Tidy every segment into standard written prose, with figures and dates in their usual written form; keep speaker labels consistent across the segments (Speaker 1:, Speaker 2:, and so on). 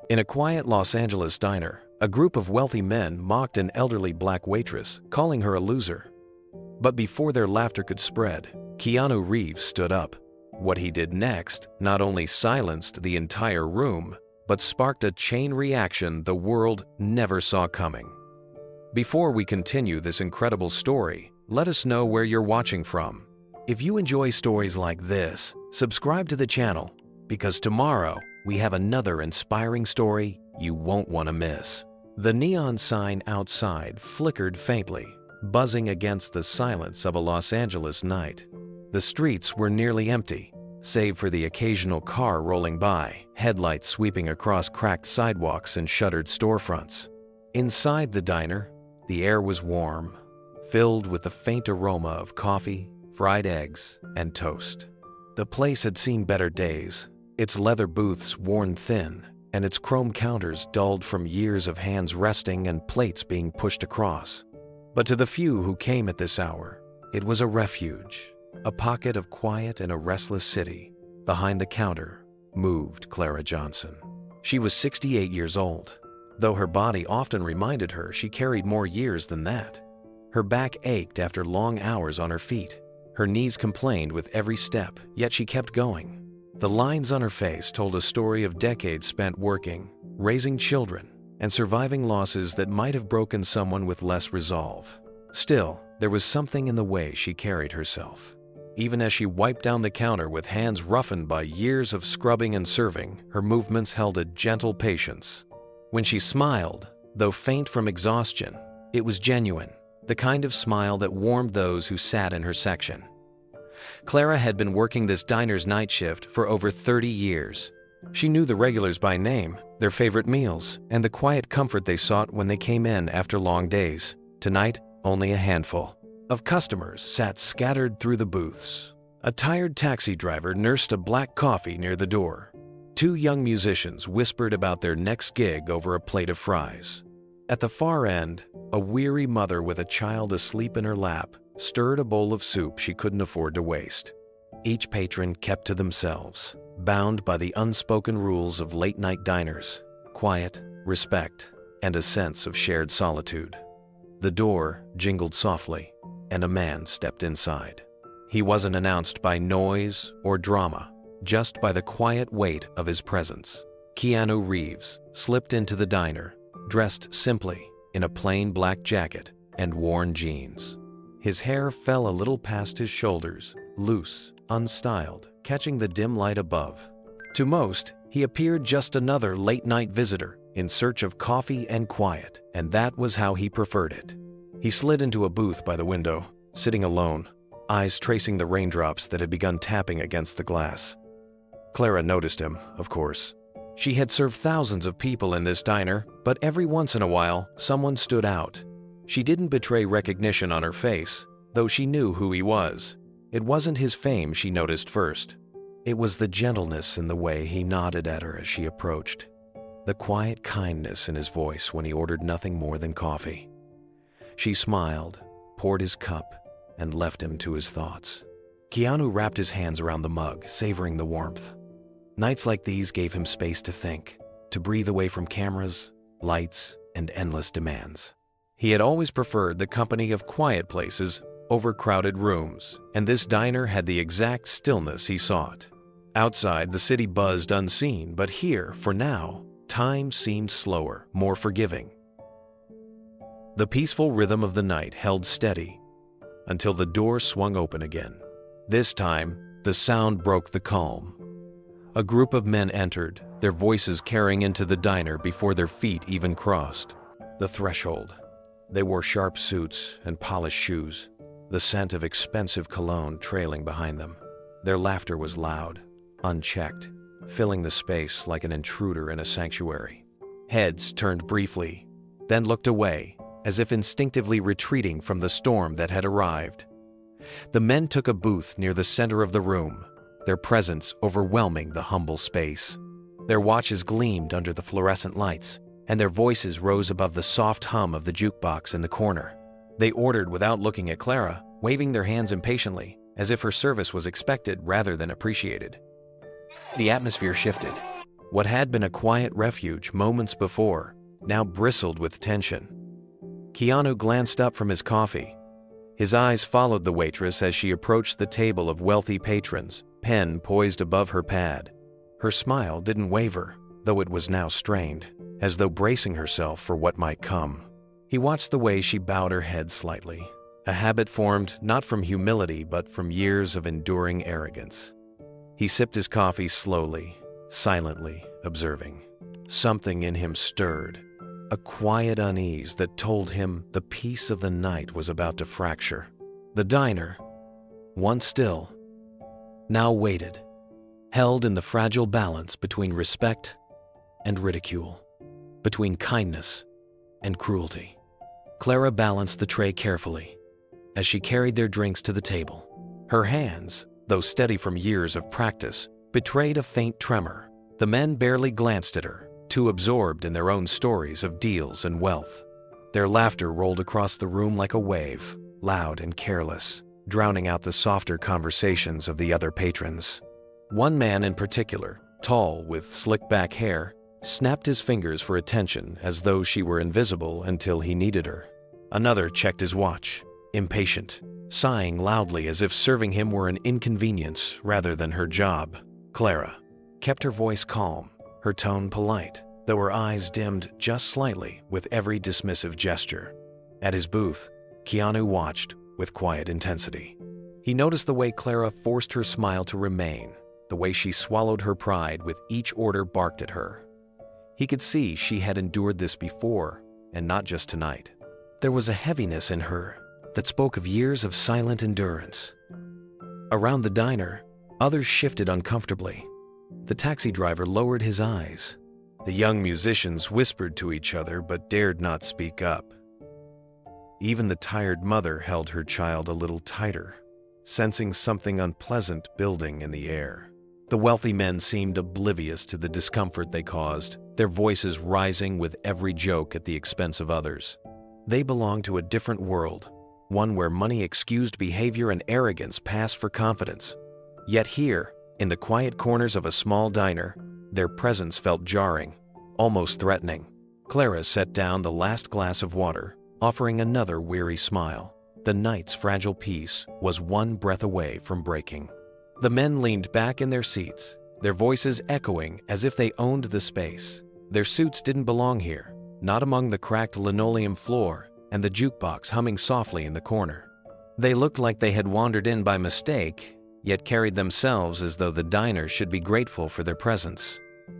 Speaker 1: In a quiet Los Angeles diner, a group of wealthy men mocked an elderly black waitress, calling her a loser. But before their laughter could spread, Keanu Reeves stood up. What he did next not only silenced the entire room, but sparked a chain reaction the world never saw coming. Before we continue this incredible story, let us know where you're watching from. If you enjoy stories like this, subscribe to the channel, because tomorrow we have another inspiring story you won't want to miss. The neon sign outside flickered faintly, buzzing against the silence of a Los Angeles night. The streets were nearly empty, save for the occasional car rolling by, headlights sweeping across cracked sidewalks and shuttered storefronts. Inside the diner, the air was warm, filled with the faint aroma of coffee, fried eggs, and toast. The place had seen better days, its leather booths worn thin, and its chrome counters dulled from years of hands resting and plates being pushed across. But to the few who came at this hour, it was a refuge, a pocket of quiet in a restless city. Behind the counter moved Clara Johnson. She was 68 years old, though her body often reminded her she carried more years than that. Her back ached after long hours on her feet. Her knees complained with every step, yet she kept going. The lines on her face told a story of decades spent working, raising children, and surviving losses that might have broken someone with less resolve. Still, there was something in the way she carried herself. Even as she wiped down the counter with hands roughened by years of scrubbing and serving, her movements held a gentle patience. When she smiled, though faint from exhaustion, it was genuine, the kind of smile that warmed those who sat in her section. Clara had been working this diner's night shift for over 30 years. She knew the regulars by name, their favorite meals, and the quiet comfort they sought when they came in after long days. Tonight, only a handful of customers sat scattered through the booths. A tired taxi driver nursed a black coffee near the door. Two young musicians whispered about their next gig over a plate of fries. At the far end, a weary mother with a child asleep in her lap stirred a bowl of soup she couldn't afford to waste. Each patron kept to themselves, bound by the unspoken rules of late-night diners: quiet, respect, and a sense of shared solitude. The door jingled softly, and a man stepped inside. He wasn't announced by noise or drama, just by the quiet weight of his presence. Keanu Reeves slipped into the diner, dressed simply in a plain black jacket and worn jeans. His hair fell a little past his shoulders, loose, unstyled, catching the dim light above. To most, he appeared just another late-night visitor in search of coffee and quiet, and that was how he preferred it. He slid into a booth by the window, sitting alone, eyes tracing the raindrops that had begun tapping against the glass. Clara noticed him, of course. She had served thousands of people in this diner, but every once in a while, someone stood out. She didn't betray recognition on her face, though she knew who he was. It wasn't his fame she noticed first. It was the gentleness in the way he nodded at her as she approached, the quiet kindness in his voice when he ordered nothing more than coffee. She smiled, poured his cup, and left him to his thoughts. Keanu wrapped his hands around the mug, savoring the warmth. Nights like these gave him space to think, to breathe away from cameras, lights, and endless demands. He had always preferred the company of quiet places over crowded rooms, and this diner had the exact stillness he sought. Outside, the city buzzed unseen, but here, for now, time seemed slower, more forgiving. The peaceful rhythm of the night held steady until the door swung open again. This time, the sound broke the calm. A group of men entered, their voices carrying into the diner before their feet even crossed the threshold. They wore sharp suits and polished shoes, the scent of expensive cologne trailing behind them. Their laughter was loud, unchecked, filling the space like an intruder in a sanctuary. Heads turned briefly, then looked away, as if instinctively retreating from the storm that had arrived. The men took a booth near the center of the room, their presence overwhelming the humble space. Their watches gleamed under the fluorescent lights, and their voices rose above the soft hum of the jukebox in the corner. They ordered without looking at Clara, waving their hands impatiently, as if her service was expected rather than appreciated. The atmosphere shifted. What had been a quiet refuge moments before now bristled with tension. Keanu glanced up from his coffee. His eyes followed the waitress as she approached the table of wealthy patrons, pen poised above her pad. Her smile didn't waver, though it was now strained, as though bracing herself for what might come. He watched the way she bowed her head slightly, a habit formed not from humility but from years of enduring arrogance. He sipped his coffee slowly, silently, observing. Something in him stirred, a quiet unease that told him the peace of the night was about to fracture. The diner, once still, now waited, held in the fragile balance between respect and ridicule, between kindness and cruelty. Clara balanced the tray carefully as she carried their drinks to the table. Her hands, though steady from years of practice, betrayed a faint tremor. The men barely glanced at her, too absorbed in their own stories of deals and wealth. Their laughter rolled across the room like a wave, loud and careless, drowning out the softer conversations of the other patrons. One man in particular, tall with slick-back hair, snapped his fingers for attention as though she were invisible until he needed her. Another checked his watch, impatient, sighing loudly as if serving him were an inconvenience rather than her job. Clara kept her voice calm, her tone polite, though her eyes dimmed just slightly with every dismissive gesture. At his booth, Keanu watched with quiet intensity. He noticed the way Clara forced her smile to remain, the way she swallowed her pride with each order barked at her. He could see she had endured this before, and not just tonight. There was a heaviness in her that spoke of years of silent endurance. Around the diner, others shifted uncomfortably. The taxi driver lowered his eyes. The young musicians whispered to each other but dared not speak up. Even the tired mother held her child a little tighter, sensing something unpleasant building in the air. The wealthy men seemed oblivious to the discomfort they caused, their voices rising with every joke at the expense of others. They belonged to a different world, one where money excused behavior and arrogance passed for confidence. Yet here, in the quiet corners of a small diner, their presence felt jarring, almost threatening. Clara set down the last glass of water, offering another weary smile. The night's fragile peace was one breath away from breaking. The men leaned back in their seats, their voices echoing as if they owned the space. Their suits didn't belong here, not among the cracked linoleum floor and the jukebox humming softly in the corner. They looked like they had wandered in by mistake, yet carried themselves as though the diner should be grateful for their presence.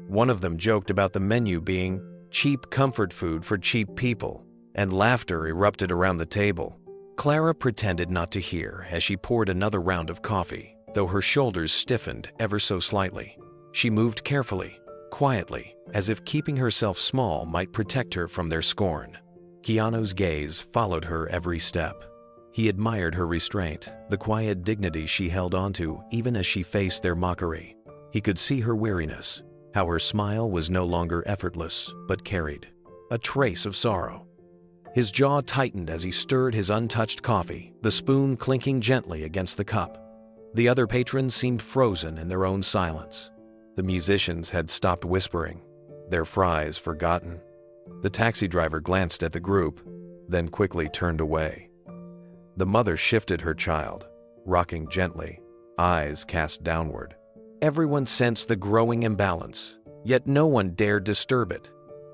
Speaker 1: One of them joked about the menu being cheap comfort food for cheap people, and laughter erupted around the table. Clara pretended not to hear as she poured another round of coffee, though her shoulders stiffened ever so slightly. She moved carefully, quietly, as if keeping herself small might protect her from their scorn. Keanu's gaze followed her every step. He admired her restraint, the quiet dignity she held onto even as she faced their mockery. He could see her weariness, how her smile was no longer effortless, but carried a trace of sorrow. His jaw tightened as he stirred his untouched coffee, the spoon clinking gently against the cup. The other patrons seemed frozen in their own silence. The musicians had stopped whispering, their fries forgotten. The taxi driver glanced at the group, then quickly turned away. The mother shifted her child, rocking gently, eyes cast downward. Everyone sensed the growing imbalance, yet no one dared disturb it.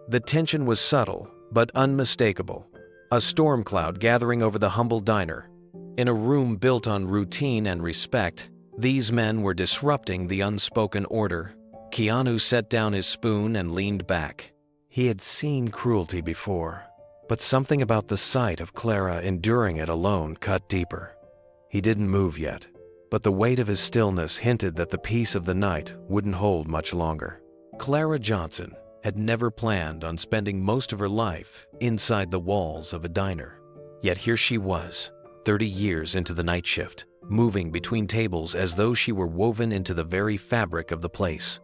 Speaker 1: The tension was subtle, but unmistakable. A storm cloud gathering over the humble diner. In a room built on routine and respect, these men were disrupting the unspoken order. Keanu set down his spoon and leaned back. He had seen cruelty before, but something about the sight of Clara enduring it alone cut deeper. He didn't move yet, but the weight of his stillness hinted that the peace of the night wouldn't hold much longer. Clara Johnson had never planned on spending most of her life inside the walls of a diner. Yet here she was, 30 years into the night shift, moving between tables as though she were woven into the very fabric of the place.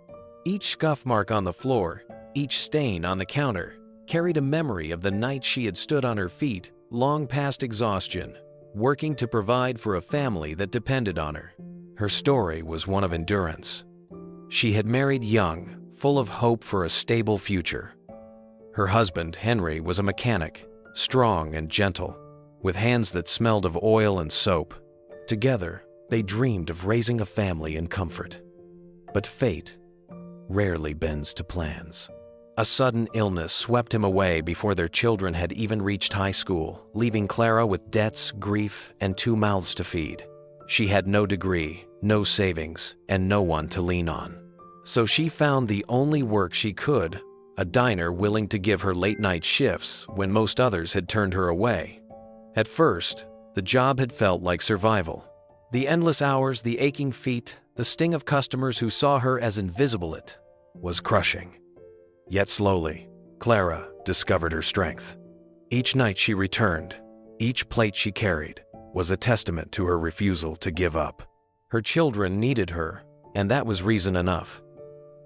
Speaker 1: Each scuff mark on the floor, each stain on the counter, carried a memory of the night she had stood on her feet, long past exhaustion, working to provide for a family that depended on her. Her story was one of endurance. She had married young, full of hope for a stable future. Her husband, Henry, was a mechanic, strong and gentle, with hands that smelled of oil and soap. Together, they dreamed of raising a family in comfort. But fate rarely bends to plans. A sudden illness swept him away before their children had even reached high school, leaving Clara with debts, grief, and 2 mouths to feed. She had no degree, no savings, and no one to lean on. So she found the only work she could, a diner willing to give her late-night shifts when most others had turned her away. At first, the job had felt like survival. The endless hours, the aching feet, the sting of customers who saw her as invisible, it was crushing. Yet slowly, Clara discovered her strength. Each night she returned, each plate she carried, was a testament to her refusal to give up. Her children needed her, and that was reason enough.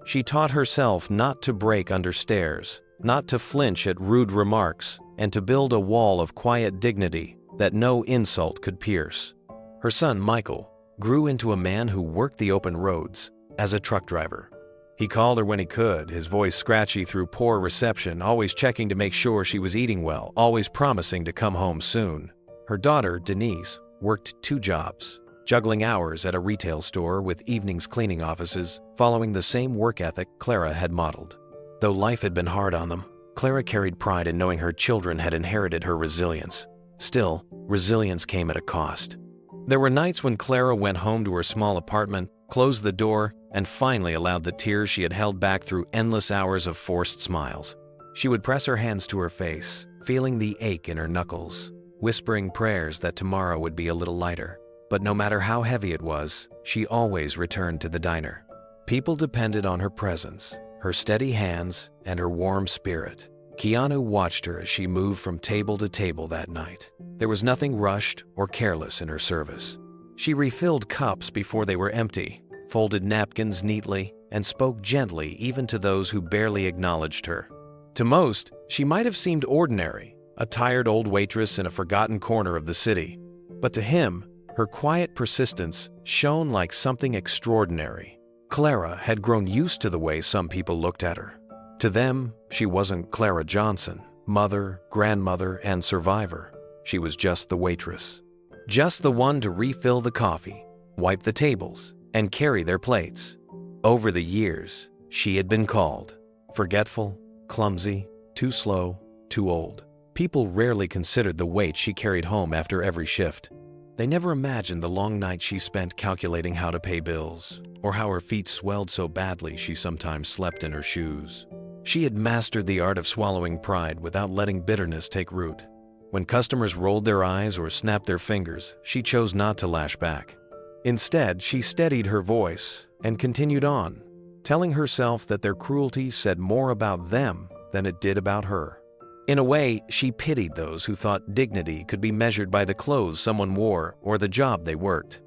Speaker 1: She taught herself not to break under stares, not to flinch at rude remarks, and to build a wall of quiet dignity that no insult could pierce. Her son, Michael, grew into a man who worked the open roads as a truck driver. He called her when he could, his voice scratchy through poor reception, always checking to make sure she was eating well, always promising to come home soon. Her daughter, Denise, worked 2 jobs, juggling hours at a retail store with evenings cleaning offices, following the same work ethic Clara had modeled. Though life had been hard on them, Clara carried pride in knowing her children had inherited her resilience. Still, resilience came at a cost. There were nights when Clara went home to her small apartment, closed the door, and finally allowed the tears she had held back through endless hours of forced smiles. She would press her hands to her face, feeling the ache in her knuckles, whispering prayers that tomorrow would be a little lighter. But no matter how heavy it was, she always returned to the diner. People depended on her presence, her steady hands, and her warm spirit. Keanu watched her as she moved from table to table that night. There was nothing rushed or careless in her service. She refilled cups before they were empty, folded napkins neatly, and spoke gently even to those who barely acknowledged her. To most, she might have seemed ordinary, a tired old waitress in a forgotten corner of the city. But to him, her quiet persistence shone like something extraordinary. Clara had grown used to the way some people looked at her. To them, she wasn't Clara Johnson, mother, grandmother, and survivor. She was just the waitress. Just the one to refill the coffee, wipe the tables, and carry their plates. Over the years, she had been called forgetful, clumsy, too slow, too old. People rarely considered the weight she carried home after every shift. They never imagined the long nights she spent calculating how to pay bills, or how her feet swelled so badly she sometimes slept in her shoes. She had mastered the art of swallowing pride without letting bitterness take root. When customers rolled their eyes or snapped their fingers, she chose not to lash back. Instead, she steadied her voice and continued on, telling herself that their cruelty said more about them than it did about her. In a way, she pitied those who thought dignity could be measured by the clothes someone wore or the job they worked.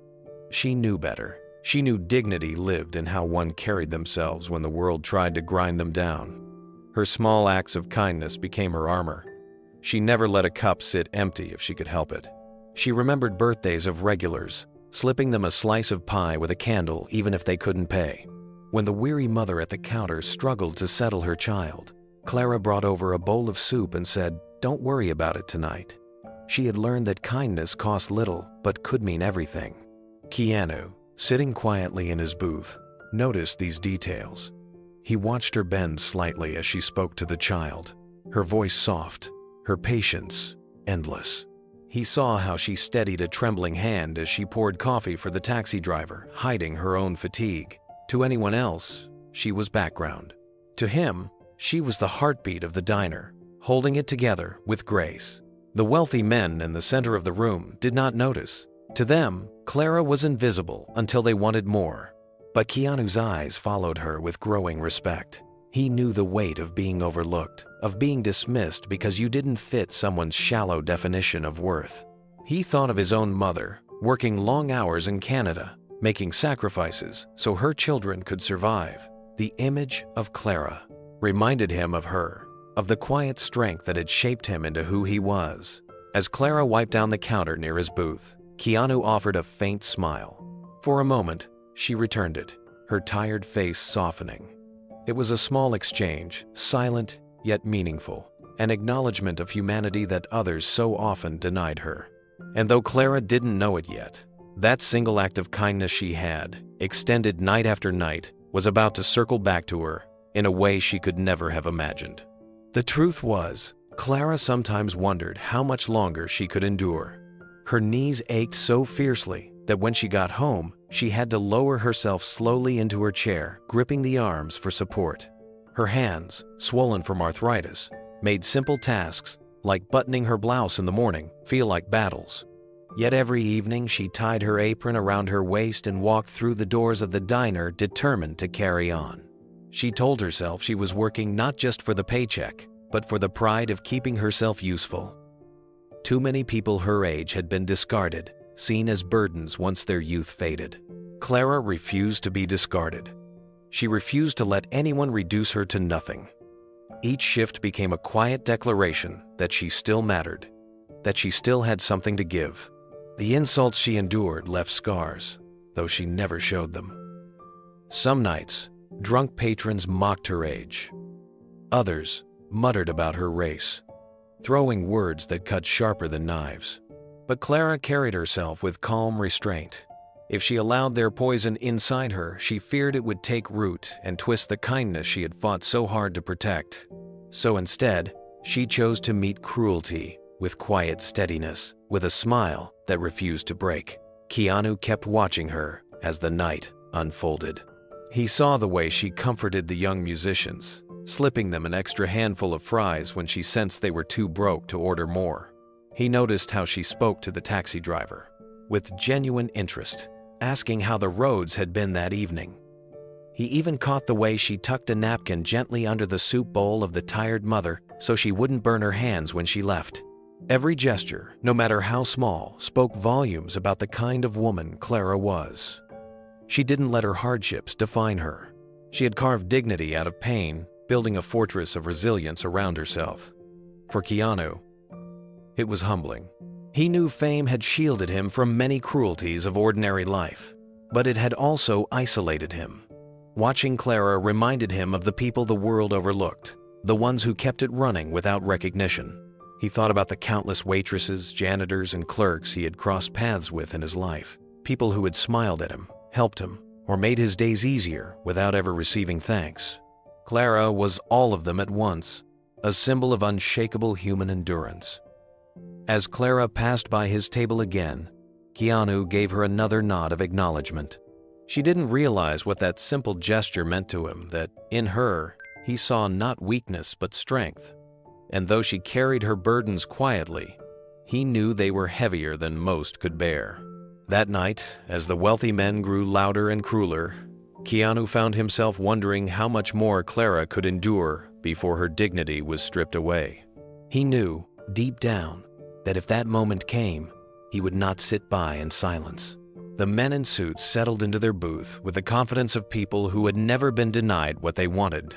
Speaker 1: She knew better. She knew dignity lived in how one carried themselves when the world tried to grind them down. Her small acts of kindness became her armor. She never let a cup sit empty if she could help it. She remembered birthdays of regulars, slipping them a slice of pie with a candle even if they couldn't pay. When the weary mother at the counter struggled to settle her child, Clara brought over a bowl of soup and said, "Don't worry about it tonight." She had learned that kindness cost little but could mean everything. Keanu, sitting quietly in his booth, noticed these details. He watched her bend slightly as she spoke to the child, her voice soft, her patience endless. He saw how she steadied a trembling hand as she poured coffee for the taxi driver, hiding her own fatigue. To anyone else, she was background. To him, she was the heartbeat of the diner, holding it together with grace. The wealthy men in the center of the room did not notice. To them, Clara was invisible until they wanted more. But Keanu's eyes followed her with growing respect. He knew the weight of being overlooked, of being dismissed because you didn't fit someone's shallow definition of worth. He thought of his own mother, working long hours in Canada, making sacrifices so her children could survive. The image of Clara reminded him of her, of the quiet strength that had shaped him into who he was. As Clara wiped down the counter near his booth, Keanu offered a faint smile. For a moment, she returned it, her tired face softening. It was a small exchange, silent yet meaningful, an acknowledgement of humanity that others so often denied her. And though Clara didn't know it yet, that single act of kindness she had, extended night after night, was about to circle back to her in a way she could never have imagined. The truth was, Clara sometimes wondered how much longer she could endure. Her knees ached so fiercely that when she got home, she had to lower herself slowly into her chair, gripping the arms for support. Her hands, swollen from arthritis, made simple tasks, like buttoning her blouse in the morning, feel like battles. Yet every evening she tied her apron around her waist and walked through the doors of the diner determined to carry on. She told herself she was working not just for the paycheck, but for the pride of keeping herself useful. Too many people her age had been discarded, seen as burdens once their youth faded. Clara refused to be discarded. She refused to let anyone reduce her to nothing. Each shift became a quiet declaration that she still mattered, that she still had something to give. The insults she endured left scars, though she never showed them. Some nights, drunk patrons mocked her age. Others muttered about her race, throwing words that cut sharper than knives. But Clara carried herself with calm restraint. If she allowed their poison inside her, she feared it would take root and twist the kindness she had fought so hard to protect. So instead, she chose to meet cruelty with quiet steadiness, with a smile that refused to break. Keanu kept watching her as the night unfolded. He saw the way she comforted the young musicians, slipping them an extra handful of fries when she sensed they were too broke to order more. He noticed how she spoke to the taxi driver, with genuine interest, asking how the roads had been that evening. He even caught the way she tucked a napkin gently under the soup bowl of the tired mother so she wouldn't burn her hands when she left. Every gesture, no matter how small, spoke volumes about the kind of woman Clara was. She didn't let her hardships define her. She had carved dignity out of pain, building a fortress of resilience around herself. For Keanu, it was humbling. He knew fame had shielded him from many cruelties of ordinary life, but it had also isolated him. Watching Clara reminded him of the people the world overlooked, the ones who kept it running without recognition. He thought about the countless waitresses, janitors, and clerks he had crossed paths with in his life, people who had smiled at him, helped him, or made his days easier without ever receiving thanks. Clara was all of them at once, a symbol of unshakable human endurance. As Clara passed by his table again, Keanu gave her another nod of acknowledgement. She didn't realize what that simple gesture meant to him, that in her, he saw not weakness but strength. And though she carried her burdens quietly, he knew they were heavier than most could bear. That night, as the wealthy men grew louder and crueler, Keanu found himself wondering how much more Clara could endure before her dignity was stripped away. He knew, deep down, that if that moment came, he would not sit by in silence. The men in suits settled into their booth with the confidence of people who had never been denied what they wanted.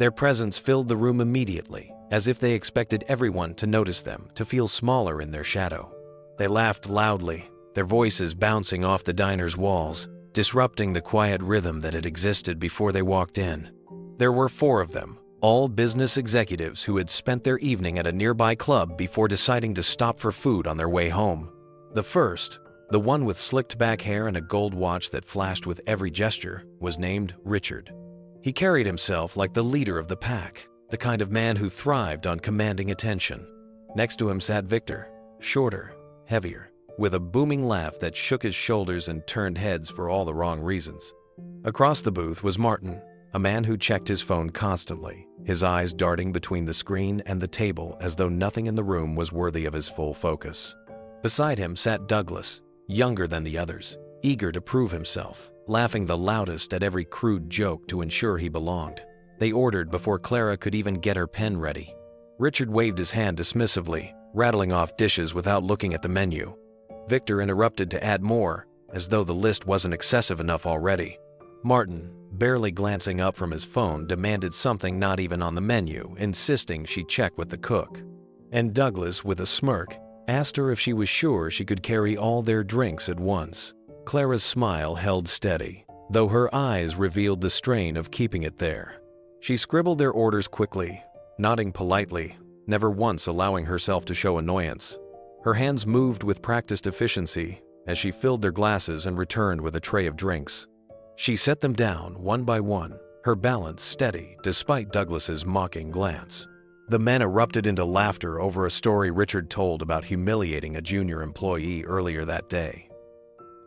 Speaker 1: Their presence filled the room immediately, as if they expected everyone to notice them, to feel smaller in their shadow. They laughed loudly, their voices bouncing off the diner's walls, disrupting the quiet rhythm that had existed before they walked in. There were 4 of them, all business executives who had spent their evening at a nearby club before deciding to stop for food on their way home. The first, the one with slicked back hair and a gold watch that flashed with every gesture, was named Richard. He carried himself like the leader of the pack, the kind of man who thrived on commanding attention. Next to him sat Victor, shorter, heavier, with a booming laugh that shook his shoulders and turned heads for all the wrong reasons. Across the booth was Martin, a man who checked his phone constantly, his eyes darting between the screen and the table as though nothing in the room was worthy of his full focus. Beside him sat Douglas, younger than the others, eager to prove himself, laughing the loudest at every crude joke to ensure he belonged. They ordered before Clara could even get her pen ready. Richard waved his hand dismissively, rattling off dishes without looking at the menu. Victor interrupted to add more, as though the list wasn't excessive enough already. Martin, barely glancing up from his phone, demanded something not even on the menu, insisting she check with the cook. And Douglas, with a smirk, asked her if she was sure she could carry all their drinks at once. Clara's smile held steady, though her eyes revealed the strain of keeping it there. She scribbled their orders quickly, nodding politely, never once allowing herself to show annoyance. Her hands moved with practiced efficiency as she filled their glasses and returned with a tray of drinks. She set them down one by one, her balance steady despite Douglas's mocking glance. The men erupted into laughter over a story Richard told about humiliating a junior employee earlier that day.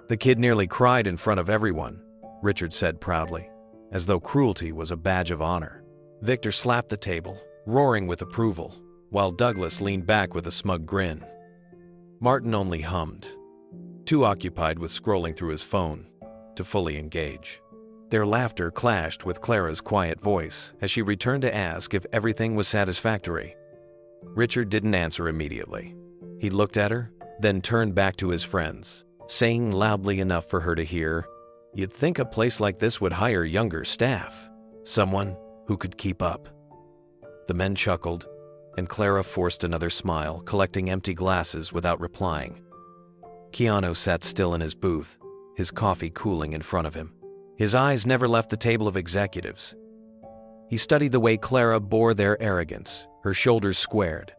Speaker 1: "The kid nearly cried in front of everyone," Richard said proudly, as though cruelty was a badge of honor. Victor slapped the table, roaring with approval, while Douglas leaned back with a smug grin. Martin only hummed, too occupied with scrolling through his phone to fully engage. Their laughter clashed with Clara's quiet voice as she returned to ask if everything was satisfactory. Richard didn't answer immediately. He looked at her, then turned back to his friends, saying loudly enough for her to hear, "You'd think a place like this would hire younger staff, someone who could keep up." The men chuckled, and Clara forced another smile, collecting empty glasses without replying. Keanu sat still in his booth, his coffee cooling in front of him. His eyes never left the table of executives. He studied the way Clara bore their arrogance, her shoulders squared,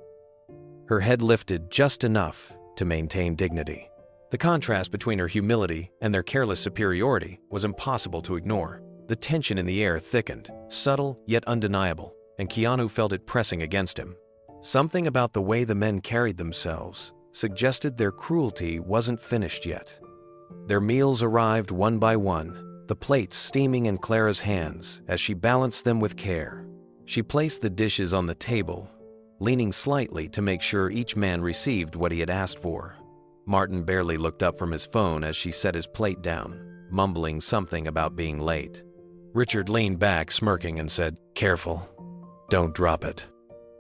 Speaker 1: her head lifted just enough to maintain dignity. The contrast between her humility and their careless superiority was impossible to ignore. The tension in the air thickened, subtle yet undeniable, and Keanu felt it pressing against him. Something about the way the men carried themselves suggested their cruelty wasn't finished yet. Their meals arrived one by one, the plates steaming in Clara's hands as she balanced them with care. She placed the dishes on the table, leaning slightly to make sure each man received what he had asked for. Martin barely looked up from his phone as she set his plate down, mumbling something about being late. Richard leaned back, smirking, and said, "Careful. Don't drop it."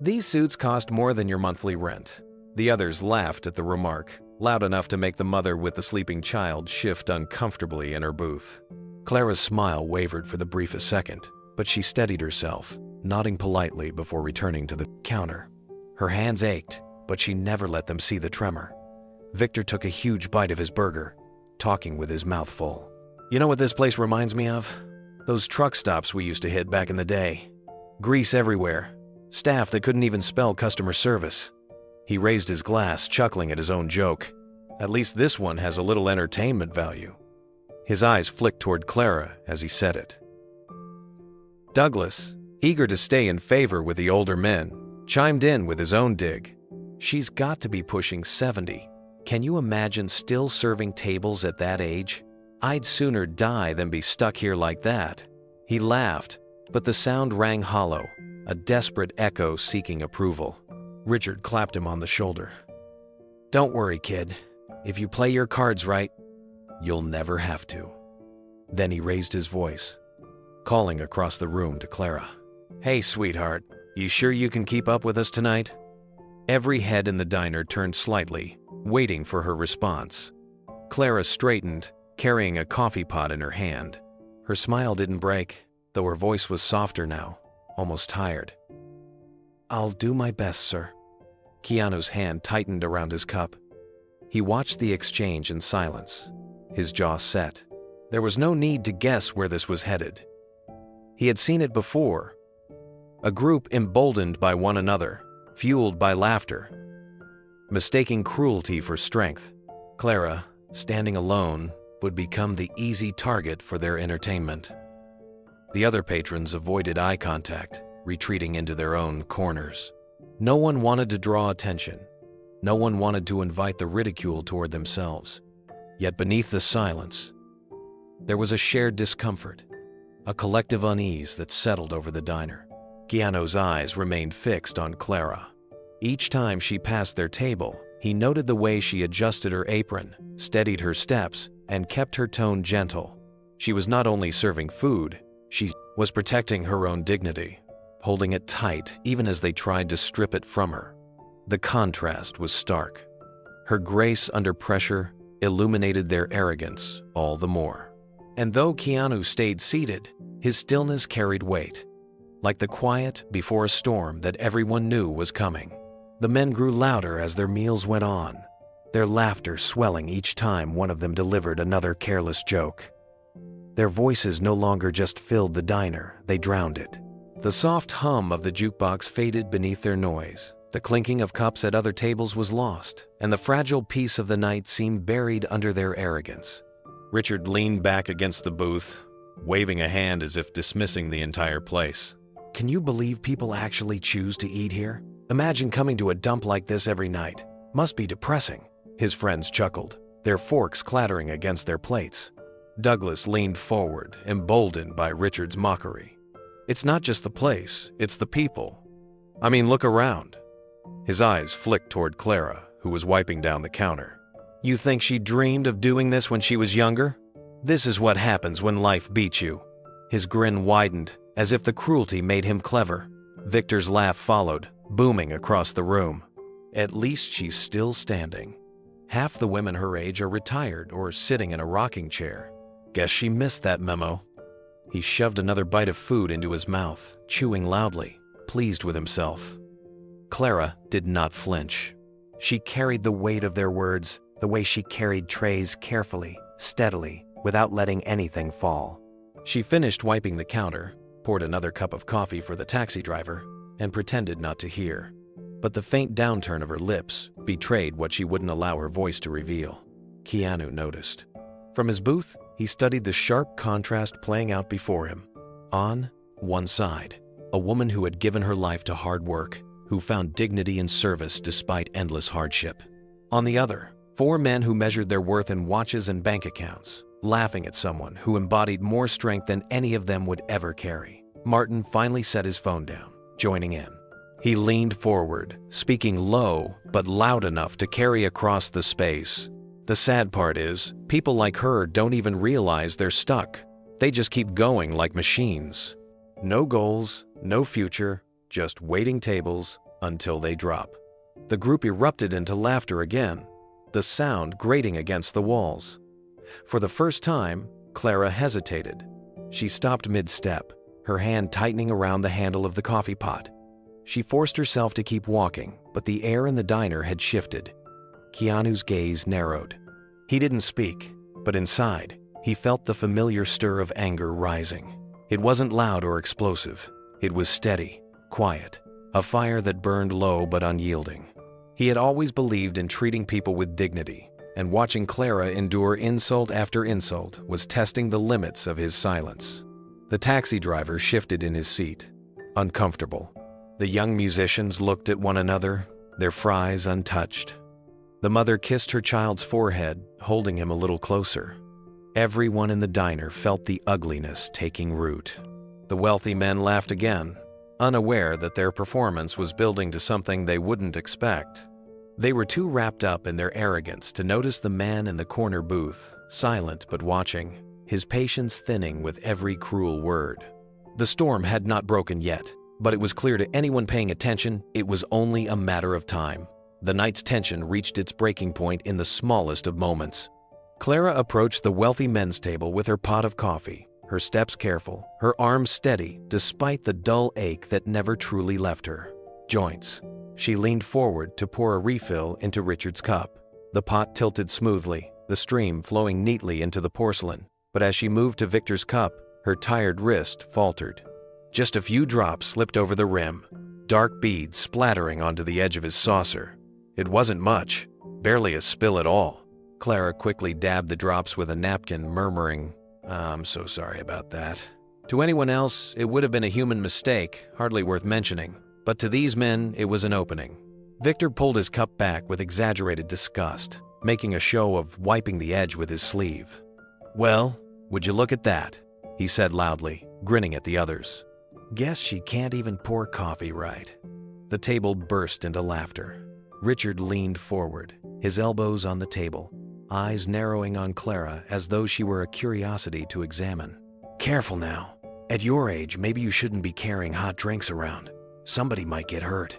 Speaker 1: "These suits cost more than your monthly rent." The others laughed at the remark, loud enough to make the mother with the sleeping child shift uncomfortably in her booth. Clara's smile wavered for the briefest second, but she steadied herself, nodding politely before returning to the counter. Her hands ached, but she never let them see the tremor. Victor took a huge bite of his burger, talking with his mouth full. "You know what this place reminds me of? Those truck stops we used to hit back in the day. Grease everywhere. Staff that couldn't even spell customer service." He raised his glass, chuckling at his own joke. "At least this one has a little entertainment value." His eyes flicked toward Clara as he said it. Douglas, eager to stay in favor with the older men, chimed in with his own dig. "She's got to be pushing 70. Can you imagine still serving tables at that age? I'd sooner die than be stuck here like that." He laughed, but the sound rang hollow, a desperate echo seeking approval. Richard clapped him on the shoulder. "Don't worry, kid. If you play your cards right, you'll never have to." Then he raised his voice, calling across the room to Clara. "Hey, sweetheart, you sure you can keep up with us tonight?" Every head in the diner turned slightly, waiting for her response. Clara straightened, carrying a coffee pot in her hand. Her smile didn't break, though her voice was softer now, almost tired. "I'll do my best, sir." Keanu's hand tightened around his cup. He watched the exchange in silence, his jaw set. There was no need to guess where this was headed. He had seen it before. A group emboldened by one another, fueled by laughter, mistaking cruelty for strength. Clara, standing alone, would become the easy target for their entertainment. The other patrons avoided eye contact, retreating into their own corners. No one wanted to draw attention. No one wanted to invite the ridicule toward themselves. Yet beneath the silence, there was a shared discomfort, a collective unease that settled over the diner. Keanu's eyes remained fixed on Clara. Each time she passed their table, he noted the way she adjusted her apron, steadied her steps, and kept her tone gentle. She was not only serving food, she was protecting her own dignity, holding it tight even as they tried to strip it from her. The contrast was stark. Her grace under pressure illuminated their arrogance all the more. And though Keanu stayed seated, his stillness carried weight, like the quiet before a storm that everyone knew was coming. The men grew louder as their meals went on, their laughter swelling each time one of them delivered another careless joke. Their voices no longer just filled the diner, they drowned it, The soft hum of the jukebox faded beneath their noise. The clinking of cups at other tables was lost, and the fragile peace of the night seemed buried under their arrogance. Richard leaned back against the booth, waving a hand as if dismissing the entire place. Can you believe people actually choose to eat here? Imagine coming to a dump like this every night. Must be depressing. His friends chuckled, their forks clattering against their plates. Douglas leaned forward, emboldened by Richard's mockery. It's not just the place, it's the people. I mean, look around. His eyes flicked toward Clara, who was wiping down the counter. You think she dreamed of doing this when she was younger? This is what happens when life beats you. His grin widened, as if the cruelty made him clever. Victor's laugh followed, booming across the room. At least she's still standing. Half the women her age are retired or sitting in a rocking chair. Guess she missed that memo. He shoved another bite of food into his mouth, chewing loudly, pleased with himself. Clara did not flinch. She carried the weight of their words the way she carried trays carefully, steadily, without letting anything fall. She finished wiping the counter, poured another cup of coffee for the taxi driver, and pretended not to hear. But the faint downturn of her lips betrayed what she wouldn't allow her voice to reveal. Keanu noticed. From his booth, he studied the sharp contrast playing out before him. On one side, a woman who had given her life to hard work, who found dignity in service despite endless hardship. On the other, 4 men who measured their worth in watches and bank accounts, laughing at someone who embodied more strength than any of them would ever carry. Martin finally set his phone down, joining in. He leaned forward, speaking low but loud enough to carry across the space. The sad part is, people like her don't even realize they're stuck. They just keep going like machines. No goals, no future, just waiting tables until they drop. The group erupted into laughter again, the sound grating against the walls. For the first time, Clara hesitated. She stopped mid-step, her hand tightening around the handle of the coffee pot. She forced herself to keep walking, but the air in the diner had shifted. Keanu's gaze narrowed. He didn't speak, but inside, he felt the familiar stir of anger rising. It wasn't loud or explosive. It was steady, quiet, a fire that burned low but unyielding. He had always believed in treating people with dignity, and watching Clara endure insult after insult was testing the limits of his silence. The taxi driver shifted in his seat, uncomfortable. The young musicians looked at one another, their fries untouched. The mother kissed her child's forehead, holding him a little closer. Everyone in the diner felt the ugliness taking root. The wealthy men laughed again, unaware that their performance was building to something they wouldn't expect. They were too wrapped up in their arrogance to notice the man in the corner booth, silent but watching, his patience thinning with every cruel word. The storm had not broken yet, but it was clear to anyone paying attention it was only a matter of time. The night's tension reached its breaking point in the smallest of moments. Clara approached the wealthy men's table with her pot of coffee, her steps careful, her arms steady despite the dull ache that never truly left her. Joints. She leaned forward to pour a refill into Richard's cup. The pot tilted smoothly, the stream flowing neatly into the porcelain, but as she moved to Victor's cup, her tired wrist faltered. Just a few drops slipped over the rim, dark beads splattering onto the edge of his saucer. It wasn't much, barely a spill at all. Clara quickly dabbed the drops with a napkin, murmuring, "I'm so sorry about that." To anyone else, it would have been a human mistake, hardly worth mentioning, but to these men, it was an opening. Victor pulled his cup back with exaggerated disgust, making a show of wiping the edge with his sleeve. "Well, would you look at that?" he said loudly, grinning at the others. "Guess she can't even pour coffee right." The table burst into laughter. Richard leaned forward, his elbows on the table, eyes narrowing on Clara as though she were a curiosity to examine. "Careful now. At your age, maybe you shouldn't be carrying hot drinks around. Somebody might get hurt."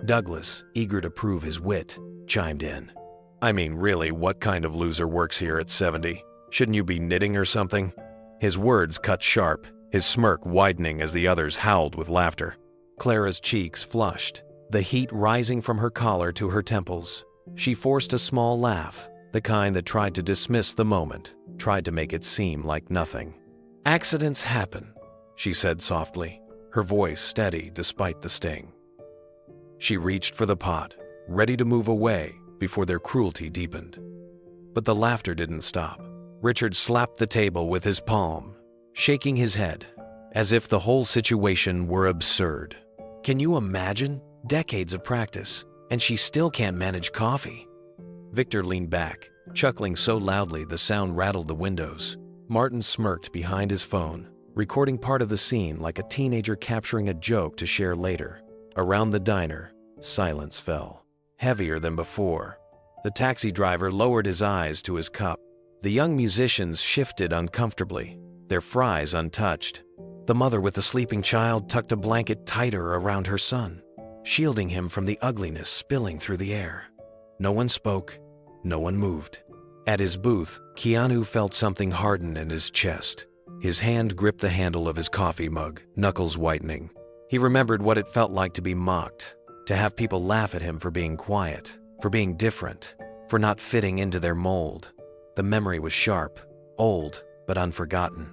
Speaker 1: Douglas, eager to prove his wit, chimed in. "I mean, really, what kind of loser works here at 70? Shouldn't you be knitting or something?" His words cut sharp, his smirk widening as the others howled with laughter. Clara's cheeks flushed, the heat rising from her collar to her temples. She forced a small laugh, the kind that tried to dismiss the moment, tried to make it seem like nothing. "Accidents happen," she said softly, her voice steady despite the sting. She reached for the pot, ready to move away before their cruelty deepened. But the laughter didn't stop. Richard slapped the table with his palm, shaking his head, as if the whole situation were absurd. Can you imagine? Decades of practice, and she still can't manage coffee. Victor leaned back, chuckling so loudly the sound rattled the windows. Martin smirked behind his phone, recording part of the scene like a teenager capturing a joke to share later. Around the diner, silence fell, heavier than before. The taxi driver lowered his eyes to his cup. The young musicians shifted uncomfortably, their fries untouched. The mother with the sleeping child tucked a blanket tighter around her son, shielding him from the ugliness spilling through the air. No one spoke, no one moved. At his booth, Keanu felt something harden in his chest. His hand gripped the handle of his coffee mug, knuckles whitening. He remembered what it felt like to be mocked, to have people laugh at him for being quiet, for being different, for not fitting into their mold. The memory was sharp, old, but unforgotten.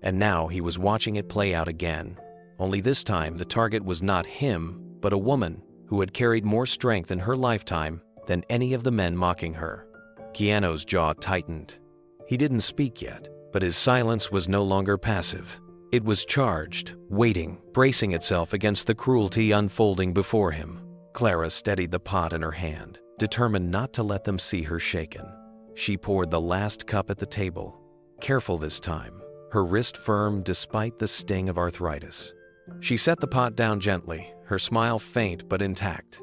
Speaker 1: And now he was watching it play out again. Only this time the target was not him, but a woman who had carried more strength in her lifetime than any of the men mocking her. Keanu's jaw tightened. He didn't speak yet, but his silence was no longer passive. It was charged, waiting, bracing itself against the cruelty unfolding before him. Clara steadied the pot in her hand, determined not to let them see her shaken. She poured the last cup at the table, careful this time, her wrist firm despite the sting of arthritis. She set the pot down gently, her smile faint but intact.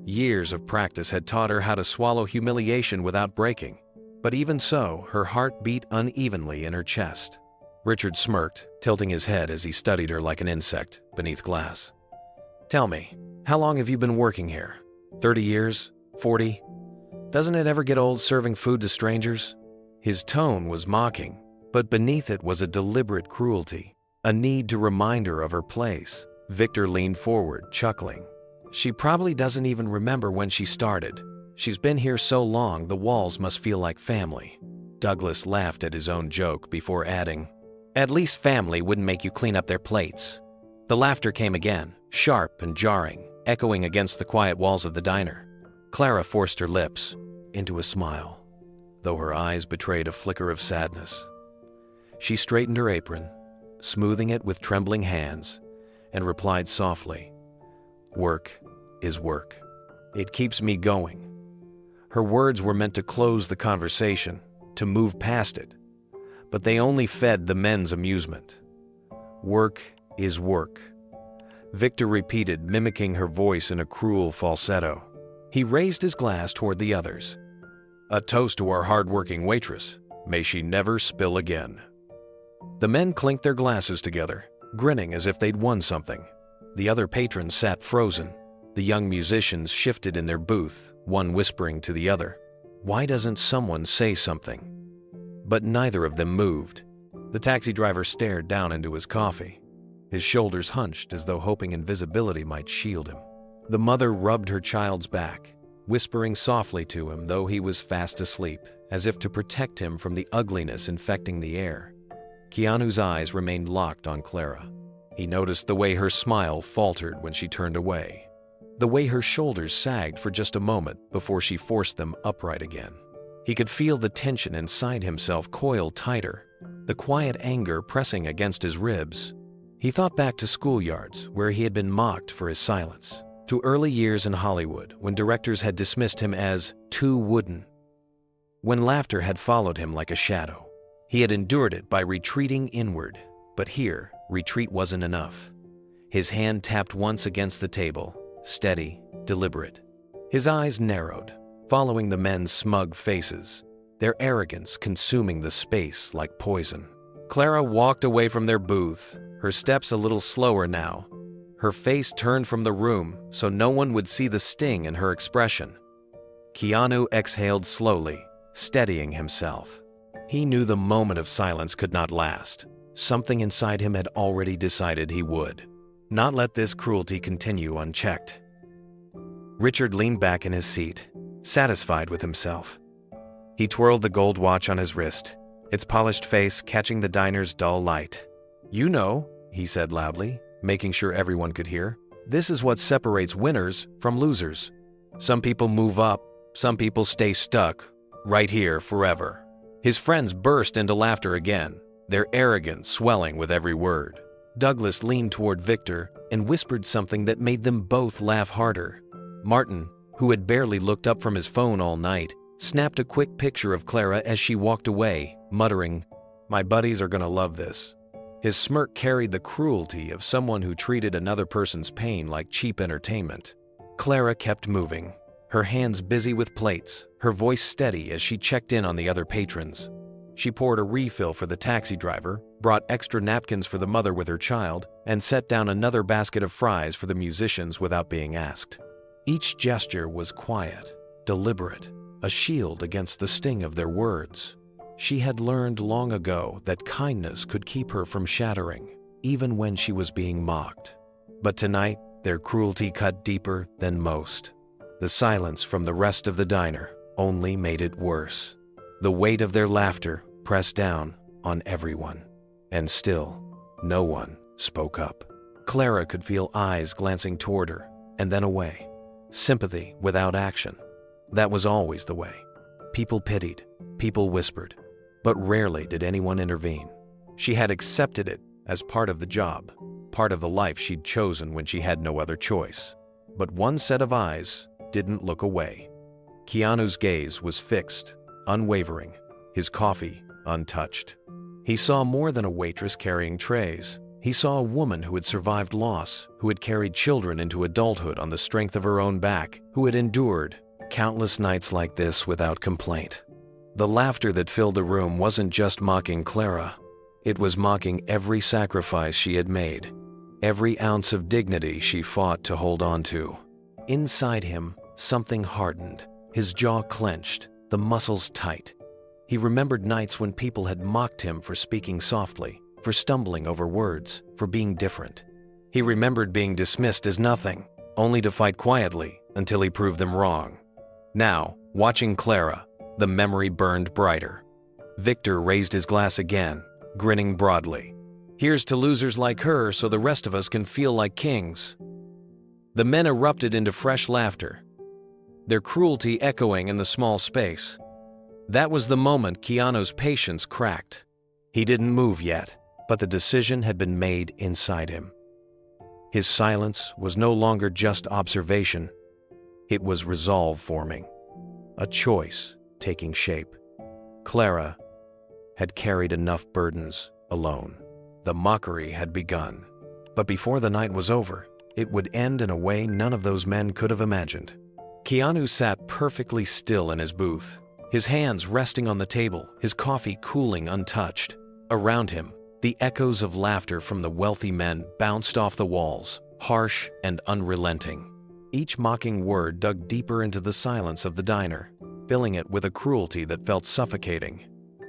Speaker 1: Years of practice had taught her how to swallow humiliation without breaking, but even so, her heart beat unevenly in her chest. Richard smirked, tilting his head as he studied her like an insect beneath glass. "Tell me, how long have you been working here? 30 years? 40? Doesn't it ever get old serving food to strangers?" His tone was mocking, but beneath it was a deliberate cruelty, a need to remind her of her place. Victor leaned forward, chuckling. "She probably doesn't even remember when she started. She's been here so long the walls must feel like family." Douglas laughed at his own joke before adding, "At least family wouldn't make you clean up their plates." The laughter came again, sharp and jarring, echoing against the quiet walls of the diner. Clara forced her lips into a smile, though her eyes betrayed a flicker of sadness. She straightened her apron, smoothing it with trembling hands, and replied softly, "Work is work. It keeps me going." Her words were meant to close the conversation, to move past it, but they only fed the men's amusement. "Work is work," Victor repeated, mimicking her voice in a cruel falsetto. He raised his glass toward the others. "A toast to our hard-working waitress. May she never spill again." The men clinked their glasses together, grinning as if they'd won something. The other patrons sat frozen. The young musicians shifted in their booth, one whispering to the other, "Why doesn't someone say something?" But neither of them moved. The taxi driver stared down into his coffee. His shoulders hunched as though hoping invisibility might shield him. The mother rubbed her child's back, whispering softly to him though he was fast asleep, as if to protect him from the ugliness infecting the air. Keanu's eyes remained locked on Clara. He noticed the way her smile faltered when she turned away, the way her shoulders sagged for just a moment before she forced them upright again. He could feel the tension inside himself coil tighter, the quiet anger pressing against his ribs. He thought back to schoolyards where he had been mocked for his silence, to early years in Hollywood when directors had dismissed him as too wooden, when laughter had followed him like a shadow. He had endured it by retreating inward, but here, retreat wasn't enough. His hand tapped once against the table, steady, deliberate. His eyes narrowed, following the men's smug faces, their arrogance consuming the space like poison. Clara walked away from their booth, her steps a little slower now, her face turned from the room so no one would see the sting in her expression. Keanu exhaled slowly, steadying himself. He knew the moment of silence could not last. Something inside him had already decided he would not let this cruelty continue unchecked. Richard leaned back in his seat, satisfied with himself. He twirled the gold watch on his wrist, its polished face catching the diner's dull light. "You know," he said loudly, making sure everyone could hear. "This is what separates winners from losers. Some people move up, some people stay stuck, right here forever." His friends burst into laughter again, their arrogance swelling with every word. Douglas leaned toward Victor and whispered something that made them both laugh harder. Martin, who had barely looked up from his phone all night, snapped a quick picture of Clara as she walked away, muttering, "My buddies are gonna love this." His smirk carried the cruelty of someone who treated another person's pain like cheap entertainment. Clara kept moving, her hands busy with plates, her voice steady as she checked in on the other patrons. She poured a refill for the taxi driver, brought extra napkins for the mother with her child, and set down another basket of fries for the musicians without being asked. Each gesture was quiet, deliberate, a shield against the sting of their words. She had learned long ago that kindness could keep her from shattering, even when she was being mocked. But tonight, their cruelty cut deeper than most. The silence from the rest of the diner only made it worse. The weight of their laughter pressed down on everyone. And still, no one spoke up. Clara could feel eyes glancing toward her and then away. Sympathy without action. That was always the way. People pitied, people whispered, but rarely did anyone intervene. She had accepted it as part of the job, part of the life she'd chosen when she had no other choice. But one set of eyes didn't look away. Keanu's gaze was fixed, unwavering, his coffee untouched. He saw more than a waitress carrying trays. He saw a woman who had survived loss, who had carried children into adulthood on the strength of her own back, who had endured countless nights like this without complaint. The laughter that filled the room wasn't just mocking Clara. It was mocking every sacrifice she had made, every ounce of dignity she fought to hold on to. Inside him, something hardened, his jaw clenched, the muscles tight. He remembered nights when people had mocked him for speaking softly, for stumbling over words, for being different. He remembered being dismissed as nothing, only to fight quietly until he proved them wrong. Now, watching Clara, the memory burned brighter. Victor raised his glass again, grinning broadly. "Here's to losers like her so the rest of us can feel like kings." The men erupted into fresh laughter, their cruelty echoing in the small space. That was the moment Keanu's patience cracked. He didn't move yet, but the decision had been made inside him. His silence was no longer just observation. It was resolve forming, a choice taking shape. Clara had carried enough burdens alone. The mockery had begun. But before the night was over, it would end in a way none of those men could have imagined. Keanu sat perfectly still in his booth, his hands resting on the table, his coffee cooling untouched. Around him, the echoes of laughter from the wealthy men bounced off the walls, harsh and unrelenting. Each mocking word dug deeper into the silence of the diner, filling it with a cruelty that felt suffocating.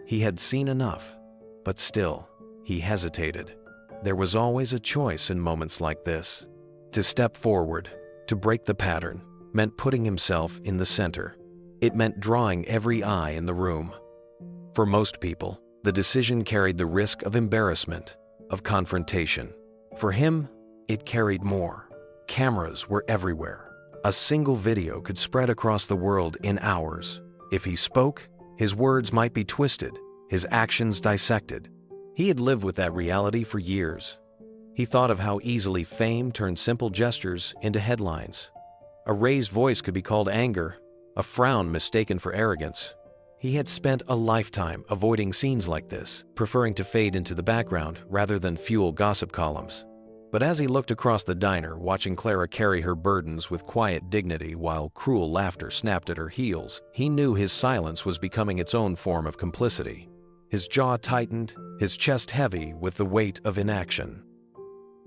Speaker 1: He had seen enough, but still, he hesitated. There was always a choice in moments like this. To step forward, to break the pattern, meant putting himself in the center. It meant drawing every eye in the room. For most people, the decision carried the risk of embarrassment, of confrontation. For him, it carried more. Cameras were everywhere. A single video could spread across the world in hours. If he spoke, his words might be twisted, his actions dissected. He had lived with that reality for years. He thought of how easily fame turned simple gestures into headlines. A raised voice could be called anger, a frown mistaken for arrogance. He had spent a lifetime avoiding scenes like this, preferring to fade into the background rather than fuel gossip columns. But as he looked across the diner, watching Clara carry her burdens with quiet dignity while cruel laughter snapped at her heels, he knew his silence was becoming its own form of complicity. His jaw tightened, his chest heavy with the weight of inaction.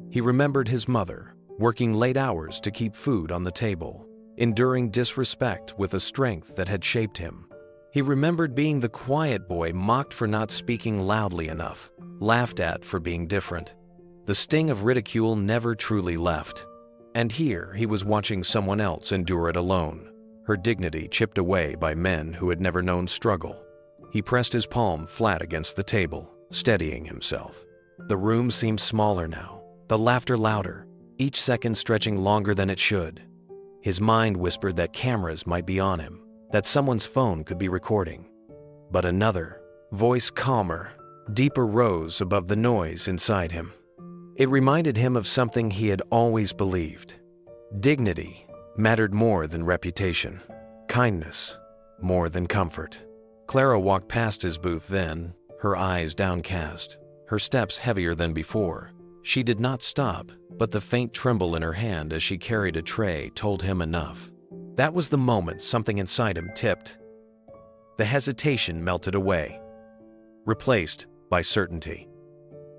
Speaker 1: He remembered his mother, working late hours to keep food on the table, enduring disrespect with a strength that had shaped him. He remembered being the quiet boy mocked for not speaking loudly enough, laughed at for being different. The sting of ridicule never truly left. And here he was watching someone else endure it alone, her dignity chipped away by men who had never known struggle. He pressed his palm flat against the table, steadying himself. The room seemed smaller now, The laughter louder, each second stretching longer than it should. His mind whispered that cameras might be on him, that someone's phone could be recording. But another, voice calmer, deeper, rose above the noise inside him. It reminded him of something he had always believed. Dignity mattered more than reputation. Kindness more than comfort. Clara walked past his booth then, her eyes downcast, her steps heavier than before. She did not stop, but the faint tremble in her hand as she carried a tray told him enough. That was the moment something inside him tipped. The hesitation melted away, replaced by certainty.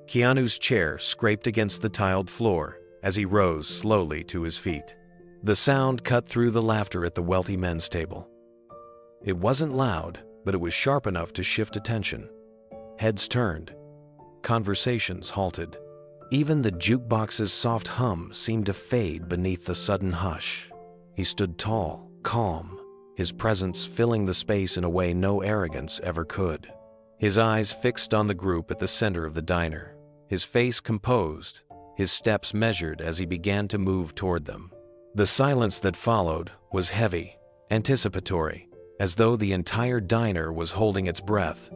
Speaker 1: Keanu's chair scraped against the tiled floor as he rose slowly to his feet. The sound cut through the laughter at the wealthy men's table. It wasn't loud, but it was sharp enough to shift attention. Heads turned. Conversations halted. Even the jukebox's soft hum seemed to fade beneath the sudden hush. He stood tall, calm, his presence filling the space in a way no arrogance ever could. His eyes fixed on the group at the center of the diner, his face composed, his steps measured as he began to move toward them. The silence that followed was heavy, anticipatory, as though the entire diner was holding its breath.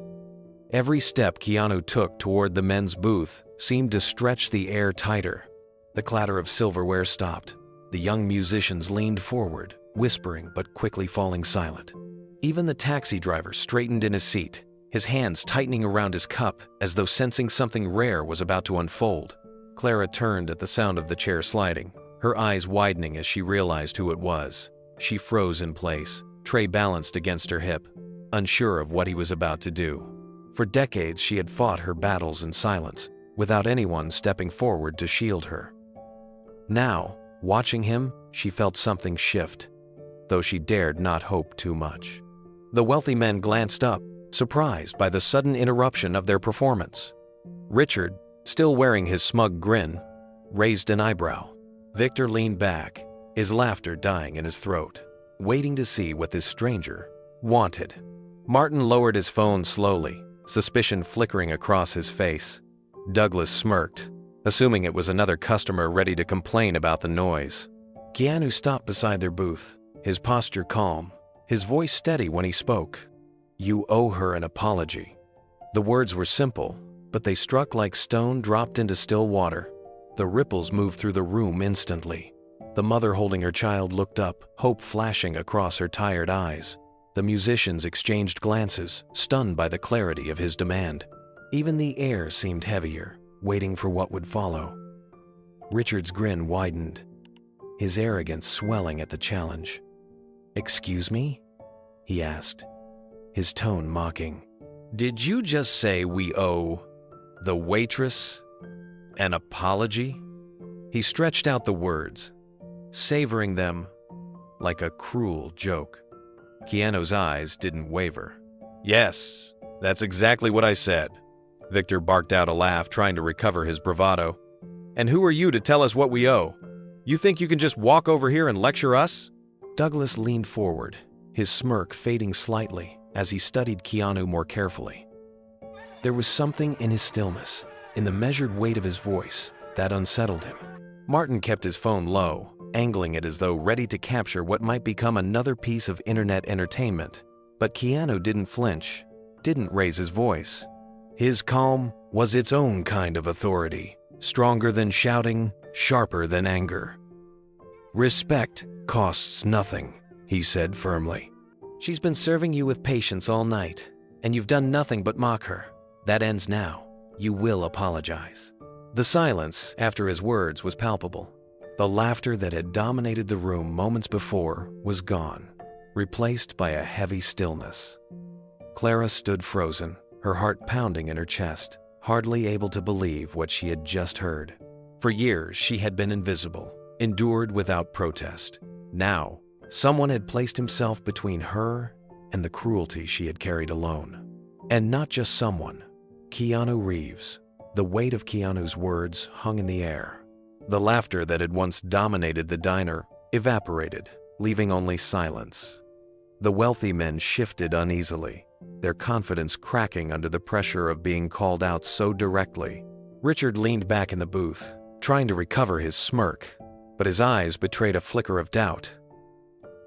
Speaker 1: Every step Keanu took toward the men's booth seemed to stretch the air tighter. The clatter of silverware stopped. The young musicians leaned forward, whispering but quickly falling silent. Even the taxi driver straightened in his seat, his hands tightening around his cup as though sensing something rare was about to unfold. Clara turned at the sound of the chair sliding, her eyes widening as she realized who it was. She froze in place, tray balanced against her hip, unsure of what he was about to do. For decades she had fought her battles in silence, without anyone stepping forward to shield her. Now, watching him, she felt something shift, though she dared not hope too much. The wealthy men glanced up, surprised by the sudden interruption of their performance. Richard, still wearing his smug grin, raised an eyebrow. Victor leaned back, his laughter dying in his throat, waiting to see what this stranger wanted. Martin lowered his phone slowly, suspicion flickering across his face. Douglas smirked, assuming it was another customer ready to complain about the noise. Keanu stopped beside their booth, his posture calm, his voice steady when he spoke. "You owe her an apology." The words were simple, but they struck like stone dropped into still water. The ripples moved through the room instantly. The mother holding her child looked up, hope flashing across her tired eyes. The musicians exchanged glances, stunned by the clarity of his demand. Even the air seemed heavier, waiting for what would follow. Richard's grin widened, his arrogance swelling at the challenge. "Excuse me?" he asked, his tone mocking. "Did you just say we owe the waitress an apology?" He stretched out the words, savoring them like a cruel joke. Keanu's eyes didn't waver. "Yes, that's exactly what I said." Victor barked out a laugh, trying to recover his bravado. "And who are you to tell us what we owe? You think you can just walk over here and lecture us?" Douglas leaned forward, his smirk fading slightly as he studied Keanu more carefully. There was something in his stillness, in the measured weight of his voice, that unsettled him. Martin kept his phone low, angling it as though ready to capture what might become another piece of internet entertainment. But Keanu didn't flinch, didn't raise his voice. His calm was its own kind of authority, stronger than shouting, sharper than anger. "Respect costs nothing," he said firmly. "She's been serving you with patience all night, and you've done nothing but mock her. That ends now. You will apologize." The silence after his words was palpable. The laughter that had dominated the room moments before was gone, replaced by a heavy stillness. Clara stood frozen, her heart pounding in her chest, hardly able to believe what she had just heard. For years, she had been invisible, endured without protest. Now, someone had placed himself between her and the cruelty she had carried alone. And not just someone, Keanu Reeves. The weight of Keanu's words hung in the air. The laughter that had once dominated the diner evaporated, leaving only silence. The wealthy men shifted uneasily, their confidence cracking under the pressure of being called out so directly. Richard leaned back in the booth, trying to recover his smirk, but his eyes betrayed a flicker of doubt.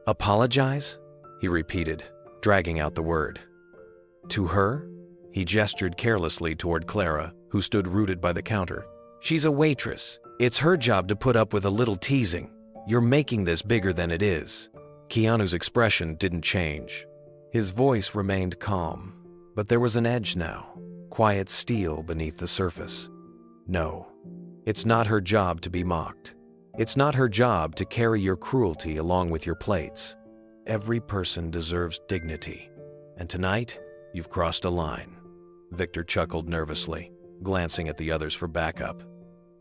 Speaker 1: "Apologize?" he repeated, dragging out the word. "To her?" He gestured carelessly toward Clara, who stood rooted by the counter. "She's a waitress. It's her job to put up with a little teasing. You're making this bigger than it is." Keanu's expression didn't change. His voice remained calm, but there was an edge now, quiet steel beneath the surface. "No, it's not her job to be mocked. It's not her job to carry your cruelty along with your plates. Every person deserves dignity, and tonight, you've crossed a line." Victor chuckled nervously, glancing at the others for backup.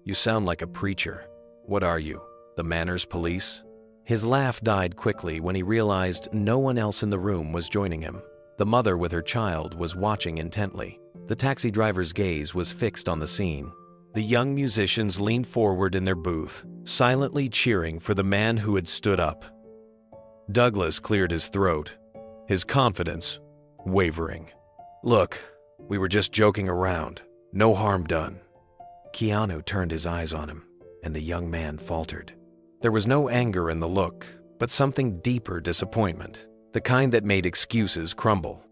Speaker 1: "You sound like a preacher. What are you, the manners police?" His laugh died quickly when he realized no one else in the room was joining him. The mother with her child was watching intently. The taxi driver's gaze was fixed on the scene. The young musicians leaned forward in their booth, silently cheering for the man who had stood up. Douglas cleared his throat, his confidence wavering. "Look, we were just joking around. No harm done." Keanu turned his eyes on him, and the young man faltered. There was no anger in the look, but something deeper disappointment, the kind that made excuses crumble.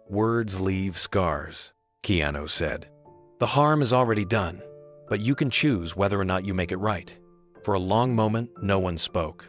Speaker 1: "Words leave scars," Keanu said. "The harm is already done, but you can choose whether or not you make it right." For a long moment, no one spoke.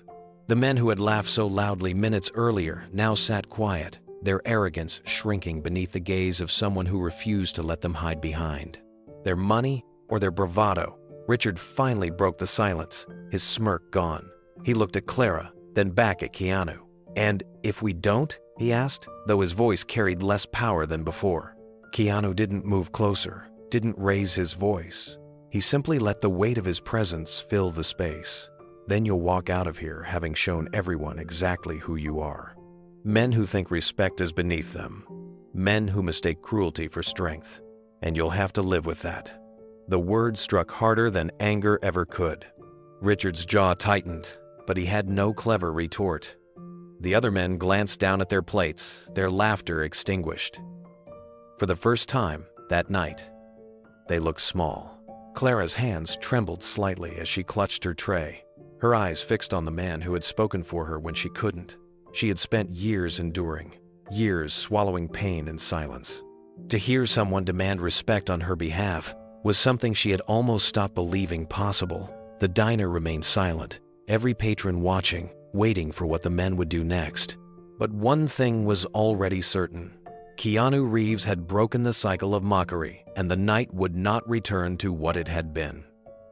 Speaker 1: The men who had laughed so loudly minutes earlier now sat quiet, their arrogance shrinking beneath the gaze of someone who refused to let them hide behind. Their money or their bravado? Richard finally broke the silence, his smirk gone. He looked at Clara, then back at Keanu. "And if we don't?" he asked, though his voice carried less power than before. Keanu didn't move closer, didn't raise his voice. He simply let the weight of his presence fill the space. "Then you'll walk out of here having shown everyone exactly who you are. Men who think respect is beneath them. Men who mistake cruelty for strength. And you'll have to live with that." The words struck harder than anger ever could. Richard's jaw tightened, but he had no clever retort. The other men glanced down at their plates, their laughter extinguished. For the first time that night, they looked small. Clara's hands trembled slightly as she clutched her tray, her eyes fixed on the man who had spoken for her when she couldn't. She had spent years enduring, years swallowing pain in silence. To hear someone demand respect on her behalf was something she had almost stopped believing possible. The diner remained silent, every patron watching, waiting for what the men would do next. But one thing was already certain. Keanu Reeves had broken the cycle of mockery, and the night would not return to what it had been.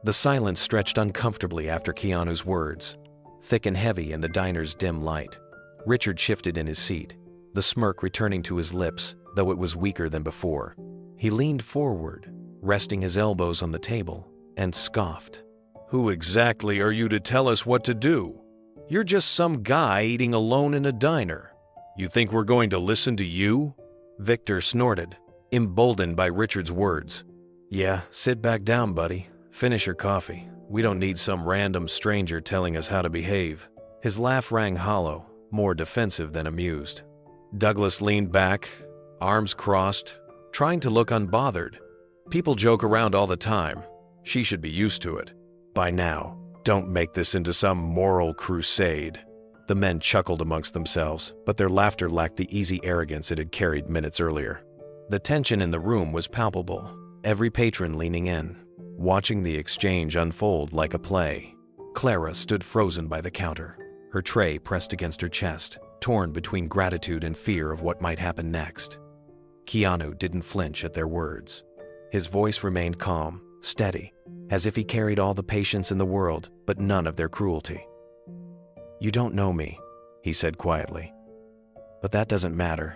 Speaker 1: The silence stretched uncomfortably after Keanu's words, thick and heavy in the diner's dim light. Richard shifted in his seat, the smirk returning to his lips, though it was weaker than before. He leaned forward, resting his elbows on the table, and scoffed. "Who exactly are you to tell us what to do? You're just some guy eating alone in a diner. You think we're going to listen to you?" Victor snorted, emboldened by Richard's words. "Yeah, sit back down, buddy. Finish your coffee. We don't need some random stranger telling us how to behave." His laugh rang hollow, more defensive than amused. Douglas leaned back, arms crossed, trying to look unbothered. "People joke around all the time. She should be used to it. By now, don't make this into some moral crusade." The men chuckled amongst themselves, but their laughter lacked the easy arrogance it had carried minutes earlier. The tension in the room was palpable, every patron leaning in, watching the exchange unfold like a play. Clara stood frozen by the counter, her tray pressed against her chest, torn between gratitude and fear of what might happen next. Keanu didn't flinch at their words. His voice remained calm, steady, as if he carried all the patience in the world, but none of their cruelty. "You don't know me," he said quietly. "But that doesn't matter.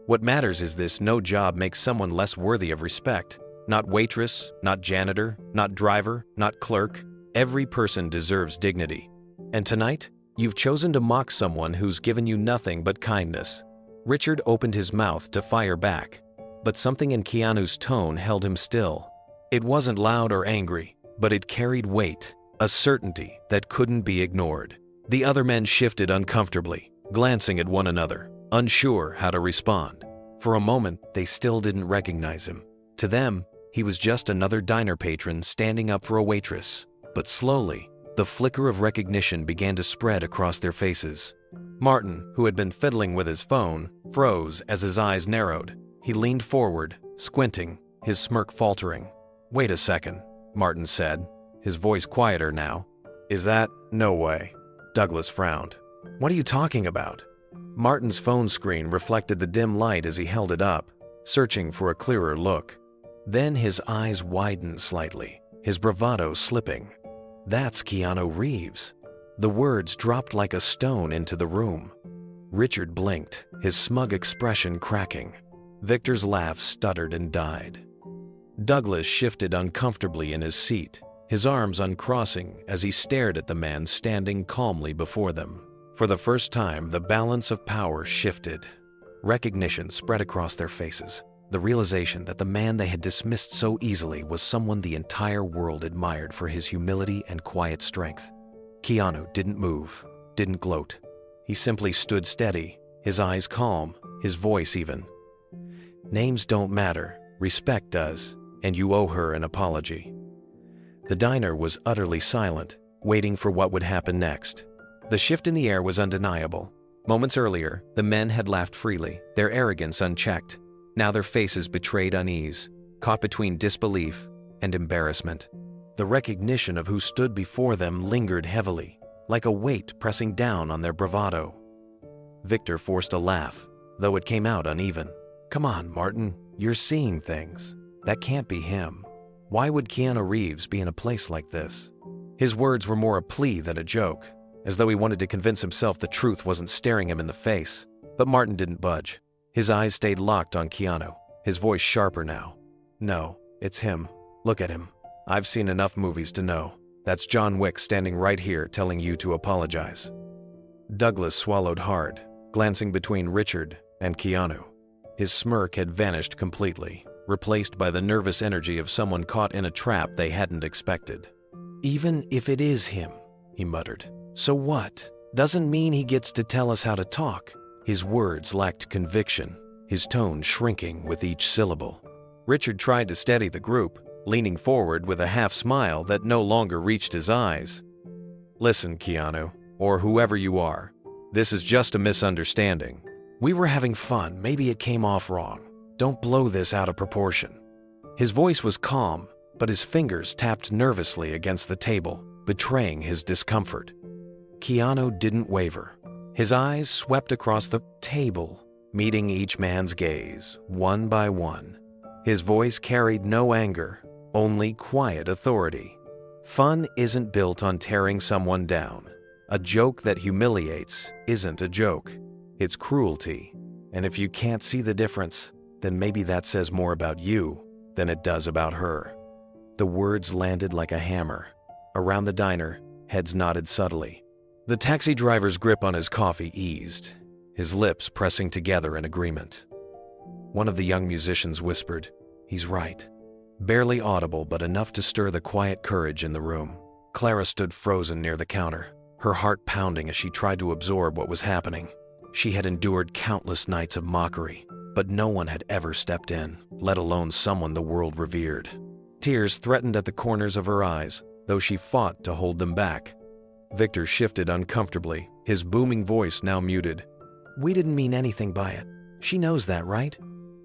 Speaker 1: What matters is this: no job makes someone less worthy of respect. Not waitress, not janitor, not driver, not clerk. Every person deserves dignity. And tonight, you've chosen to mock someone who's given you nothing but kindness." Richard opened his mouth to fire back, but something in Keanu's tone held him still. It wasn't loud or angry, but it carried weight, a certainty that couldn't be ignored. The other men shifted uncomfortably, glancing at one another, unsure how to respond. For a moment, they still didn't recognize him. To them, he was just another diner patron standing up for a waitress. But slowly, the flicker of recognition began to spread across their faces. Martin, who had been fiddling with his phone, froze as his eyes narrowed. He leaned forward, squinting, his smirk faltering. "Wait a second," Martin said, his voice quieter now. "Is that—" "No way." Douglas frowned. "What are you talking about?" Martin's phone screen reflected the dim light as he held it up, searching for a clearer look. Then his eyes widened slightly, his bravado slipping. "That's Keanu Reeves." The words dropped like a stone into the room. Richard blinked, his smug expression cracking. Victor's laugh stuttered and died. Douglas shifted uncomfortably in his seat, his arms uncrossing as he stared at the man standing calmly before them. For the first time, the balance of power shifted. Recognition spread across their faces, the realization that the man they had dismissed so easily was someone the entire world admired for his humility and quiet strength. Keanu didn't move, didn't gloat. He simply stood steady, his eyes calm, his voice even. "Names don't matter, respect does, and you owe her an apology." The diner was utterly silent, waiting for what would happen next. The shift in the air was undeniable. Moments earlier, the men had laughed freely, their arrogance unchecked. Now their faces betrayed unease, caught between disbelief and embarrassment. The recognition of who stood before them lingered heavily, like a weight pressing down on their bravado. Victor forced a laugh, though it came out uneven. "Come on, Martin, you're seeing things. That can't be him. Why would Keanu Reeves be in a place like this?" His words were more a plea than a joke, as though he wanted to convince himself the truth wasn't staring him in the face. But Martin didn't budge. His eyes stayed locked on Keanu, his voice sharper now. "No, it's him. Look at him. I've seen enough movies to know. That's John Wick standing right here telling you to apologize." Douglas swallowed hard, glancing between Richard and Keanu. His smirk had vanished completely, replaced by the nervous energy of someone caught in a trap they hadn't expected. "Even if it is him," he muttered, "so what? Doesn't mean he gets to tell us how to talk." His words lacked conviction, his tone shrinking with each syllable. Richard tried to steady the group, leaning forward with a half-smile that no longer reached his eyes. "Listen, Keanu, or whoever you are, this is just a misunderstanding. We were having fun, maybe it came off wrong. Don't blow this out of proportion." His voice was calm, but his fingers tapped nervously against the table, betraying his discomfort. Keanu didn't waver. His eyes swept across the table, meeting each man's gaze, one by one. His voice carried no anger, only quiet authority. Fun isn't built on tearing someone down. A joke that humiliates isn't a joke. It's cruelty. And if you can't see the difference, then maybe that says more about you than it does about her. The words landed like a hammer. Around the diner, heads nodded subtly. The taxi driver's grip on his coffee eased, his lips pressing together in agreement. One of the young musicians whispered, "He's right." Barely audible, but enough to stir the quiet courage in the room. Clara stood frozen near the counter, her heart pounding as she tried to absorb what was happening. She had endured countless nights of mockery, but no one had ever stepped in, let alone someone the world revered. Tears threatened at the corners of her eyes, though she fought to hold them back. Victor shifted uncomfortably, his booming voice now muted. "We didn't mean anything by it. She knows that, right?"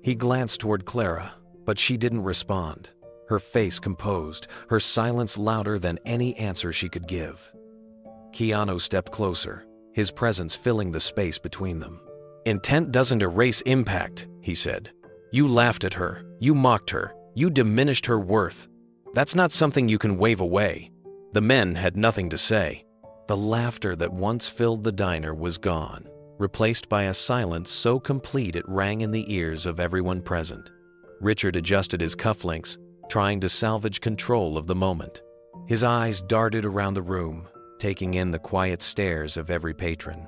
Speaker 1: He glanced toward Clara, but she didn't respond. Her face composed, her silence louder than any answer she could give. Keanu stepped closer, his presence filling the space between them. "Intent doesn't erase impact," he said. "You laughed at her, you mocked her, you diminished her worth. That's not something you can wave away." The men had nothing to say. The laughter that once filled the diner was gone, replaced by a silence so complete it rang in the ears of everyone present. Richard adjusted his cufflinks, trying to salvage control of the moment. His eyes darted around the room, taking in the quiet stares of every patron.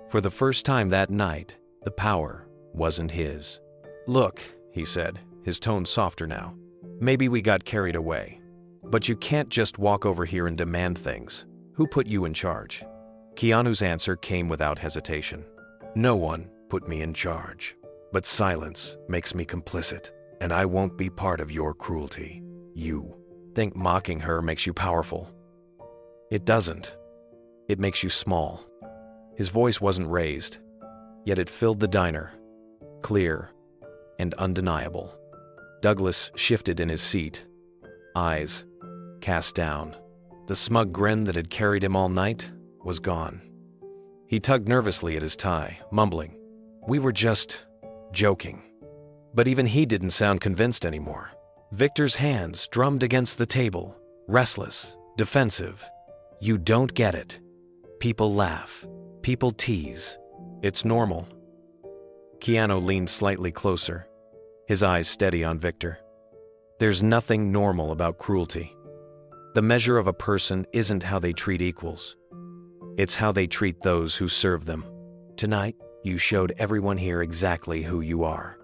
Speaker 1: For the first time that night, the power wasn't his. "Look," he said, his tone softer now, "maybe we got carried away. But you can't just walk over here and demand things. Who put you in charge?" Keanu's answer came without hesitation. "No one put me in charge. But silence makes me complicit, and I won't be part of your cruelty. You think mocking her makes you powerful. It doesn't. It makes you small. His voice wasn't raised, yet it filled the diner, clear and undeniable. Douglas shifted in his seat, eyes cast down. The smug grin that had carried him all night was gone. He tugged nervously at his tie, mumbling, "We were just joking." But even he didn't sound convinced anymore. Victor's hands drummed against the table, restless, defensive. "You don't get it. People laugh. People tease. It's normal." Keanu leaned slightly closer, his eyes steady on Victor. "There's nothing normal about cruelty. The measure of a person isn't how they treat equals. It's how they treat those who serve them. Tonight, you showed everyone here exactly who you are."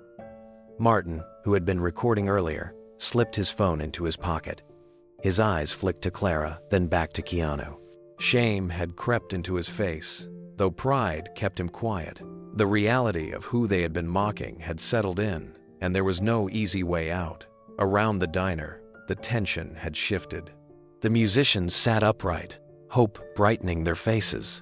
Speaker 1: Martin, who had been recording earlier, slipped his phone into his pocket. His eyes flicked to Clara, then back to Keanu. Shame had crept into his face, though pride kept him quiet. The reality of who they had been mocking had settled in, and there was no easy way out. Around the diner, the tension had shifted. The musicians sat upright, hope brightening their faces.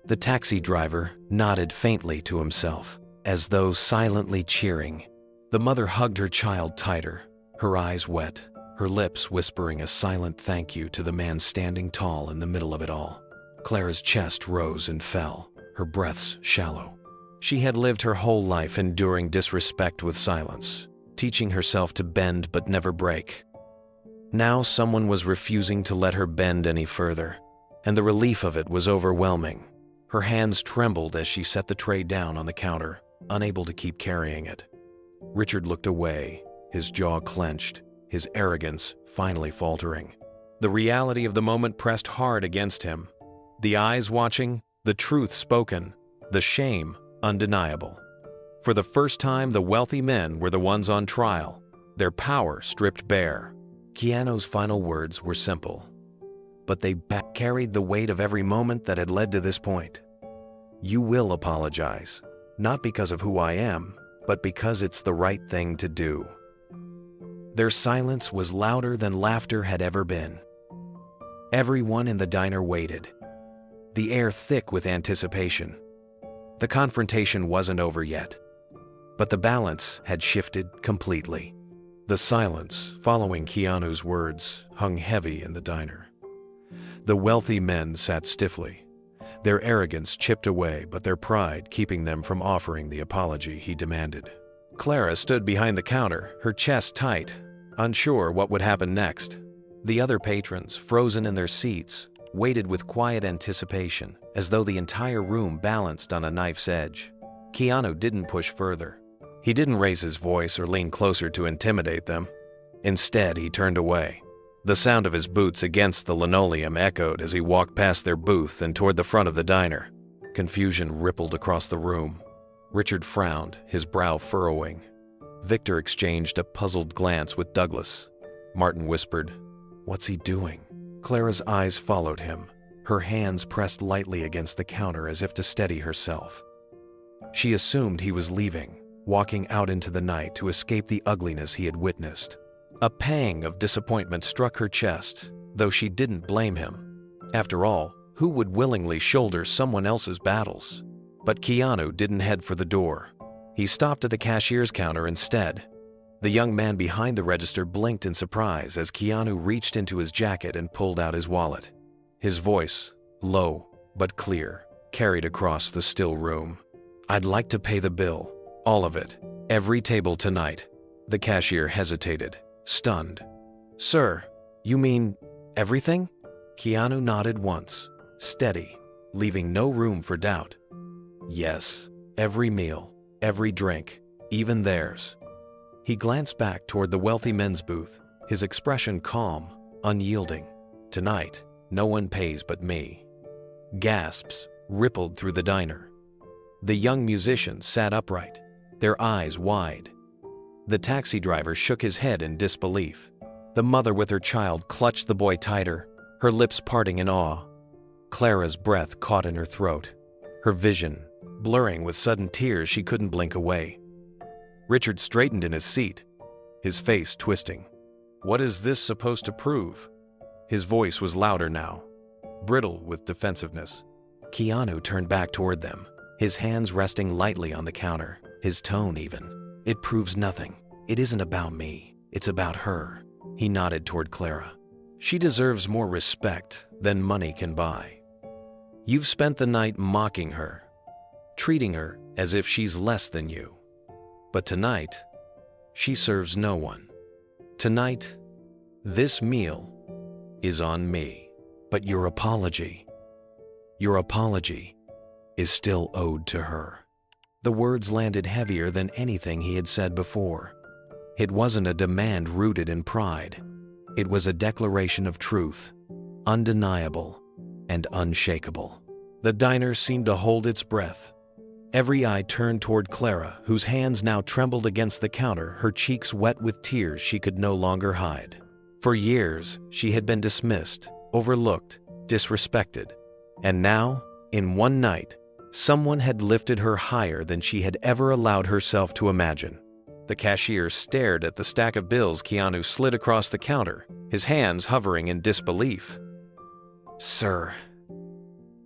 Speaker 1: The taxi driver nodded faintly to himself, as though silently cheering. The mother hugged her child tighter, her eyes wet, her lips whispering a silent thank you to the man standing tall in the middle of it all. Clara's chest rose and fell, her breaths shallow. She had lived her whole life enduring disrespect with silence, teaching herself to bend but never break. Now someone was refusing to let her bend any further, and the relief of it was overwhelming. Her hands trembled as she set the tray down on the counter, unable to keep carrying it. Richard looked away, his jaw clenched, his arrogance finally faltering. The reality of the moment pressed hard against him. The eyes watching, the truth spoken, the shame undeniable. For the first time, the wealthy men were the ones on trial, their power stripped bare. Keanu's final words were simple, but they carried the weight of every moment that had led to this point. "You will apologize, not because of who I am, but because it's the right thing to do." Their silence was louder than laughter had ever been. Everyone in the diner waited, the air thick with anticipation. The confrontation wasn't over yet, but the balance had shifted completely. The silence following Keanu's words hung heavy in the diner. The wealthy men sat stiffly, their arrogance chipped away but their pride keeping them from offering the apology he demanded. Clara stood behind the counter, her chest tight, unsure what would happen next. The other patrons, frozen in their seats, waited with quiet anticipation, as though the entire room balanced on a knife's edge. Keanu didn't push further. He didn't raise his voice or lean closer to intimidate them. Instead, he turned away. The sound of his boots against the linoleum echoed as he walked past their booth and toward the front of the diner. Confusion rippled across the room. Richard frowned, his brow furrowing. Victor exchanged a puzzled glance with Douglas. Martin whispered, "What's he doing?" Clara's eyes followed him, her hands pressed lightly against the counter as if to steady herself. She assumed he was leaving, walking out into the night to escape the ugliness he had witnessed. A pang of disappointment struck her chest, though she didn't blame him. After all, who would willingly shoulder someone else's battles? But Keanu didn't head for the door. He stopped at the cashier's counter instead. The young man behind the register blinked in surprise as Keanu reached into his jacket and pulled out his wallet. His voice, low but clear, carried across the still room. "I'd like to pay the bill. All of it. Every table tonight." The cashier hesitated, stunned. "Sir, you mean everything?" Keanu nodded once, steady, leaving no room for doubt. "Yes, every meal, every drink, even theirs." He glanced back toward the wealthy men's booth, his expression calm, unyielding. "Tonight, no one pays but me." Gasps rippled through the diner. The young musicians sat upright, their eyes wide. The taxi driver shook his head in disbelief. The mother with her child clutched the boy tighter, her lips parting in awe. Clara's breath caught in her throat, her vision blurring with sudden tears she couldn't blink away. Richard straightened in his seat, his face twisting. What is this supposed to prove? His voice was louder now, brittle with defensiveness. Keanu turned back toward them, his hands resting lightly on the counter, his tone even. It proves nothing. It isn't about me. It's about her. He nodded toward Clara. She deserves more respect than money can buy. You've spent the night mocking her, treating her as if she's less than you. But tonight, she serves no one. Tonight, this meal is on me. But your apology is still owed to her. The words landed heavier than anything he had said before. It wasn't a demand rooted in pride. It was a declaration of truth, undeniable and unshakable. The diner seemed to hold its breath. Every eye turned toward Clara, whose hands now trembled against the counter, her cheeks wet with tears she could no longer hide. For years, she had been dismissed, overlooked, disrespected. And now, in one night, someone had lifted her higher than she had ever allowed herself to imagine. The cashier stared at the stack of bills Keanu slid across the counter, his hands hovering in disbelief. "Sir,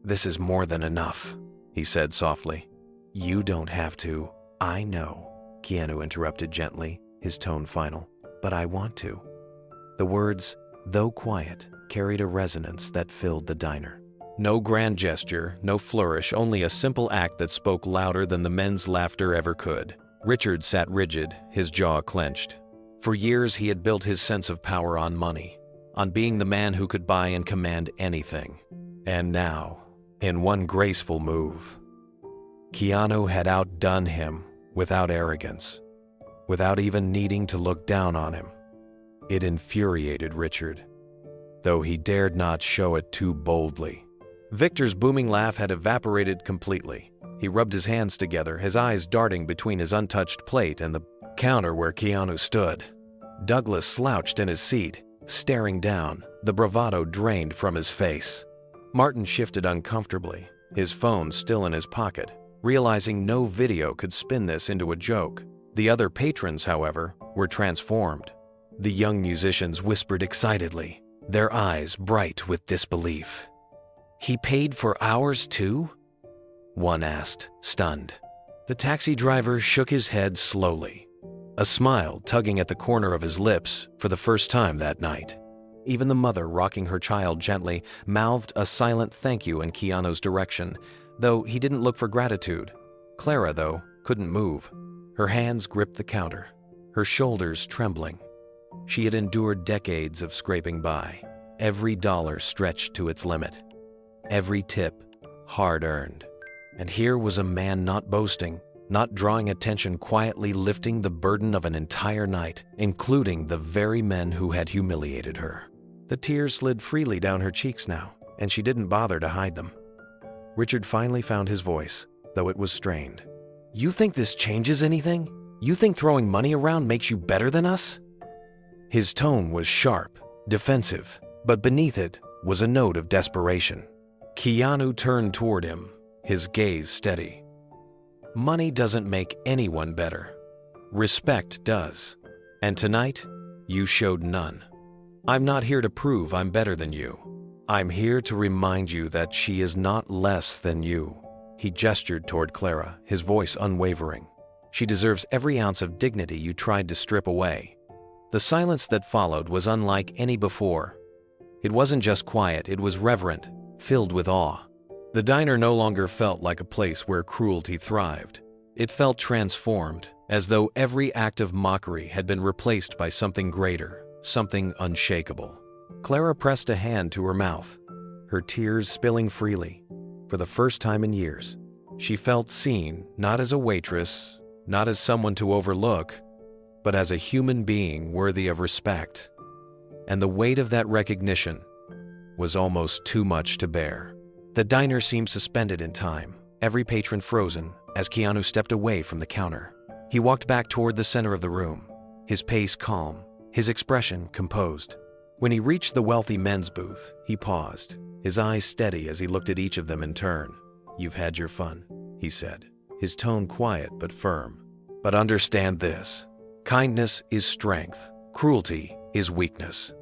Speaker 1: this is more than enough," he said softly. "You don't have to." "I know," Keanu interrupted gently, his tone final, "but I want to." The words, though quiet, carried a resonance that filled the diner. No grand gesture, no flourish, only a simple act that spoke louder than the men's laughter ever could. Richard sat rigid, his jaw clenched. For years he had built his sense of power on money, on being the man who could buy and command anything. And now, in one graceful move, Keanu had outdone him without arrogance, without even needing to look down on him. It infuriated Richard, though he dared not show it too boldly. Victor's booming laugh had evaporated completely. He rubbed his hands together, his eyes darting between his untouched plate and the counter where Keanu stood. Douglas slouched in his seat, staring down, the bravado drained from his face. Martin shifted uncomfortably, his phone still in his pocket, realizing no video could spin this into a joke. The other patrons, however, were transformed. The young musicians whispered excitedly, their eyes bright with disbelief. "He paid for ours too?" one asked, stunned. The taxi driver shook his head slowly, a smile tugging at the corner of his lips for the first time that night. Even the mother, rocking her child gently, mouthed a silent thank you in Keanu's direction, though he didn't look for gratitude. Clara, though, couldn't move. Her hands gripped the counter, her shoulders trembling. She had endured decades of scraping by, every dollar stretched to its limit, every tip hard-earned. And here was a man not boasting, not drawing attention, quietly lifting the burden of an entire night, including the very men who had humiliated her. The tears slid freely down her cheeks now, and she didn't bother to hide them. Richard finally found his voice, though it was strained. "You think this changes anything? You think throwing money around makes you better than us?" His tone was sharp, defensive, but beneath it was a note of desperation. Keanu turned toward him, his gaze steady. "Money doesn't make anyone better. Respect does. And tonight, you showed none. I'm not here to prove I'm better than you. I'm here to remind you that she is not less than you." He gestured toward Clara, his voice unwavering. "She deserves every ounce of dignity you tried to strip away." The silence that followed was unlike any before. It wasn't just quiet, it was reverent, filled with awe. The diner no longer felt like a place where cruelty thrived. It felt transformed, as though every act of mockery had been replaced by something greater, something unshakable. Clara pressed a hand to her mouth, her tears spilling freely. For the first time in years, she felt seen not as a waitress, not as someone to overlook, but as a human being worthy of respect. And the weight of that recognition was almost too much to bear. The diner seemed suspended in time, every patron frozen, as Keanu stepped away from the counter. He walked back toward the center of the room, his pace calm, his expression composed. When he reached the wealthy men's booth, he paused, his eyes steady as he looked at each of them in turn. "You've had your fun," he said, his tone quiet but firm. "But understand this. Kindness is strength. Cruelty is weakness.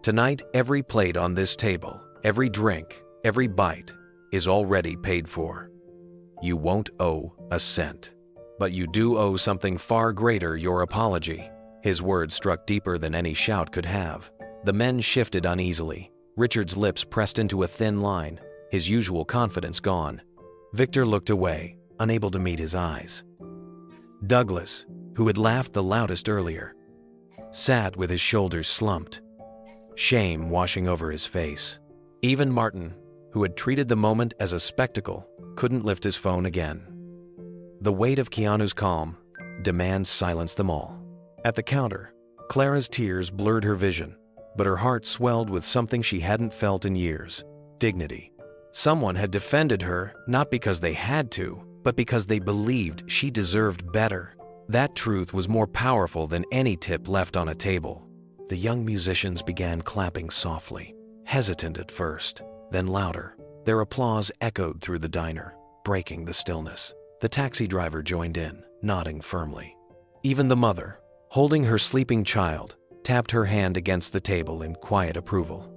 Speaker 1: Tonight, every plate on this table, every drink, every bite is already paid for. You won't owe a cent. But you do owe something far greater, your apology. His words struck deeper than any shout could have. The men shifted uneasily. Richard's lips pressed into a thin line, his usual confidence gone. Victor looked away, unable to meet his eyes. Douglas, who had laughed the loudest earlier, sat with his shoulders slumped, shame washing over his face. Even Martin, who had treated the moment as a spectacle, couldn't lift his phone again. The weight of Keanu's calm, demand silenced them all. At the counter, Clara's tears blurred her vision, but her heart swelled with something she hadn't felt in years: dignity. Someone had defended her, not because they had to, but because they believed she deserved better. That truth was more powerful than any tip left on a table. The young musicians began clapping softly, hesitant at first, then louder. Their applause echoed through the diner, breaking the stillness. The taxi driver joined in, nodding firmly. Even the mother, holding her sleeping child, tapped her hand against the table in quiet approval.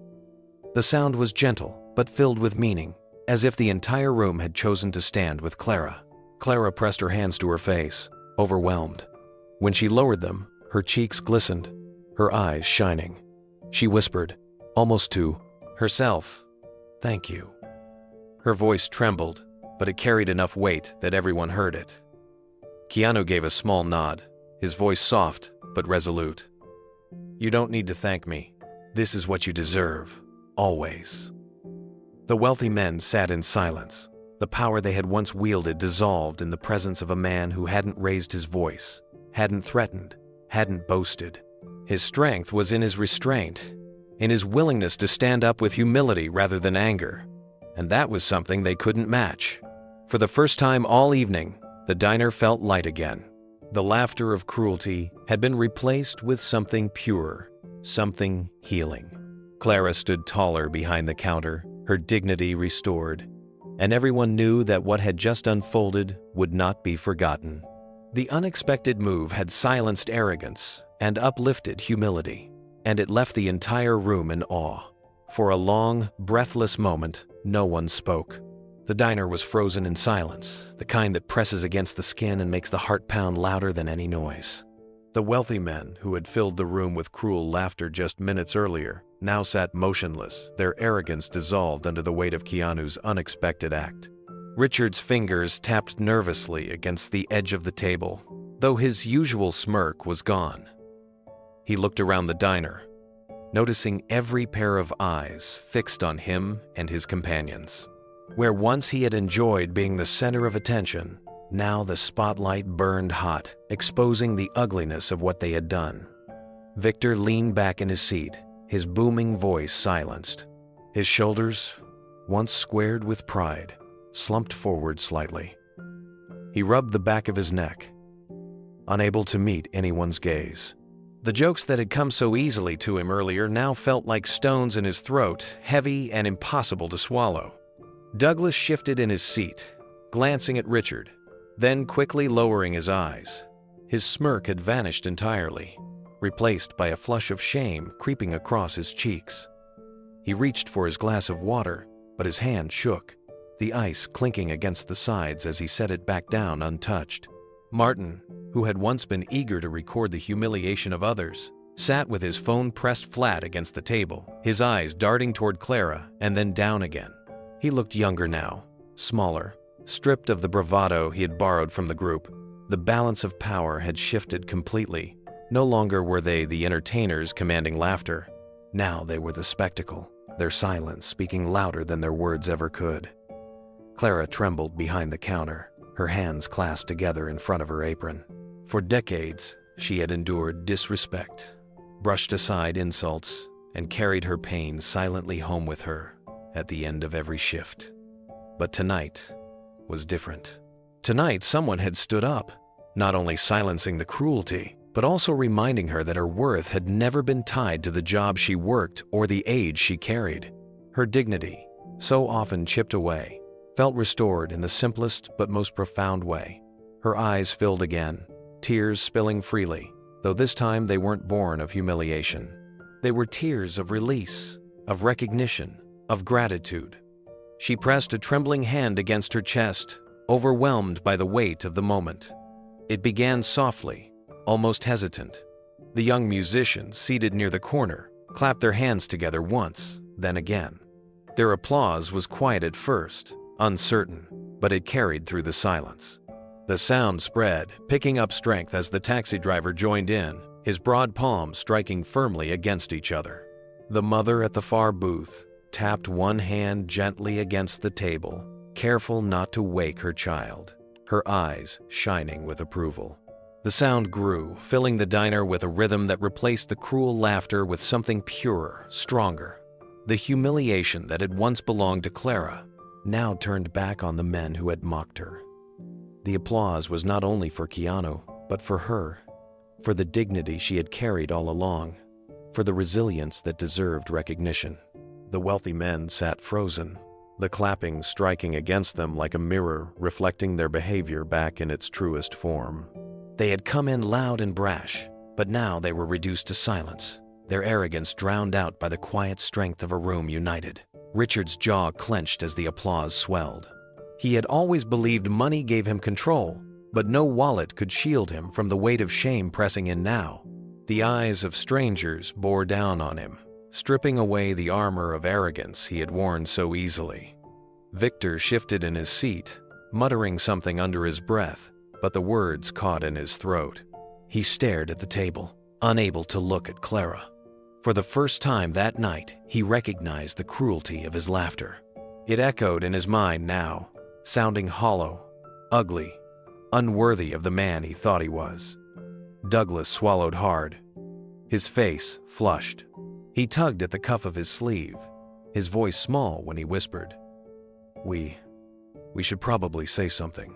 Speaker 1: The sound was gentle, but filled with meaning, as if the entire room had chosen to stand with Clara. Clara pressed her hands to her face, overwhelmed. When she lowered them, her cheeks glistened, her eyes shining. She whispered, almost to herself, "Thank you." Her voice trembled, but it carried enough weight that everyone heard it. Keanu gave a small nod, his voice soft but resolute. "You don't need to thank me. This is what you deserve, always." The wealthy men sat in silence. The power they had once wielded dissolved in the presence of a man who hadn't raised his voice, hadn't threatened, hadn't boasted. His strength was in his restraint, in his willingness to stand up with humility rather than anger. And that was something they couldn't match. For the first time all evening, the diner felt light again. The laughter of cruelty had been replaced with something pure, something healing. Clara stood taller behind the counter, her dignity restored, and everyone knew that what had just unfolded would not be forgotten. The unexpected move had silenced arrogance and uplifted humility, and it left the entire room in awe. For a long, breathless moment, no one spoke. The diner was frozen in silence, the kind that presses against the skin and makes the heart pound louder than any noise. The wealthy men who had filled the room with cruel laughter just minutes earlier now sat motionless, their arrogance dissolved under the weight of Keanu's unexpected act. Richard's fingers tapped nervously against the edge of the table, though his usual smirk was gone. He looked around the diner, noticing every pair of eyes fixed on him and his companions. Where once he had enjoyed being the center of attention, now the spotlight burned hot, exposing the ugliness of what they had done. Victor leaned back in his seat, his booming voice silenced. His shoulders, once squared with pride, slumped forward slightly. He rubbed the back of his neck, unable to meet anyone's gaze. The jokes that had come so easily to him earlier now felt like stones in his throat, heavy and impossible to swallow. Douglas shifted in his seat, glancing at Richard, then quickly lowering his eyes. His smirk had vanished entirely, replaced by a flush of shame creeping across his cheeks. He reached for his glass of water, but his hand shook, the ice clinking against the sides as he set it back down untouched. Martin, who had once been eager to record the humiliation of others, sat with his phone pressed flat against the table, his eyes darting toward Clara and then down again. He looked younger now, smaller, stripped of the bravado he had borrowed from the group. The balance of power had shifted completely. No longer were they the entertainers commanding laughter. Now they were the spectacle, their silence speaking louder than their words ever could. Clara trembled behind the counter, her hands clasped together in front of her apron. For decades, she had endured disrespect, brushed aside insults, and carried her pain silently home with her at the end of every shift. But tonight was different. Tonight, someone had stood up, not only silencing the cruelty, but also reminding her that her worth had never been tied to the job she worked or the age she carried. Her dignity, so often chipped away, felt restored in the simplest but most profound way. Her eyes filled again, tears spilling freely, though this time they weren't born of humiliation. They were tears of release, of recognition, of gratitude. She pressed a trembling hand against her chest, overwhelmed by the weight of the moment. It began softly, almost hesitant. The young musicians, seated near the corner, clapped their hands together once, then again. Their applause was quiet at first, uncertain, but it carried through the silence. The sound spread, picking up strength as the taxi driver joined in, his broad palms striking firmly against each other. The mother at the far booth tapped one hand gently against the table, careful not to wake her child, her eyes shining with approval. The sound grew, filling the diner with a rhythm that replaced the cruel laughter with something purer, stronger. The humiliation that had once belonged to Clara now turned back on the men who had mocked her. The applause was not only for Keanu, but for her, for the dignity she had carried all along, for the resilience that deserved recognition. The wealthy men sat frozen, the clapping striking against them like a mirror reflecting their behavior back in its truest form. They had come in loud and brash, but now they were reduced to silence, their arrogance drowned out by the quiet strength of a room united. Richard's jaw clenched as the applause swelled. He had always believed money gave him control, but no wallet could shield him from the weight of shame pressing in now. The eyes of strangers bore down on him, stripping away the armor of arrogance he had worn so easily. Victor shifted in his seat, muttering something under his breath, but the words caught in his throat. He stared at the table, unable to look at Clara. For the first time that night, he recognized the cruelty of his laughter. It echoed in his mind now, sounding hollow, ugly, unworthy of the man he thought he was. Douglas swallowed hard. His face flushed. He tugged at the cuff of his sleeve, his voice small when he whispered, We should probably say something."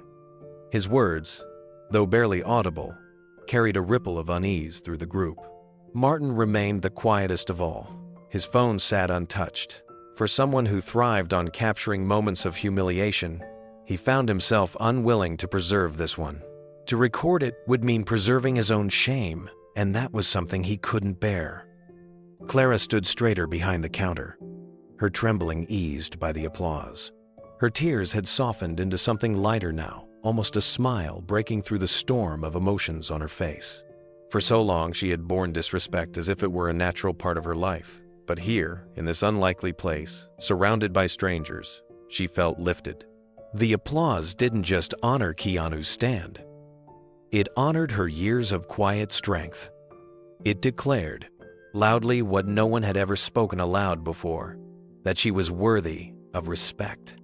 Speaker 1: His words, though barely audible, carried a ripple of unease through the group. Martin remained the quietest of all. His phone sat untouched. For someone who thrived on capturing moments of humiliation, he found himself unwilling to preserve this one. To record it would mean preserving his own shame, and that was something he couldn't bear. Clara stood straighter behind the counter, her trembling eased by the applause. Her tears had softened into something lighter now, almost a smile breaking through the storm of emotions on her face. For so long she had borne disrespect as if it were a natural part of her life. But here, in this unlikely place, surrounded by strangers, she felt lifted. The applause didn't just honor Keanu's stand. It honored her years of quiet strength. It declared, loudly what no one had ever spoken aloud before, that she was worthy of respect.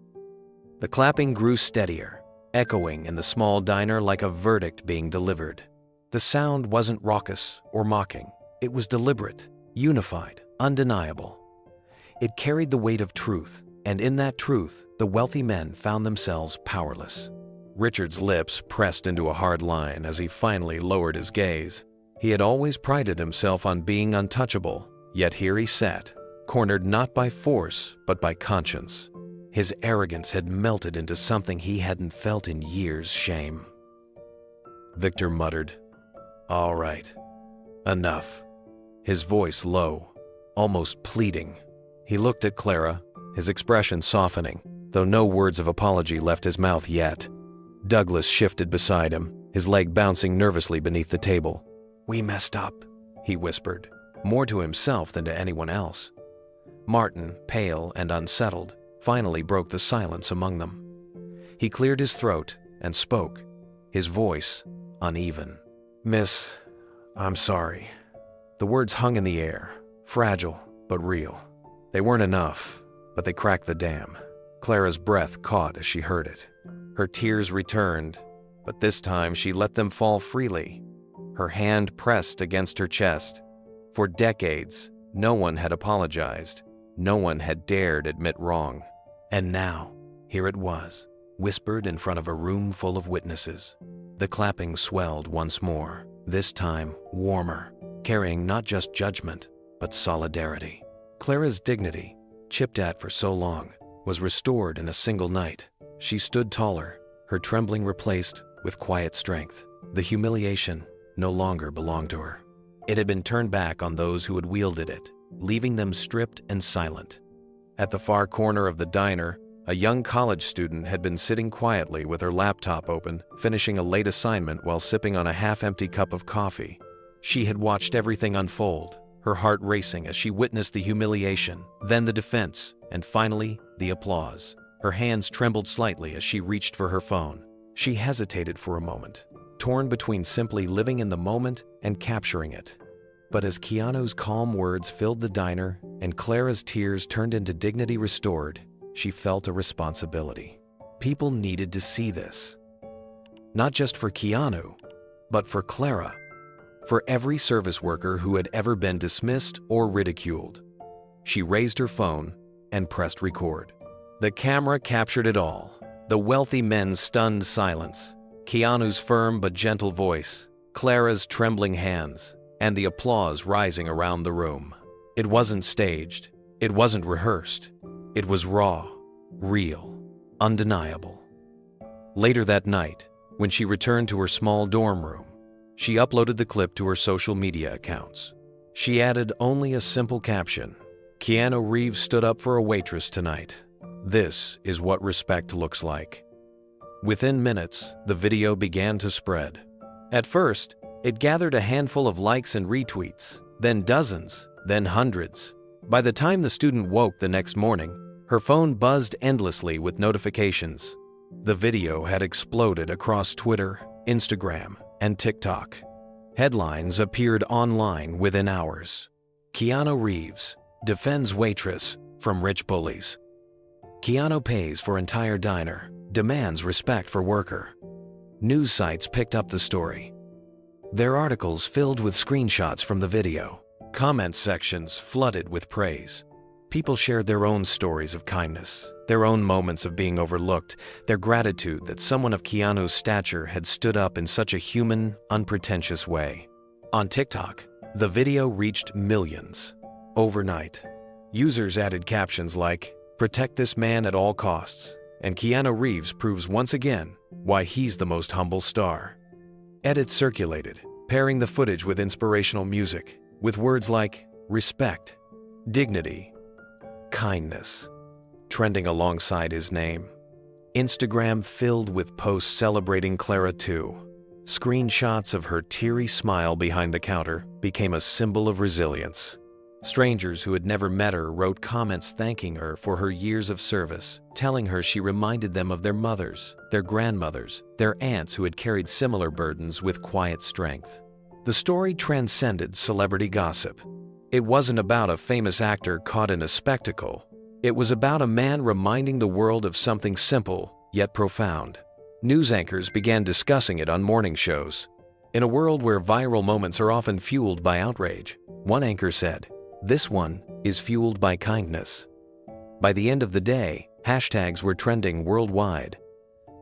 Speaker 1: The clapping grew steadier, echoing in the small diner like a verdict being delivered. The sound wasn't raucous or mocking. It was deliberate, unified, undeniable. It carried the weight of truth, and in that truth, the wealthy men found themselves powerless. Richard's lips pressed into a hard line as he finally lowered his gaze. He had always prided himself on being untouchable, yet here he sat, cornered not by force, but by conscience. His arrogance had melted into something he hadn't felt in years' shame. Victor muttered, "All right, enough," his voice low, almost pleading. He looked at Clara, his expression softening, though no words of apology left his mouth yet. Douglas shifted beside him, his leg bouncing nervously beneath the table. "We messed up," he whispered, more to himself than to anyone else. Martin, pale and unsettled, finally broke the silence among them. He cleared his throat and spoke, his voice uneven. "Miss, I'm sorry." The words hung in the air, fragile but real. They weren't enough, but they cracked the dam. Clara's breath caught as she heard it. Her tears returned, but this time she let them fall freely. Her hand pressed against her chest. For decades, no one had apologized. No one had dared admit wrong. And now, here it was, whispered in front of a room full of witnesses. The clapping swelled once more, this time warmer, carrying not just judgment, but solidarity. Clara's dignity, chipped at for so long, was restored in a single night. She stood taller, her trembling replaced with quiet strength. The humiliation no longer belonged to her. It had been turned back on those who had wielded it, leaving them stripped and silent. At the far corner of the diner, a young college student had been sitting quietly with her laptop open, finishing a late assignment while sipping on a half-empty cup of coffee. She had watched everything unfold, her heart racing as she witnessed the humiliation, then the defense, and finally, the applause. Her hands trembled slightly as she reached for her phone. She hesitated for a moment, torn between simply living in the moment and capturing it. But as Keanu's calm words filled the diner and Clara's tears turned into dignity restored, she felt a responsibility. People needed to see this. Not just for Keanu, but for Clara. For every service worker who had ever been dismissed or ridiculed. She raised her phone and pressed record. The camera captured it all. The wealthy men's stunned silence, Keanu's firm but gentle voice, Clara's trembling hands, and the applause rising around the room. It wasn't staged. It wasn't rehearsed. It was raw, real, undeniable. Later that night, when she returned to her small dorm room, she uploaded the clip to her social media accounts. She added only a simple caption: "Keanu Reeves stood up for a waitress tonight. This is what respect looks like." Within minutes, the video began to spread. At first, it gathered a handful of likes and retweets, then dozens, then hundreds. By the time the student woke the next morning, her phone buzzed endlessly with notifications. The video had exploded across Twitter, Instagram, and TikTok. Headlines appeared online within hours. Keanu Reeves defends waitress from rich bullies. Keanu pays for entire diner, demands respect for worker. News sites picked up the story. Their articles filled with screenshots from the video. Comment sections flooded with praise. People shared their own stories of kindness, their own moments of being overlooked, their gratitude that someone of Keanu's stature had stood up in such a human, unpretentious way. On TikTok, the video reached millions. Overnight, users added captions like, "Protect this man at all costs," and "Keanu Reeves proves once again why he's the most humble star." Edits circulated, pairing the footage with inspirational music, with words like respect, dignity, kindness, trending alongside his name. Instagram filled with posts celebrating Clara too. Screenshots of her teary smile behind the counter became a symbol of resilience. Strangers who had never met her wrote comments thanking her for her years of service, telling her she reminded them of their mothers, their grandmothers, their aunts who had carried similar burdens with quiet strength. The story transcended celebrity gossip. It wasn't about a famous actor caught in a spectacle. It was about a man reminding the world of something simple yet profound. News anchors began discussing it on morning shows. In a world where viral moments are often fueled by outrage, one anchor said, "This one is fueled by kindness." By the end of the day, hashtags were trending worldwide.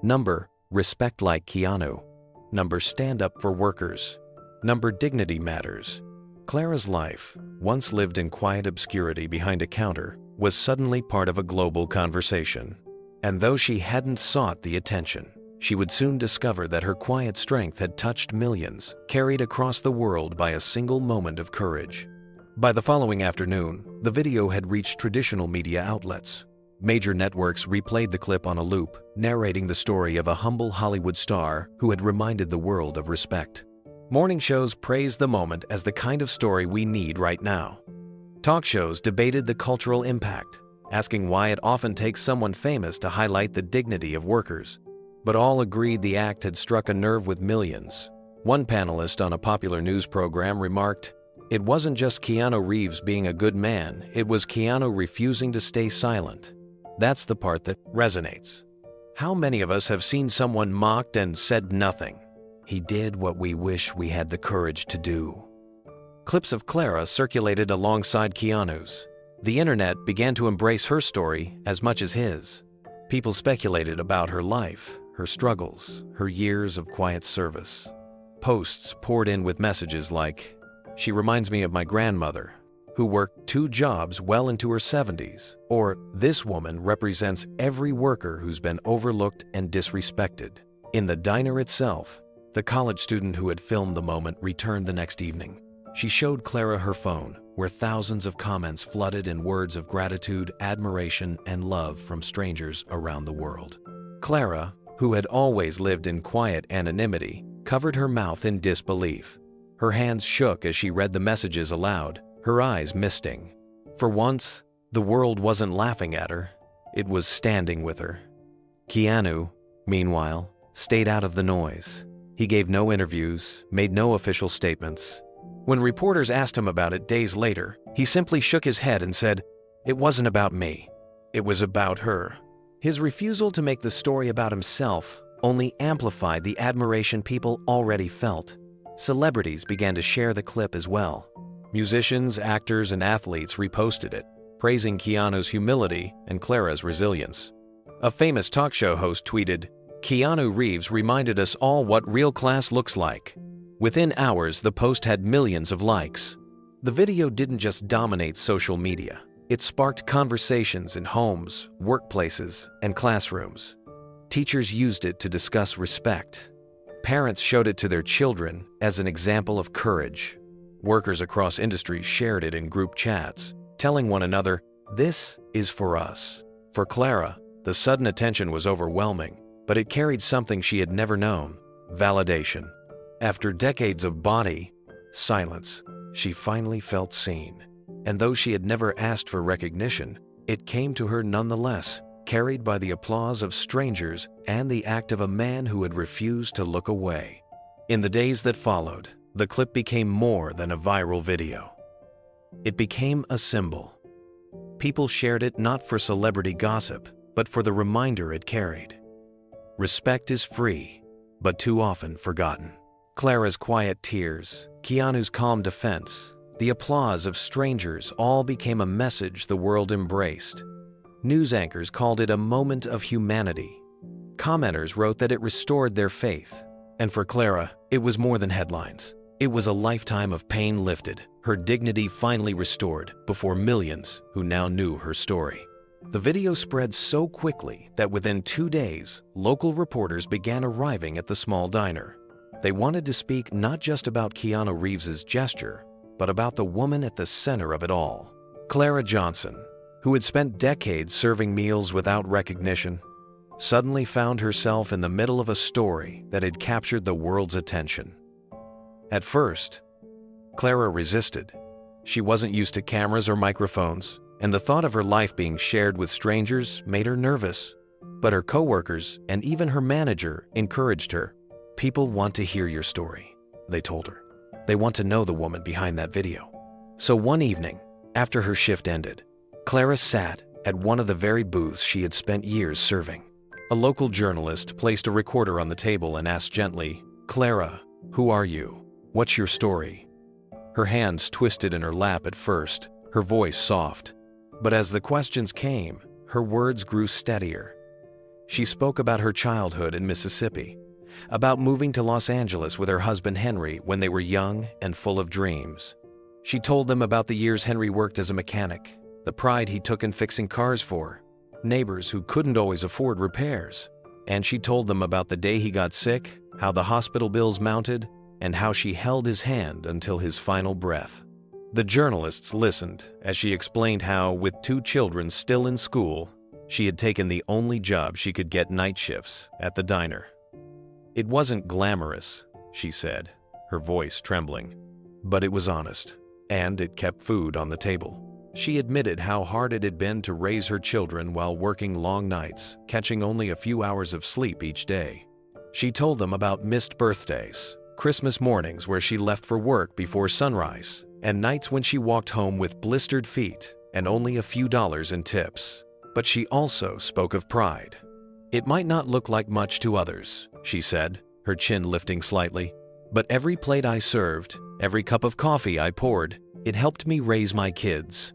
Speaker 1: Number, respect like Keanu. Number, stand up for workers. Number, dignity matters. Clara's life, once lived in quiet obscurity behind a counter, was suddenly part of a global conversation. And though she hadn't sought the attention, she would soon discover that her quiet strength had touched millions, carried across the world by a single moment of courage. By the following afternoon, the video had reached traditional media outlets. Major networks replayed the clip on a loop, narrating the story of a humble Hollywood star who had reminded the world of respect. Morning shows praised the moment as the kind of story we need right now. Talk shows debated the cultural impact, asking why it often takes someone famous to highlight the dignity of workers. But all agreed the act had struck a nerve with millions. One panelist on a popular news program remarked, "It wasn't just Keanu Reeves being a good man, it was Keanu refusing to stay silent." That's the part that resonates. How many of us have seen someone mocked and said nothing? He did what we wish we had the courage to do. Clips of Clara circulated alongside Keanu's. The internet began to embrace her story as much as his. People speculated about her life, her struggles, her years of quiet service. Posts poured in with messages like, "She reminds me of my grandmother, who worked 2 jobs well into her 70s," or "This woman represents every worker who's been overlooked and disrespected." In the diner itself, the college student who had filmed the moment returned the next evening. She showed Clara her phone, where thousands of comments flooded in words of gratitude, admiration, and love from strangers around the world. Clara, who had always lived in quiet anonymity, covered her mouth in disbelief. Her hands shook as she read the messages aloud, her eyes misting. For once, the world wasn't laughing at her, it was standing with her. Keanu, meanwhile, stayed out of the noise. He gave no interviews, made no official statements. When reporters asked him about it days later, he simply shook his head and said, "It wasn't about me. It was about her." His refusal to make the story about himself only amplified the admiration people already felt. Celebrities began to share the clip as well. Musicians, actors, and athletes reposted it, praising Keanu's humility and Clara's resilience. A famous talk show host tweeted, "Keanu Reeves reminded us all what real class looks like." Within hours, the post had millions of likes. The video didn't just dominate social media. It sparked conversations in homes, workplaces, and classrooms. Teachers used it to discuss respect. Parents showed it to their children as an example of courage. Workers across industries shared it in group chats, telling one another, "This is for us." For Clara, the sudden attention was overwhelming, but it carried something she had never known: validation. After decades of body silence, she finally felt seen. And though she had never asked for recognition, it came to her nonetheless, carried by the applause of strangers and the act of a man who had refused to look away. In the days that followed, the clip became more than a viral video. It became a symbol. People shared it not for celebrity gossip, but for the reminder it carried. Respect is free, but too often forgotten. Clara's quiet tears, Keanu's calm defense, the applause of strangers all became a message the world embraced. News anchors called it a moment of humanity. Commenters wrote that it restored their faith. And for Clara, it was more than headlines. It was a lifetime of pain lifted, her dignity finally restored before millions who now knew her story. The video spread so quickly that within 2 days, local reporters began arriving at the small diner. They wanted to speak not just about Keanu Reeves' gesture, but about the woman at the center of it all. Clara Johnson, who had spent decades serving meals without recognition, suddenly found herself in the middle of a story that had captured the world's attention. At first, Clara resisted. She wasn't used to cameras or microphones, and the thought of her life being shared with strangers made her nervous. But her coworkers and even her manager encouraged her. "People want to hear your story," they told her. "They want to know the woman behind that video." So one evening, after her shift ended, Clara sat at one of the very booths she had spent years serving. A local journalist placed a recorder on the table and asked gently, "Clara, who are you? What's your story?" Her hands twisted in her lap at first, her voice soft. But as the questions came, her words grew steadier. She spoke about her childhood in Mississippi, about moving to Los Angeles with her husband Henry when they were young and full of dreams. She told them about the years Henry worked as a mechanic, the pride he took in fixing cars for, neighbors who couldn't always afford repairs. And she told them about the day he got sick, how the hospital bills mounted, and how she held his hand until his final breath. The journalists listened as she explained how, with 2 children still in school, she had taken the only job she could get: night shifts at the diner. "It wasn't glamorous," she said, her voice trembling, "but it was honest, and it kept food on the table." She admitted how hard it had been to raise her children while working long nights, catching only a few hours of sleep each day. She told them about missed birthdays, Christmas mornings where she left for work before sunrise, and nights when she walked home with blistered feet and only a few dollars in tips. But she also spoke of pride. "It might not look like much to others," she said, her chin lifting slightly, "but every plate I served, every cup of coffee I poured, it helped me raise my kids.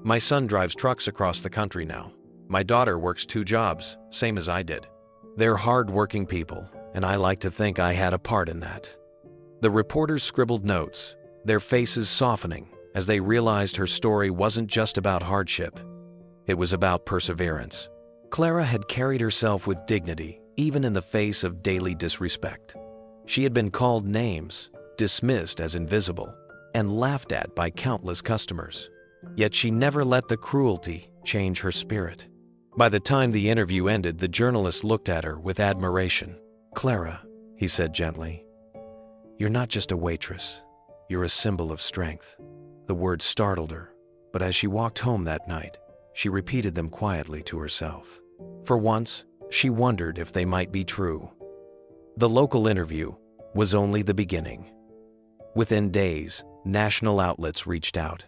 Speaker 1: My son drives trucks across the country now. My daughter works 2 jobs, same as I did. They're hard-working people, and I like to think I had a part in that." The reporters scribbled notes, their faces softening as they realized her story wasn't just about hardship. It was about perseverance. Clara had carried herself with dignity, even in the face of daily disrespect. She had been called names, dismissed as invisible, and laughed at by countless customers. Yet she never let the cruelty change her spirit. By the time the interview ended, the journalist looked at her with admiration. "Clara," he said gently, "you're not just a waitress. You're a symbol of strength." The words startled her, but as she walked home that night, she repeated them quietly to herself. For once, she wondered if they might be true. The local interview was only the beginning. Within days, national outlets reached out.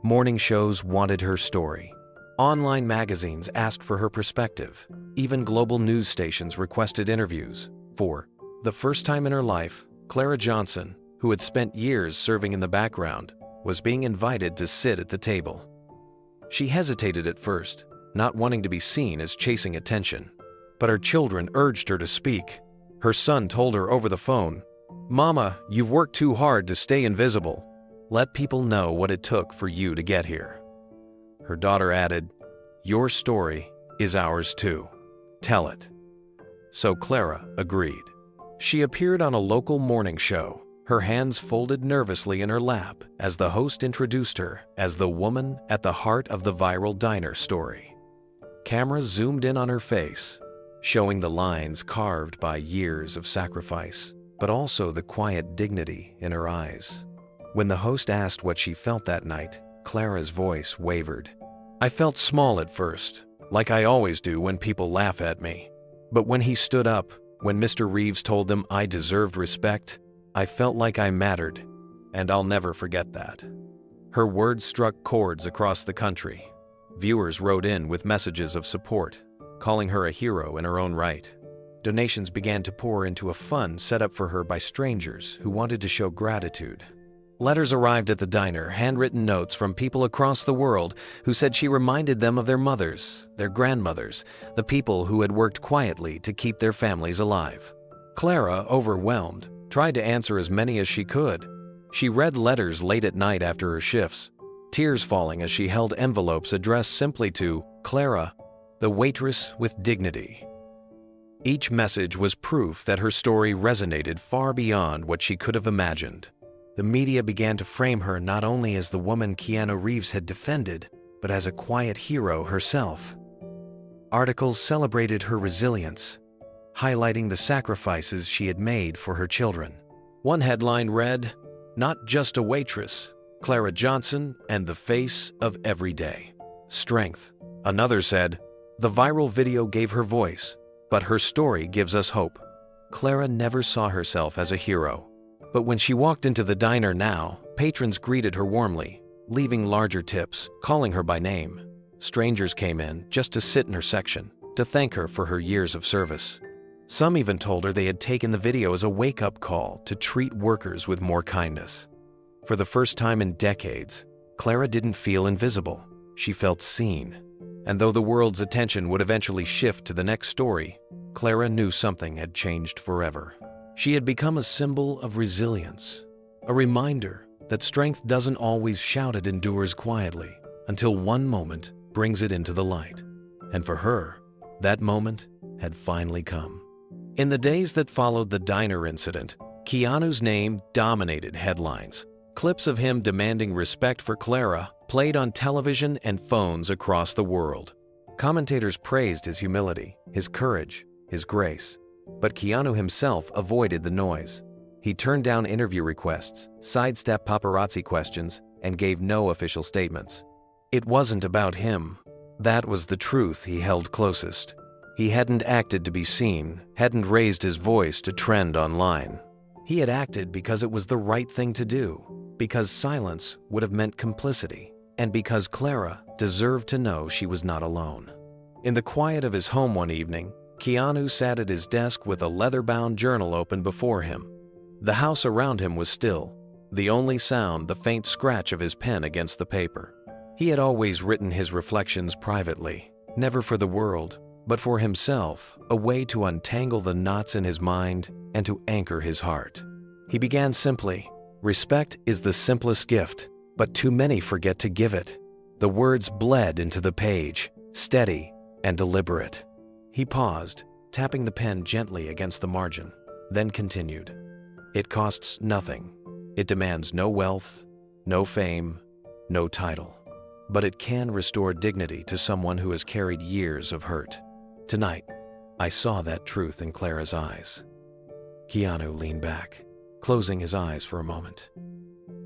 Speaker 1: Morning shows wanted her story. Online magazines asked for her perspective. Even global news stations requested interviews. For the first time in her life, Clara Johnson, who had spent years serving in the background, was being invited to sit at the table. She hesitated at first, not wanting to be seen as chasing attention. But her children urged her to speak. Her son told her over the phone, "Mama, you've worked too hard to stay invisible. Let people know what it took for you to get here." Her daughter added, "Your story is ours too. Tell it." So Clara agreed. She appeared on a local morning show, her hands folded nervously in her lap as the host introduced her as the woman at the heart of the viral diner story. Cameras zoomed in on her face, showing the lines carved by years of sacrifice, but also the quiet dignity in her eyes. When the host asked what she felt that night, Clara's voice wavered. "I felt small at first, like I always do when people laugh at me. But when he stood up, when Mr. Reeves told them I deserved respect, I felt like I mattered, and I'll never forget that." Her words struck chords across the country. Viewers wrote in with messages of support, calling her a hero in her own right. Donations began to pour into a fund set up for her by strangers who wanted to show gratitude. Letters arrived at the diner, handwritten notes from people across the world who said she reminded them of their mothers, their grandmothers, the people who had worked quietly to keep their families alive. Clara, overwhelmed, tried to answer as many as she could. She read letters late at night after her shifts, tears falling as she held envelopes addressed simply to Clara, the waitress with dignity. Each message was proof that her story resonated far beyond what she could have imagined. The media began to frame her not only as the woman Keanu Reeves had defended, but as a quiet hero herself. Articles celebrated her resilience, highlighting the sacrifices she had made for her children. One headline read, "Not just a waitress, Clara Johnson and the face of everyday strength." Another said, "The viral video gave her voice, but her story gives us hope." Clara never saw herself as a hero. But when she walked into the diner now, patrons greeted her warmly, leaving larger tips, calling her by name. Strangers came in just to sit in her section, to thank her for her years of service. Some even told her they had taken the video as a wake-up call to treat workers with more kindness. For the first time in decades, Clara didn't feel invisible. She felt seen. And though the world's attention would eventually shift to the next story, Clara knew something had changed forever. She had become a symbol of resilience, a reminder that strength doesn't always shout, it endures quietly until one moment brings it into the light. And for her, that moment had finally come. In the days that followed the diner incident, Keanu's name dominated headlines. Clips of him demanding respect for Clara played on television and phones across the world. Commentators praised his humility, his courage, his grace. But Keanu himself avoided the noise. He turned down interview requests, sidestepped paparazzi questions, and gave no official statements. It wasn't about him. That was the truth he held closest. He hadn't acted to be seen, hadn't raised his voice to trend online. He had acted because it was the right thing to do, because silence would have meant complicity, and because Clara deserved to know she was not alone. In the quiet of his home one evening, Keanu sat at his desk with a leather-bound journal open before him. The house around him was still, the only sound the faint scratch of his pen against the paper. He had always written his reflections privately, never for the world, but for himself, a way to untangle the knots in his mind and to anchor his heart. He began simply, "Respect is the simplest gift, but too many forget to give it." The words bled into the page, steady and deliberate. He paused, tapping the pen gently against the margin, then continued. "It costs nothing. It demands no wealth, no fame, no title. But it can restore dignity to someone who has carried years of hurt. Tonight, I saw that truth in Clara's eyes. Keanu leaned back, closing his eyes for a moment.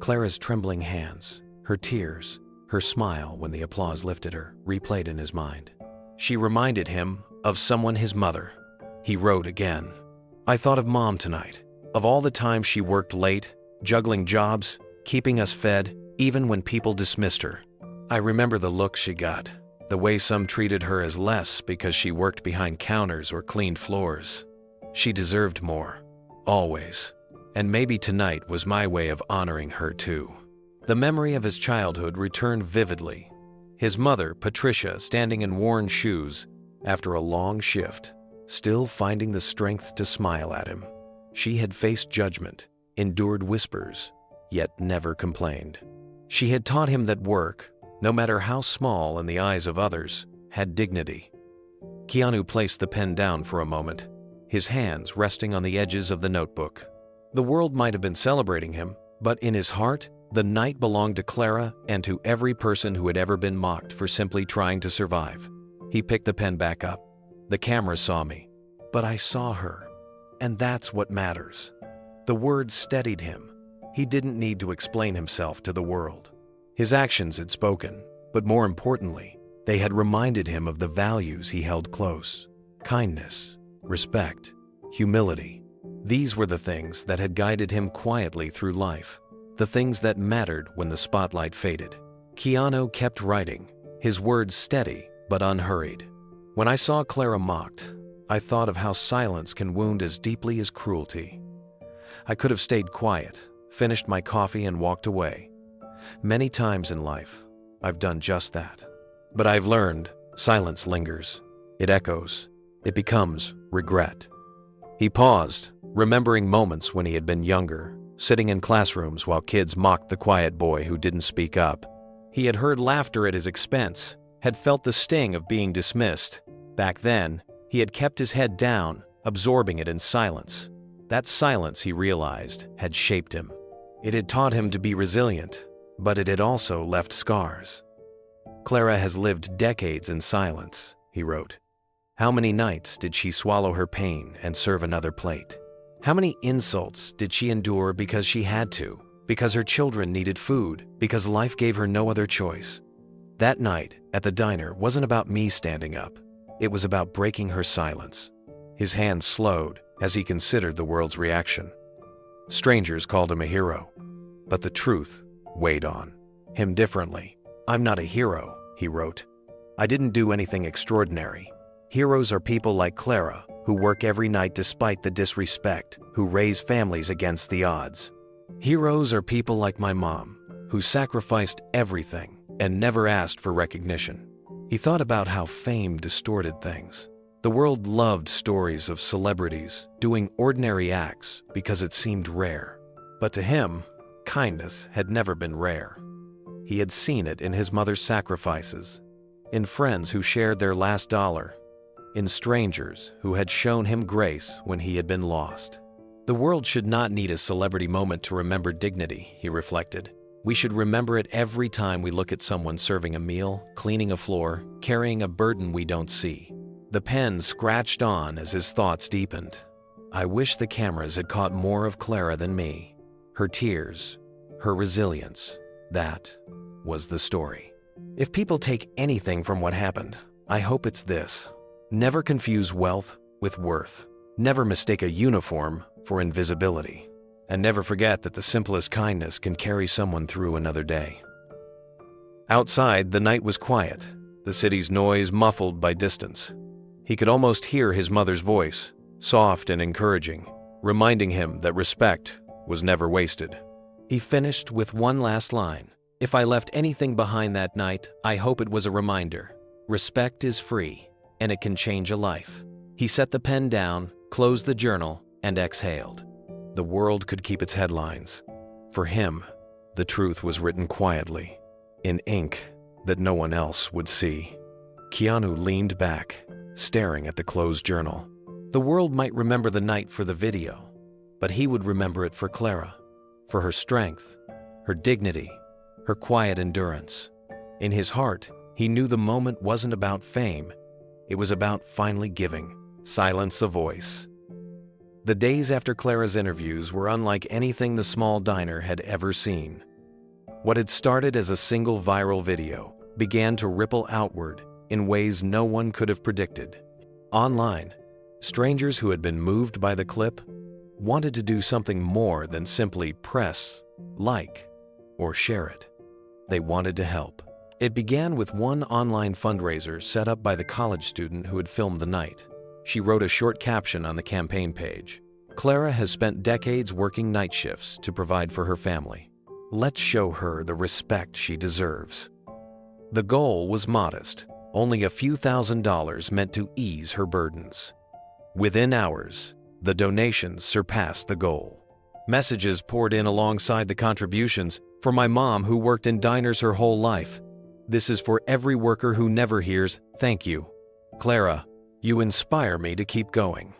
Speaker 1: Clara's trembling hands, her tears, her smile when the applause lifted her, replayed in his mind. She reminded him of someone, his mother. He wrote again. I thought of Mom tonight, of all the times she worked late, juggling jobs, keeping us fed, even when people dismissed her. I remember the look she got, the way some treated her as less because she worked behind counters or cleaned floors. She deserved more, always. And maybe tonight was my way of honoring her too. The memory of his childhood returned vividly. His mother, Patricia, standing in worn shoes after a long shift, still finding the strength to smile at him. She had faced judgment, endured whispers, yet never complained. She had taught him that work, no matter how small in the eyes of others, had dignity. Keanu placed the pen down for a moment, his hands resting on the edges of the notebook. The world might have been celebrating him, but in his heart, the night belonged to Clara and to every person who had ever been mocked for simply trying to survive. He picked the pen back up. The camera saw me, but I saw her, and that's what matters. The words steadied him. He didn't need to explain himself to the world. His actions had spoken, but more importantly, they had reminded him of the values he held close. Kindness, respect, humility. These were the things that had guided him quietly through life, the things that mattered when the spotlight faded. Keanu kept writing, his words steady but unhurried. When I saw Clara mocked, I thought of how silence can wound as deeply as cruelty. I could have stayed quiet, finished my coffee and walked away. Many times in life, I've done just that. But I've learned silence lingers. It echoes. It becomes regret. He paused, remembering moments when he had been younger, sitting in classrooms while kids mocked the quiet boy who didn't speak up. He had heard laughter at his expense, had felt the sting of being dismissed. Back then, he had kept his head down, absorbing it in silence. That silence, he realized, had shaped him. It had taught him to be resilient, but it had also left scars. Clara has lived decades in silence, he wrote. How many nights did she swallow her pain and serve another plate? How many insults did she endure because she had to, because her children needed food, because life gave her no other choice? That night at the diner wasn't about me standing up. It was about breaking her silence. His hands slowed as he considered the world's reaction. Strangers called him a hero, but the truth weighed on him differently. I'm not a hero, he wrote. I didn't do anything extraordinary. Heroes are people like Clara, who work every night despite the disrespect, who raise families against the odds. Heroes are people like my mom, who sacrificed everything and never asked for recognition. He thought about how fame distorted things. The world loved stories of celebrities doing ordinary acts because it seemed rare. But to him, kindness had never been rare. He had seen it in his mother's sacrifices, in friends who shared their last dollar, in strangers who had shown him grace when he had been lost. The world should not need a celebrity moment to remember dignity, he reflected. We should remember it every time we look at someone serving a meal, cleaning a floor, carrying a burden we don't see. The pen scratched on as his thoughts deepened. I wish the cameras had caught more of Clara than me. Her tears, her resilience, that was the story. If people take anything from what happened, I hope it's this. Never confuse wealth with worth. Never mistake a uniform for invisibility. And never forget that the simplest kindness can carry someone through another day. Outside, the night was quiet, the city's noise muffled by distance. He could almost hear his mother's voice, soft and encouraging, reminding him that respect was never wasted. He finished with one last line. If I left anything behind that night, I hope it was a reminder. Respect is free, and it can change a life. He set the pen down, closed the journal, and exhaled. The world could keep its headlines. For him, the truth was written quietly, in ink that no one else would see. Keanu leaned back, staring at the closed journal. The world might remember the night for the video, but he would remember it for Clara, for her strength, her dignity, her quiet endurance. In his heart, he knew the moment wasn't about fame. It was about finally giving silence a voice. The days after Clara's interviews were unlike anything the small diner had ever seen. What had started as a single viral video began to ripple outward in ways no one could have predicted. Online, strangers who had been moved by the clip wanted to do something more than simply press, like, or share it. They wanted to help. It began with one online fundraiser set up by the college student who had filmed the night. She wrote a short caption on the campaign page. "Clara has spent decades working night shifts to provide for her family. Let's show her the respect she deserves." The goal was modest, only a few $1,000s meant to ease her burdens. Within hours, the donations surpassed the goal. Messages poured in alongside the contributions. "For my mom who worked in diners her whole life. This is for every worker who never hears, thank you. Clara, you inspire me to keep going."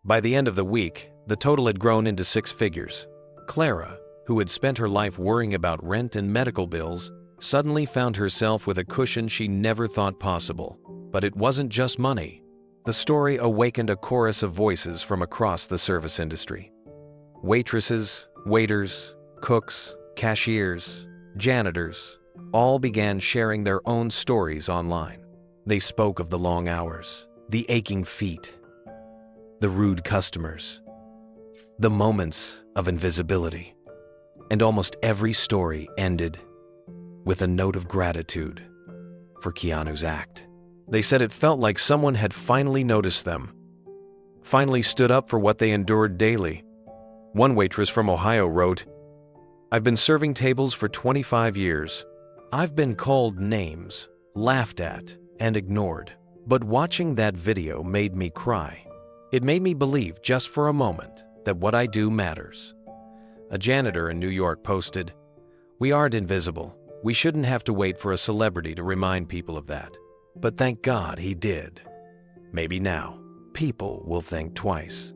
Speaker 1: By the end of the week, the total had grown into 6 figures. Clara, who had spent her life worrying about rent and medical bills, suddenly found herself with a cushion she never thought possible. But it wasn't just money. The story awakened a chorus of voices from across the service industry. Waitresses, waiters, cooks, cashiers, janitors, all began sharing their own stories online. They spoke of the long hours, the aching feet, the rude customers, the moments of invisibility. And almost every story ended with a note of gratitude for Keanu's act. They said it felt like someone had finally noticed them, finally stood up for what they endured daily. One waitress from Ohio wrote, "I've been serving tables for 25 years. I've been called names, laughed at, and ignored. But watching that video made me cry. It made me believe just for a moment that what I do matters." A janitor in New York posted, "We aren't invisible. We shouldn't have to wait for a celebrity to remind people of that. But thank God he did. Maybe now, people will think twice."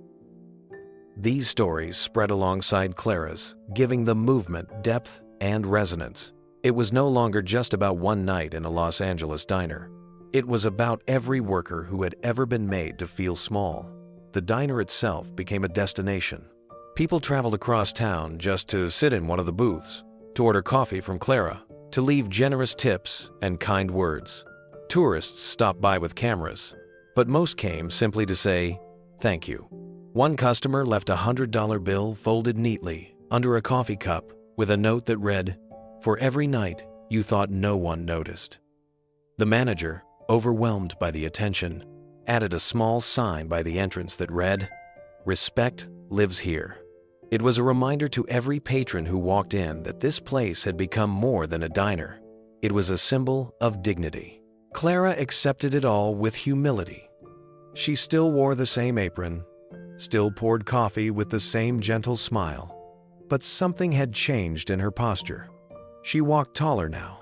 Speaker 1: These stories spread alongside Clara's, giving the movement depth and resonance. It was no longer just about one night in a Los Angeles diner. It was about every worker who had ever been made to feel small. The diner itself became a destination. People traveled across town just to sit in one of the booths, to order coffee from Clara, to leave generous tips and kind words. Tourists stopped by with cameras, but most came simply to say, "Thank you." One customer left a $100 bill folded neatly under a coffee cup with a note that read, "For every night you thought no one noticed." The manager, overwhelmed by the attention, added a small sign by the entrance that read, "Respect lives here." It was a reminder to every patron who walked in that this place had become more than a diner. It was a symbol of dignity. Clara accepted it all with humility. She still wore the same apron, still poured coffee with the same gentle smile, but something had changed in her posture. She walked taller now,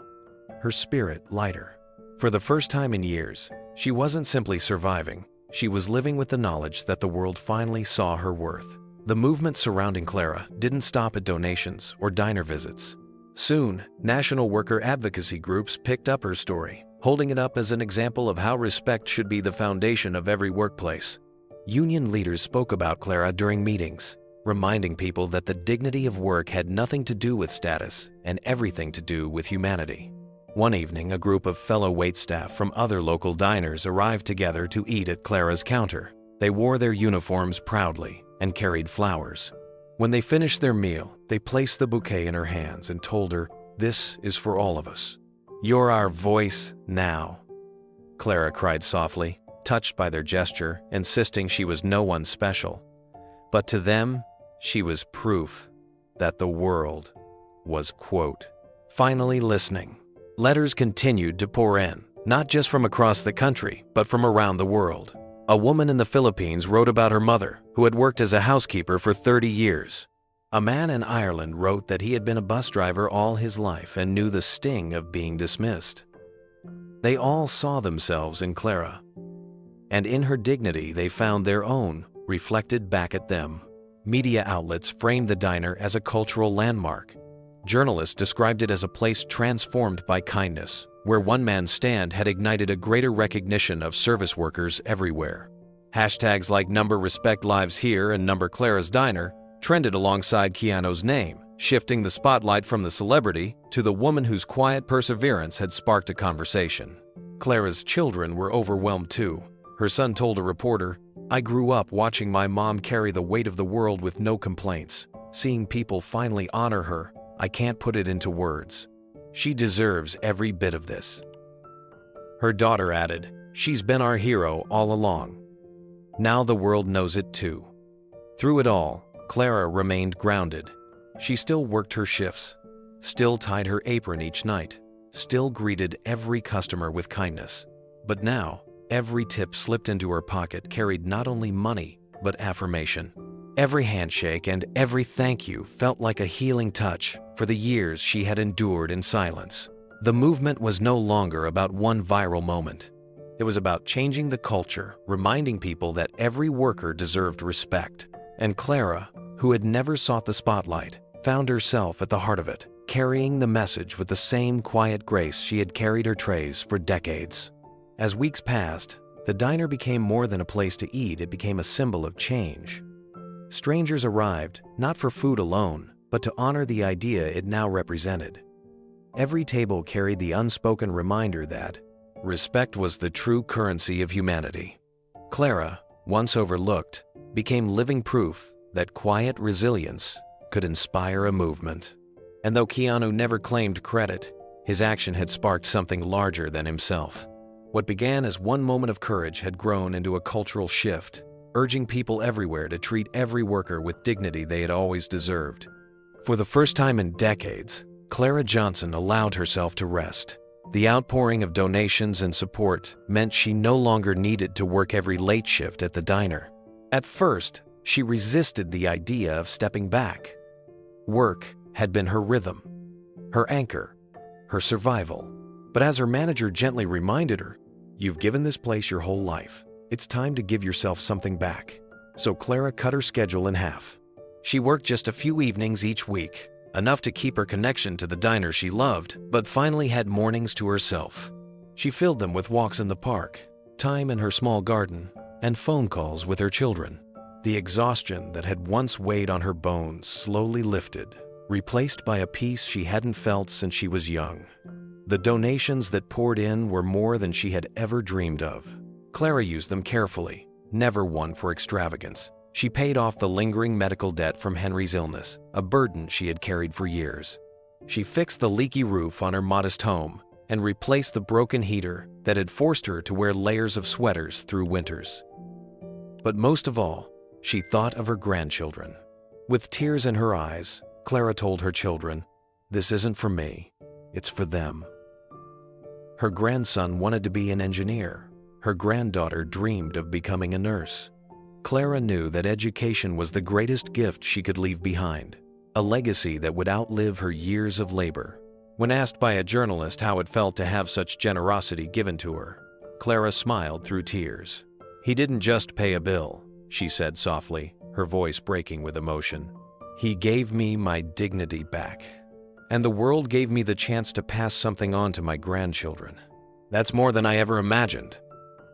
Speaker 1: her spirit lighter. For the first time in years, she wasn't simply surviving, she was living with the knowledge that the world finally saw her worth. The movement surrounding Clara didn't stop at donations or diner visits. Soon, national worker advocacy groups picked up her story, holding it up as an example of how respect should be the foundation of every workplace. Union leaders spoke about Clara during meetings, reminding people that the dignity of work had nothing to do with status and everything to do with humanity. One evening, a group of fellow waitstaff from other local diners arrived together to eat at Clara's counter. They wore their uniforms proudly and carried flowers. When they finished their meal, they placed the bouquet in her hands and told her, "This is for all of us. You're our voice now." Clara cried softly, touched by their gesture, insisting she was no one special. But to them, she was proof that the world was, quote, finally listening. Letters continued to pour in, not just from across the country, but from around the world. A woman in the Philippines wrote about her mother, who had worked as a housekeeper for 30 years. A man in Ireland wrote that he had been a bus driver all his life and knew the sting of being dismissed. They all saw themselves in Clara, and in her dignity they found their own reflected back at them. Media outlets framed the diner as a cultural landmark. Journalists described it as a place transformed by kindness, where one man's stand had ignited a greater recognition of service workers everywhere. Hashtags like #Respect Lives Here and #Clara's Diner trended alongside Keanu's name, shifting the spotlight from the celebrity to the woman whose quiet perseverance had sparked a conversation. Clara's children were overwhelmed too. Her son told a reporter, "I grew up watching my mom carry the weight of the world with no complaints. Seeing people finally honor her, I can't put it into words. She deserves every bit of this." Her daughter added, "She's been our hero all along. Now the world knows it too." Through it all, Clara remained grounded. She still worked her shifts, still tied her apron each night, still greeted every customer with kindness. But now, every tip slipped into her pocket carried not only money, but affirmation. Every handshake and every thank you felt like a healing touch for the years she had endured in silence. The movement was no longer about one viral moment. It was about changing the culture, reminding people that every worker deserved respect. And Clara, who had never sought the spotlight, found herself at the heart of it, carrying the message with the same quiet grace she had carried her trays for decades. As weeks passed, the diner became more than a place to eat, it became a symbol of change. Strangers arrived, not for food alone, but to honor the idea it now represented. Every table carried the unspoken reminder that respect was the true currency of humanity. Clara, once overlooked, became living proof that quiet resilience could inspire a movement. And though Keanu never claimed credit, his action had sparked something larger than himself. What began as one moment of courage had grown into a cultural shift, urging people everywhere to treat every worker with dignity they had always deserved. For the first time in decades, Clara Johnson allowed herself to rest. The outpouring of donations and support meant she no longer needed to work every late shift at the diner. At first, she resisted the idea of stepping back. Work had been her rhythm, her anchor, her survival. But as her manager gently reminded her, "You've given this place your whole life. It's time to give yourself something back." So Clara cut her schedule in half. She worked just a few evenings each week, enough to keep her connection to the diner she loved, but finally had mornings to herself. She filled them with walks in the park, time in her small garden, and phone calls with her children. The exhaustion that had once weighed on her bones slowly lifted, replaced by a peace she hadn't felt since she was young. The donations that poured in were more than she had ever dreamed of. Clara used them carefully, never one for extravagance. She paid off the lingering medical debt from Henry's illness, a burden she had carried for years. She fixed the leaky roof on her modest home and replaced the broken heater that had forced her to wear layers of sweaters through winters. But most of all, she thought of her grandchildren. With tears in her eyes, Clara told her children, "This isn't for me, it's for them." Her grandson wanted to be an engineer. Her granddaughter dreamed of becoming a nurse. Clara knew that education was the greatest gift she could leave behind, a legacy that would outlive her years of labor. When asked by a journalist how it felt to have such generosity given to her, Clara smiled through tears. "He didn't just pay a bill," she said softly, her voice breaking with emotion. "He gave me my dignity back. And the world gave me the chance to pass something on to my grandchildren. That's more than I ever imagined."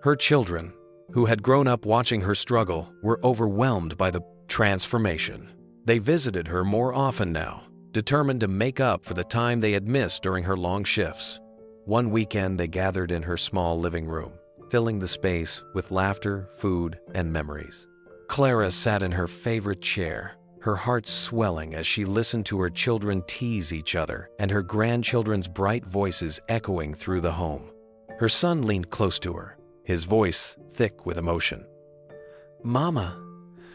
Speaker 1: Her children, who had grown up watching her struggle, were overwhelmed by the transformation. They visited her more often now, determined to make up for the time they had missed during her long shifts. One weekend they gathered in her small living room, filling the space with laughter, food, and memories. Clara sat in her favorite chair, her heart swelling as she listened to her children tease each other and her grandchildren's bright voices echoing through the home. Her son leaned close to her, his voice thick with emotion. "Mama,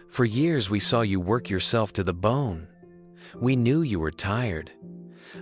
Speaker 1: for years we saw you work yourself to the bone. We knew you were tired,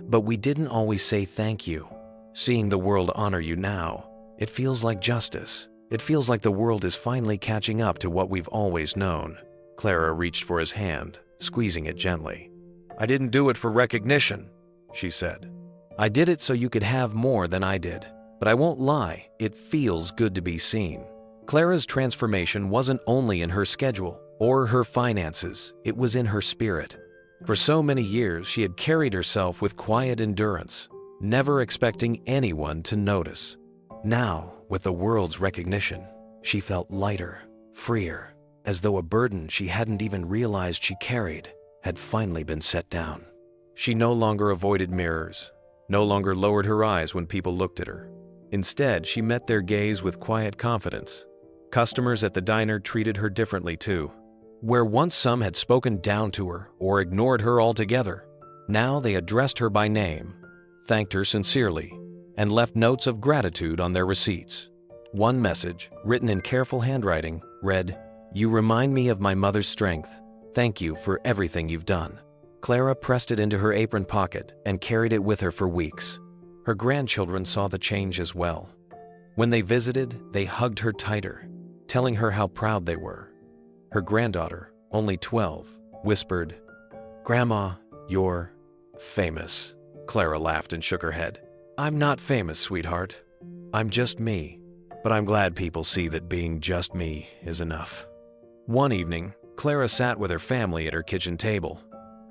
Speaker 1: but we didn't always say thank you. Seeing the world honor you now, it feels like justice. It feels like the world is finally catching up to what we've always known." Clara reached for his hand, squeezing it gently. "I didn't do it for recognition," she said. "I did it so you could have more than I did. But I won't lie, it feels good to be seen." Clara's transformation wasn't only in her schedule, or her finances, it was in her spirit. For so many years, she had carried herself with quiet endurance, never expecting anyone to notice. Now, with the world's recognition, she felt lighter, freer, as though a burden she hadn't even realized she carried had finally been set down. She no longer avoided mirrors, no longer lowered her eyes when people looked at her. Instead, she met their gaze with quiet confidence. Customers at the diner treated her differently too. Where once some had spoken down to her or ignored her altogether, now they addressed her by name, thanked her sincerely, and left notes of gratitude on their receipts. One message, written in careful handwriting, read, "You remind me of my mother's strength. Thank you for everything you've done." Clara pressed it into her apron pocket and carried it with her for weeks. Her grandchildren saw the change as well. When they visited, they hugged her tighter, telling her how proud they were. Her granddaughter, only 12, whispered, "Grandma, you're famous." Clara laughed and shook her head. "I'm not famous, sweetheart. I'm just me. But I'm glad people see that being just me is enough." One evening, Clara sat with her family at her kitchen table.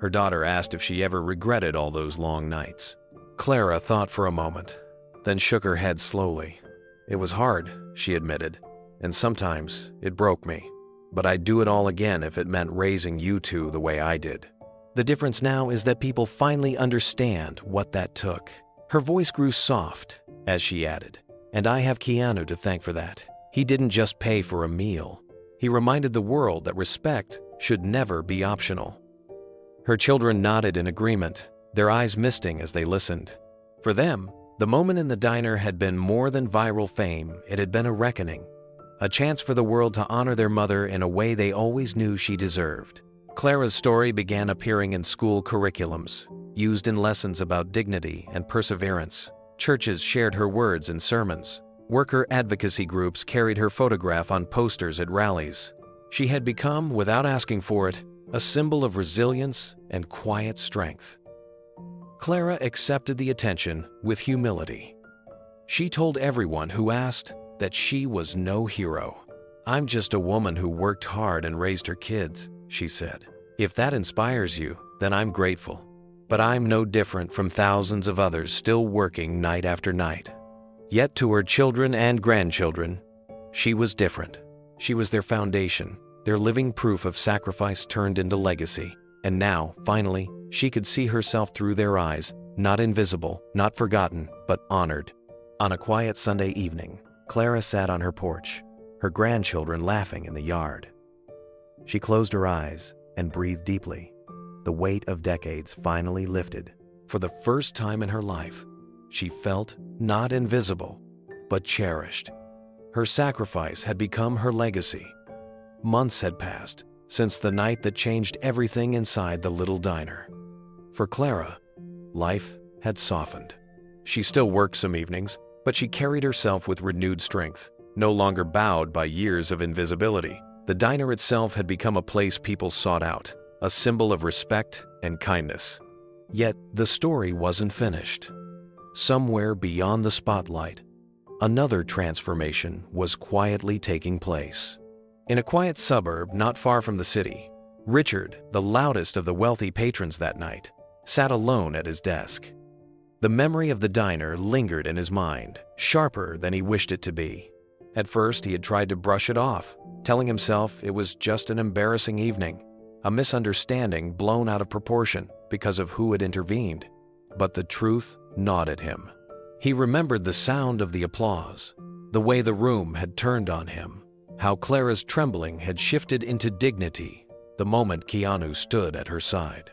Speaker 1: Her daughter asked if she ever regretted all those long nights. Clara thought for a moment, then shook her head slowly. "It was hard," she admitted, "and sometimes it broke me. But I'd do it all again if it meant raising you two the way I did." The difference now is that people finally understand what that took. Her voice grew soft as she added, "And I have Keanu to thank for that. He didn't just pay for a meal. He reminded the world that respect should never be optional." Her children nodded in agreement, their eyes misting as they listened. For them, the moment in the diner had been more than viral fame. It had been a reckoning, a chance for the world to honor their mother in a way they always knew she deserved. Clara's story began appearing in school curriculums, used in lessons about dignity and perseverance. Churches shared her words in sermons. Worker advocacy groups carried her photograph on posters at rallies. She had become, without asking for it, a symbol of resilience and quiet strength. Clara accepted the attention with humility. She told everyone who asked that she was no hero. "I'm just a woman who worked hard and raised her kids," she said. "If that inspires you, then I'm grateful. But I'm no different from thousands of others still working night after night." Yet to her children and grandchildren, she was different. She was their foundation, their living proof of sacrifice turned into legacy. And now, finally, she could see herself through their eyes, not invisible, not forgotten, but honored. On a quiet Sunday evening, Clara sat on her porch, her grandchildren laughing in the yard. She closed her eyes and breathed deeply. The weight of decades finally lifted. For the first time in her life, she felt not invisible, but cherished. Her sacrifice had become her legacy. Months had passed since the night that changed everything inside the little diner. For Clara, life had softened. She still worked some evenings, but she carried herself with renewed strength, no longer bowed by years of invisibility. The diner itself had become a place people sought out, a symbol of respect and kindness. Yet the story wasn't finished. Somewhere beyond the spotlight, another transformation was quietly taking place. In a quiet suburb not far from the city, Richard, the loudest of the wealthy patrons that night, sat alone at his desk. The memory of the diner lingered in his mind, sharper than he wished it to be. At first, he had tried to brush it off, telling himself it was just an embarrassing evening, a misunderstanding blown out of proportion because of who had intervened. But the truth gnawed at him. He remembered the sound of the applause, the way the room had turned on him, how Clara's trembling had shifted into dignity the moment Keanu stood at her side.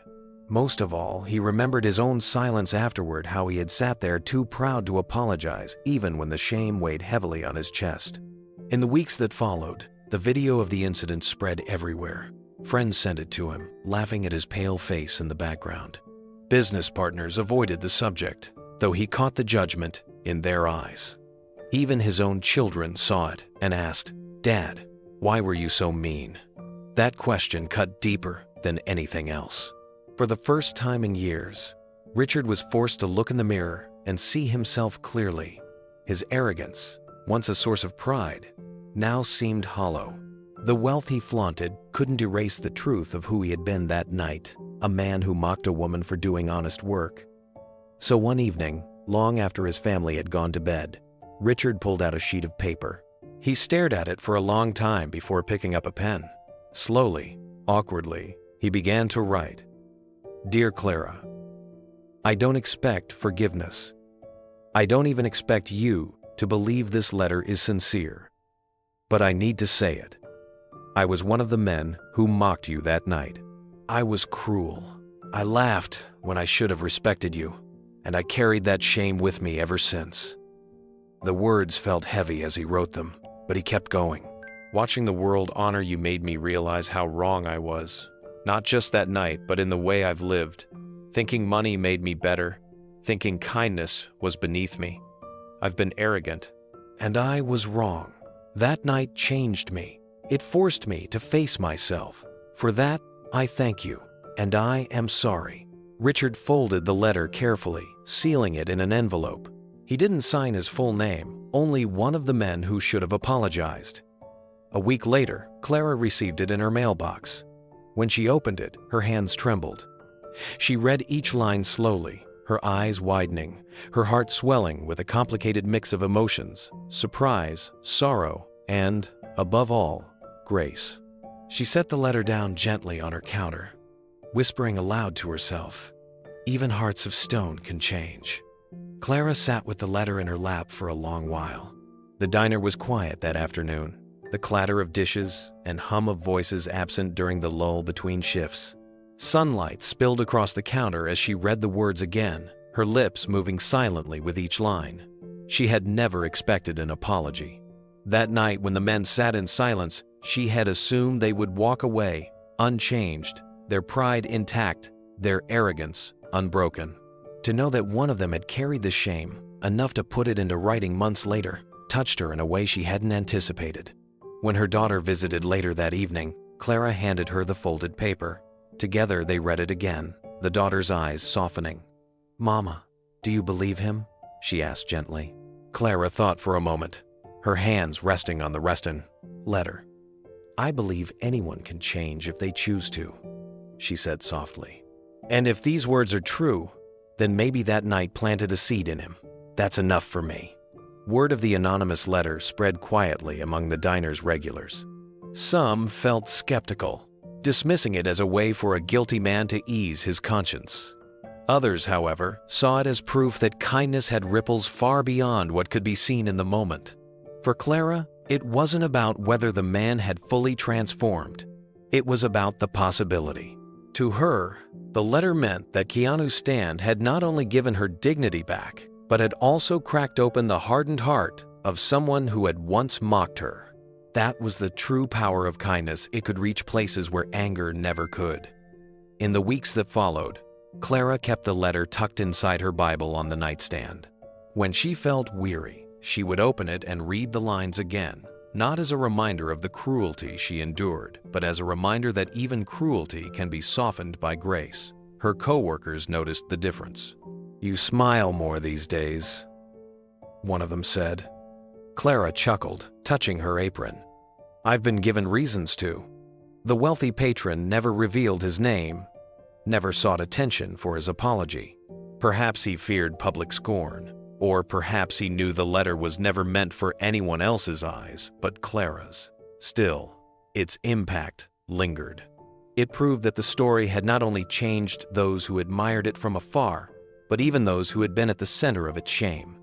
Speaker 1: Most of all, he remembered his own silence afterward, how he had sat there too proud to apologize, even when the shame weighed heavily on his chest. In the weeks that followed, the video of the incident spread everywhere. Friends sent it to him, laughing at his pale face in the background. Business partners avoided the subject, though he caught the judgment in their eyes. Even his own children saw it and asked, "Dad, why were you so mean?" That question cut deeper than anything else. For the first time in years, Richard was forced to look in the mirror and see himself clearly. His arrogance, once a source of pride, now seemed hollow. The wealth he flaunted couldn't erase the truth of who he had been that night, a man who mocked a woman for doing honest work. So one evening, long after his family had gone to bed, Richard pulled out a sheet of paper. He stared at it for a long time before picking up a pen. Slowly, awkwardly, he began to write. Dear Clara, I don't expect forgiveness. I don't even expect you to believe this letter is sincere. But I need to say it. I was one of the men who mocked you that night. I was cruel. I laughed when I should have respected you, and I carried that shame with me ever since. The words felt heavy as he wrote them, but he kept going.
Speaker 2: Watching the world honor you made me realize how wrong I was. Not just that night, but in the way I've lived. Thinking money made me better. Thinking kindness was beneath me. I've been arrogant.
Speaker 1: And I was wrong. That night changed me. It forced me to face myself. For that, I thank you, and I am sorry. Richard folded the letter carefully, sealing it in an envelope. He didn't sign his full name, only one of the men who should have apologized. A week later, Clara received it in her mailbox. When she opened it, her hands trembled. She read each line slowly, her eyes widening, her heart swelling with a complicated mix of emotions, surprise, sorrow, and, above all, grace. She set the letter down gently on her counter, whispering aloud to herself, "Even hearts of stone can change." Clara sat with the letter in her lap for a long while. The diner was quiet that afternoon, the clatter of dishes and hum of voices absent during the lull between shifts. Sunlight spilled across the counter as she read the words again, her lips moving silently with each line. She had never expected an apology. That night, when the men sat in silence, she had assumed they would walk away, unchanged, their pride intact, their arrogance unbroken. To know that one of them had carried the shame, enough to put it into writing months later, touched her in a way she hadn't anticipated. When her daughter visited later that evening, Clara handed her the folded paper. Together they read it again, the daughter's eyes softening. "Mama, do you believe him?" she asked gently. Clara thought for a moment, her hands resting on the written letter. "I believe anyone can change if they choose to," she said softly. "And if these words are true, then maybe that night planted a seed in him. That's enough for me." Word of the anonymous letter spread quietly among the diner's regulars. Some felt skeptical, dismissing it as a way for a guilty man to ease his conscience. Others, however, saw it as proof that kindness had ripples far beyond what could be seen in the moment. For Clara, it wasn't about whether the man had fully transformed. It was about the possibility. To her, the letter meant that Keanu's stand had not only given her dignity back, but had also cracked open the hardened heart of someone who had once mocked her. That was the true power of kindness. It could reach places where anger never could. In the weeks that followed, Clara kept the letter tucked inside her Bible on the nightstand. When she felt weary, she would open it and read the lines again, not as a reminder of the cruelty she endured, but as a reminder that even cruelty can be softened by grace. Her co-workers noticed the difference. "You smile more these days," one of them said. Clara chuckled, touching her apron. "I've been given reasons to." The wealthy patron never revealed his name, never sought attention for his apology. Perhaps he feared public scorn, or perhaps he knew the letter was never meant for anyone else's eyes but Clara's. Still, its impact lingered. It proved that the story had not only changed those who admired it from afar, but even those who had been at the center of its shame.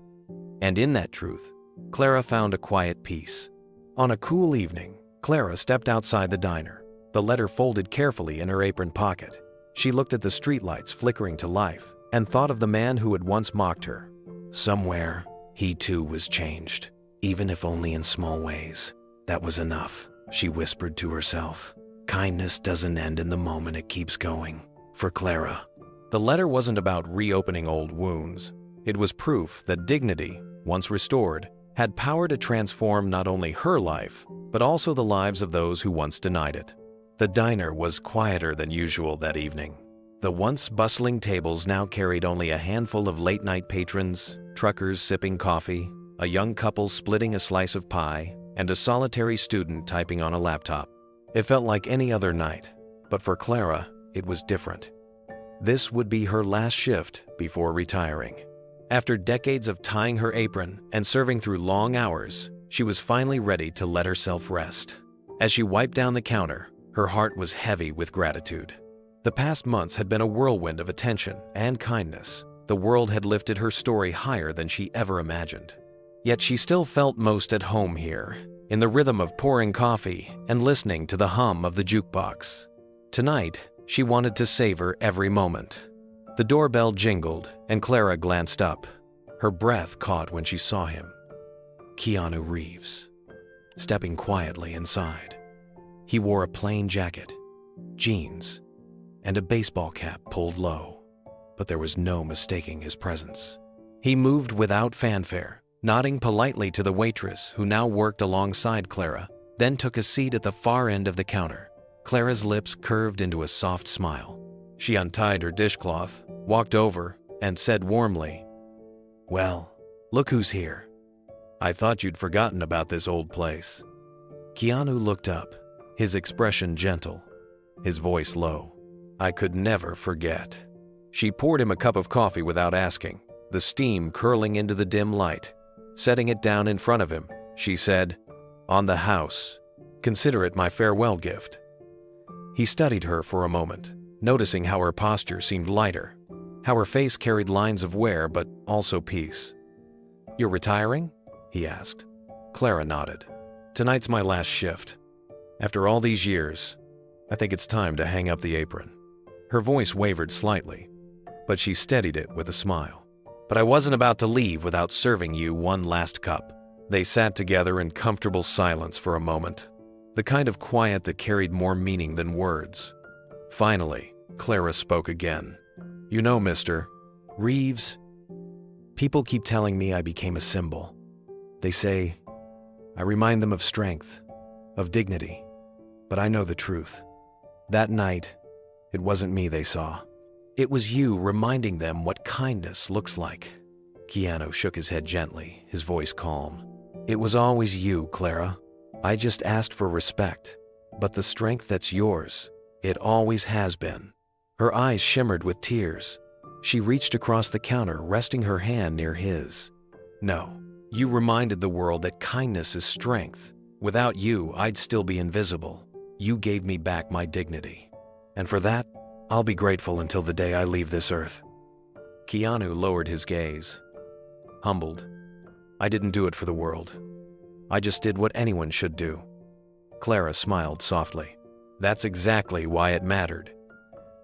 Speaker 1: And in that truth, Clara found a quiet peace. On a cool evening, Clara stepped outside the diner, the letter folded carefully in her apron pocket. She looked at the streetlights flickering to life and thought of the man who had once mocked her. Somewhere, he too was changed, even if only in small ways. That was enough, she whispered to herself. Kindness doesn't end in the moment, it keeps going. For Clara, the letter wasn't about reopening old wounds. It was proof that dignity, once restored, had power to transform not only her life, but also the lives of those who once denied it. The diner was quieter than usual that evening. The once bustling tables now carried only a handful of late-night patrons, truckers sipping coffee, a young couple splitting a slice of pie, and a solitary student typing on a laptop. It felt like any other night, but for Clara, it was different. This would be her last shift before retiring. After decades of tying her apron and serving through long hours, she was finally ready to let herself rest. As she wiped down the counter, her heart was heavy with gratitude. The past months had been a whirlwind of attention and kindness. The world had lifted her story higher than she ever imagined. Yet she still felt most at home here, in the rhythm of pouring coffee and listening to the hum of the jukebox. Tonight, she wanted to savor every moment. The doorbell jingled, and Clara glanced up. Her breath caught when she saw him. Keanu Reeves, stepping quietly inside. He wore a plain jacket, jeans, and a baseball cap pulled low, but there was no mistaking his presence. He moved without fanfare, nodding politely to the waitress who now worked alongside Clara, then took a seat at the far end of the counter. Clara's lips curved into a soft smile. She untied her dishcloth, walked over, and said warmly, "Well, look who's here. I thought you'd forgotten about this old place." Keanu looked up, his expression gentle, his voice low. "I could never forget." She poured him a cup of coffee without asking, the steam curling into the dim light. Setting it down in front of him, she said, "On the house. Consider it my farewell gift." He studied her for a moment, noticing how her posture seemed lighter, how her face carried lines of wear but also peace. "You're retiring?" he asked. Clara nodded. "Tonight's my last shift. After all these years, I think it's time to hang up the apron." Her voice wavered slightly, but she steadied it with a smile. "But I wasn't about to leave without serving you one last cup." They sat together in comfortable silence for a moment, the kind of quiet that carried more meaning than words. Finally, Clara spoke again. "You know, Mr. Reeves, people keep telling me I became a symbol. They say I remind them of strength, of dignity, but I know the truth. That night, it wasn't me they saw. It was you reminding them what kindness looks like." Keanu shook his head gently, his voice calm. "It was always you, Clara. I just asked for respect, but the strength that's yours, it always has been." Her eyes shimmered with tears. She reached across the counter, resting her hand near his. "No, you reminded the world that kindness is strength. Without you, I'd still be invisible. You gave me back my dignity. And for that, I'll be grateful until the day I leave this earth." Keanu lowered his gaze. Humbled. "I didn't do it for the world. I just did what anyone should do." Clara smiled softly. "That's exactly why it mattered."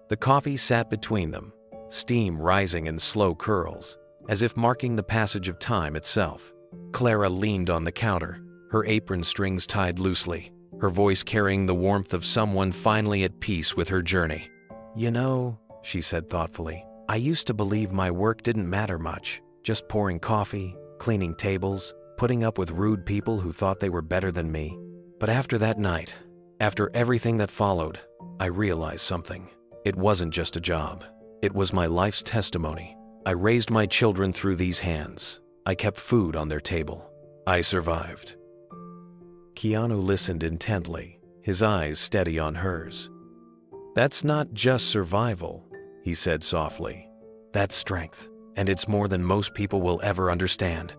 Speaker 1: The coffee sat between them, steam rising in slow curls, as if marking the passage of time itself. Clara leaned on the counter, her apron strings tied loosely, her voice carrying the warmth of someone finally at peace with her journey. "You know," she said thoughtfully, "I used to believe my work didn't matter much, just pouring coffee, cleaning tables, putting up with rude people who thought they were better than me. But after that night, after everything that followed, I realized something. It wasn't just a job. It was my life's testimony. I raised my children through these hands. I kept food on their table. I survived." Keanu listened intently, his eyes steady on hers. "That's not just survival," he said softly. "That's strength, and it's more than most people will ever understand."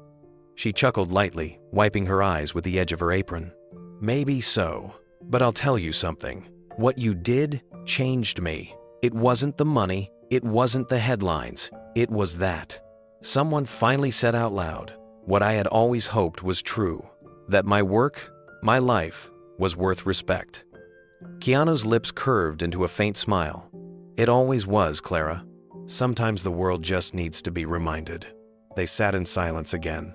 Speaker 1: She chuckled lightly, wiping her eyes with the edge of her apron. "Maybe so, but I'll tell you something. What you did changed me. It wasn't the money, it wasn't the headlines, it was that." Someone finally said out loud what I had always hoped was true, that my work, my life, was worth respect. Keanu's lips curved into a faint smile. "It always was, Clara. Sometimes the world just needs to be reminded." They sat in silence again,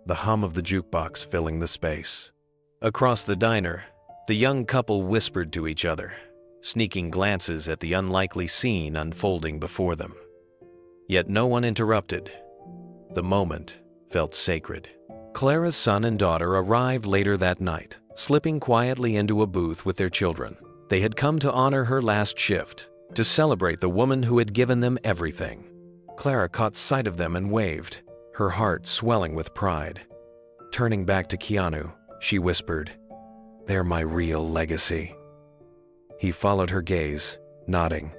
Speaker 1: the hum of the jukebox filling the space. Across the diner, the young couple whispered to each other, sneaking glances at the unlikely scene unfolding before them. Yet no one interrupted. The moment felt sacred. Clara's son and daughter arrived later that night, slipping quietly into a booth with their children. They had come to honor her last shift, to celebrate the woman who had given them everything. Clara caught sight of them and waved, her heart swelling with pride. Turning back to Keanu, she whispered, "They're my real legacy." He followed her gaze, nodding.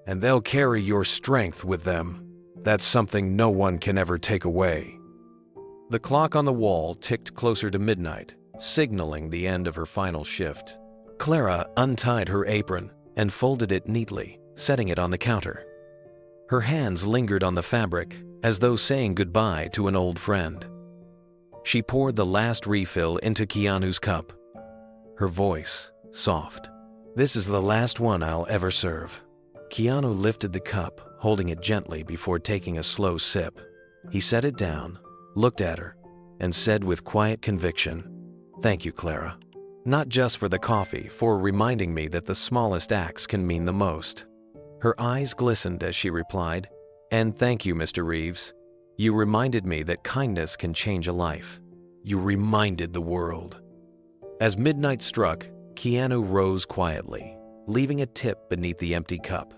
Speaker 1: "And they'll carry your strength with them. That's something no one can ever take away." The clock on the wall ticked closer to midnight, signaling the end of her final shift. Clara untied her apron and folded it neatly, setting it on the counter. Her hands lingered on the fabric, as though saying goodbye to an old friend. She poured the last refill into Keanu's cup. Her voice soft. "This is the last one I'll ever serve." Keanu lifted the cup, holding it gently before taking a slow sip. He set it down, looked at her, and said with quiet conviction, "Thank you, Clara. Not just for the coffee, for reminding me that the smallest acts can mean the most." Her eyes glistened as she replied, "And thank you, Mr. Reeves. You reminded me that kindness can change a life. You reminded the world." As midnight struck, Keanu rose quietly, leaving a tip beneath the empty cup.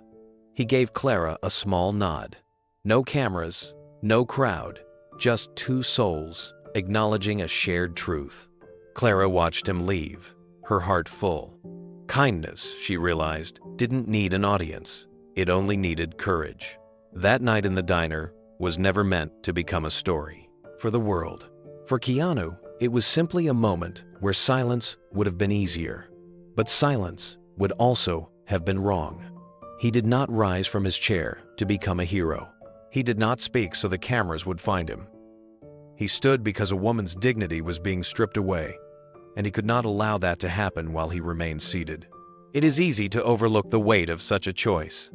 Speaker 1: He gave Clara a small nod. No cameras, no crowd, just two souls acknowledging a shared truth. Clara watched him leave, her heart full. Kindness, she realized, didn't need an audience. It only needed courage. That night in the diner was never meant to become a story for the world. For Keanu, it was simply a moment where silence would have been easier. But silence would also have been wrong. He did not rise from his chair to become a hero. He did not speak so the cameras would find him. He stood because a woman's dignity was being stripped away, and he could not allow that to happen while he remained seated. It is easy to overlook the weight of such a choice.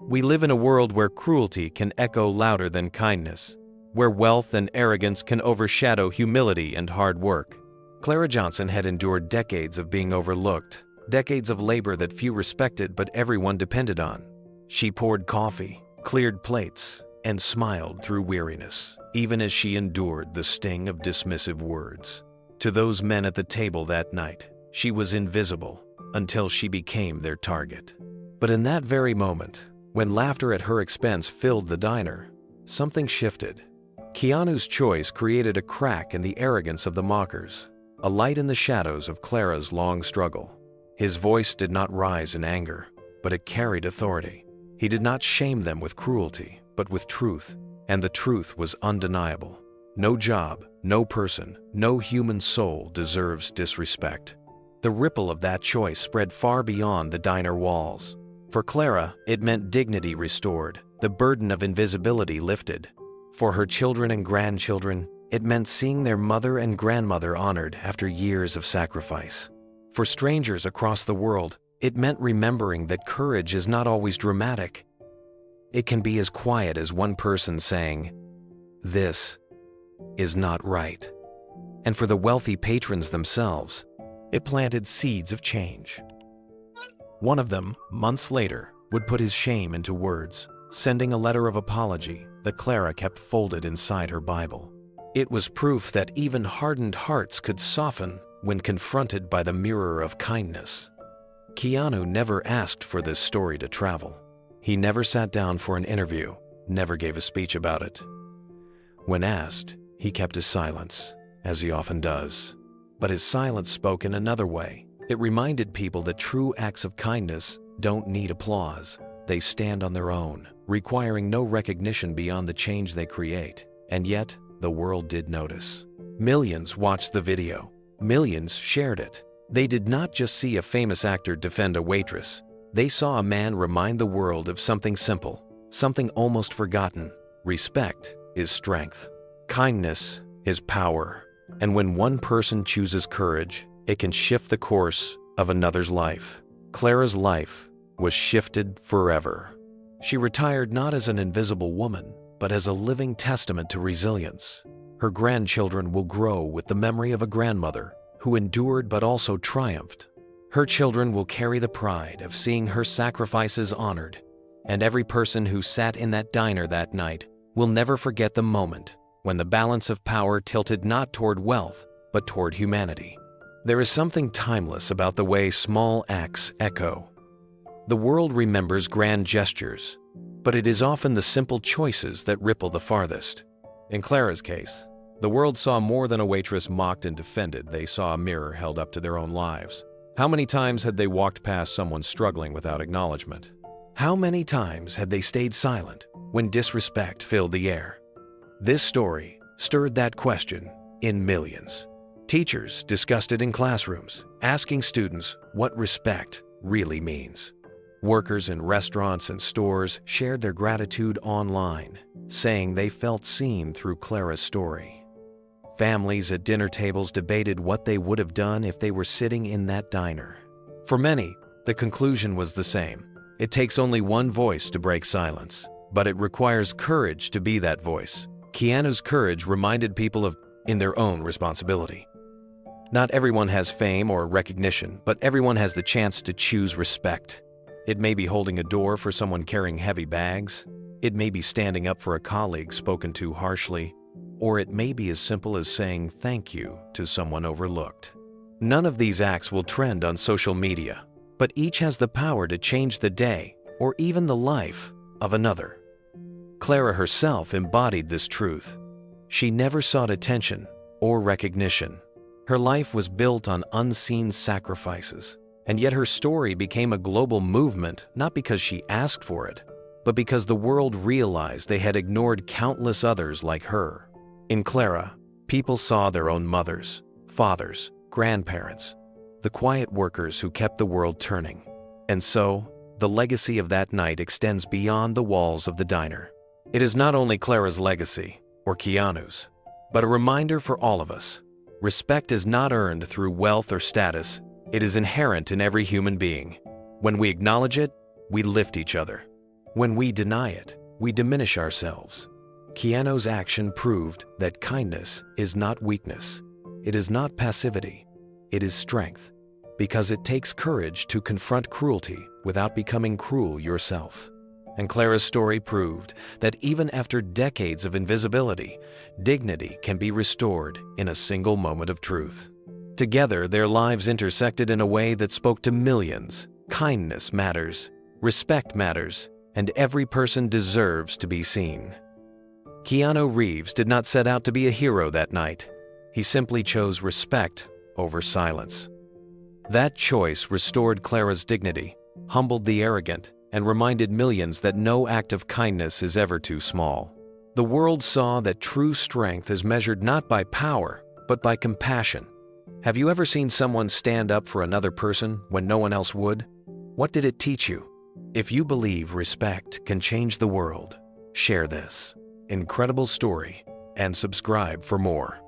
Speaker 1: We live in a world where cruelty can echo louder than kindness, where wealth and arrogance can overshadow humility and hard work. Clara Johnson had endured decades of being overlooked, decades of labor that few respected but everyone depended on. She poured coffee, cleared plates, and smiled through weariness, even as she endured the sting of dismissive words. To those men at the table that night, she was invisible until she became their target. But in that very moment, when laughter at her expense filled the diner, something shifted. Keanu's choice created a crack in the arrogance of the mockers, a light in the shadows of Clara's long struggle. His voice did not rise in anger, but it carried authority. He did not shame them with cruelty, but with truth, and the truth was undeniable. No job, no person, no human soul deserves disrespect. The ripple of that choice spread far beyond the diner walls. For Clara, it meant dignity restored, the burden of invisibility lifted. For her children and grandchildren, it meant seeing their mother and grandmother honored after years of sacrifice. For strangers across the world, it meant remembering that courage is not always dramatic. It can be as quiet as one person saying, "This is not right." And for the wealthy patrons themselves, it planted seeds of change. One of them, months later, would put his shame into words, sending a letter of apology that Clara kept folded inside her Bible. It was proof that even hardened hearts could soften when confronted by the mirror of kindness. Keanu never asked for this story to travel. He never sat down for an interview, never gave a speech about it. When asked, he kept his silence, as he often does. But his silence spoke in another way. It reminded people that true acts of kindness don't need applause. They stand on their own, requiring no recognition beyond the change they create. And yet, the world did notice. Millions watched the video. Millions shared it. They did not just see a famous actor defend a waitress. They saw a man remind the world of something simple, something almost forgotten. Respect is strength. Kindness is power. And when one person chooses courage, it can shift the course of another's life. Clara's life was shifted forever. She retired not as an invisible woman, but as a living testament to resilience. Her grandchildren will grow with the memory of a grandmother who endured but also triumphed. Her children will carry the pride of seeing her sacrifices honored, and every person who sat in that diner that night will never forget the moment when the balance of power tilted not toward wealth, but toward humanity. There is something timeless about the way small acts echo. The world remembers grand gestures, but it is often the simple choices that ripple the farthest. In Clara's case, the world saw more than a waitress mocked and defended. They saw a mirror held up to their own lives. How many times had they walked past someone struggling without acknowledgement? How many times had they stayed silent when disrespect filled the air? This story stirred that question in millions. Teachers discussed it in classrooms, asking students what respect really means. Workers in restaurants and stores shared their gratitude online, saying they felt seen through Clara's story. Families at dinner tables debated what they would have done if they were sitting in that diner. For many, the conclusion was the same. It takes only one voice to break silence, but it requires courage to be that voice. Keanu's courage reminded people of their own responsibility. Not everyone has fame or recognition, but everyone has the chance to choose respect. It may be holding a door for someone carrying heavy bags. It may be standing up for a colleague spoken to harshly, or it may be as simple as saying thank you to someone overlooked. None of these acts will trend on social media, but each has the power to change the day or even the life of another. Clara herself embodied this truth. She never sought attention or recognition. Her life was built on unseen sacrifices, and yet her story became a global movement not because she asked for it, but because the world realized they had ignored countless others like her. In Clara, people saw their own mothers, fathers, grandparents, the quiet workers who kept the world turning. And so, the legacy of that night extends beyond the walls of the diner. It is not only Clara's legacy, or Keanu's, but a reminder for all of us. Respect is not earned through wealth or status. It is inherent in every human being. When we acknowledge it, we lift each other. When we deny it, we diminish ourselves. Keanu's action proved that kindness is not weakness. It is not passivity. It is strength, because it takes courage to confront cruelty without becoming cruel yourself. And Clara's story proved that even after decades of invisibility, dignity can be restored in a single moment of truth. Together, their lives intersected in a way that spoke to millions. Kindness matters, respect matters, and every person deserves to be seen. Keanu Reeves did not set out to be a hero that night. He simply chose respect over silence. That choice restored Clara's dignity, humbled the arrogant, and reminded millions that no act of kindness is ever too small. The world saw that true strength is measured not by power, but by compassion. Have you ever seen someone stand up for another person when no one else would? What did it teach you? If you believe respect can change the world, share this incredible story and subscribe for more.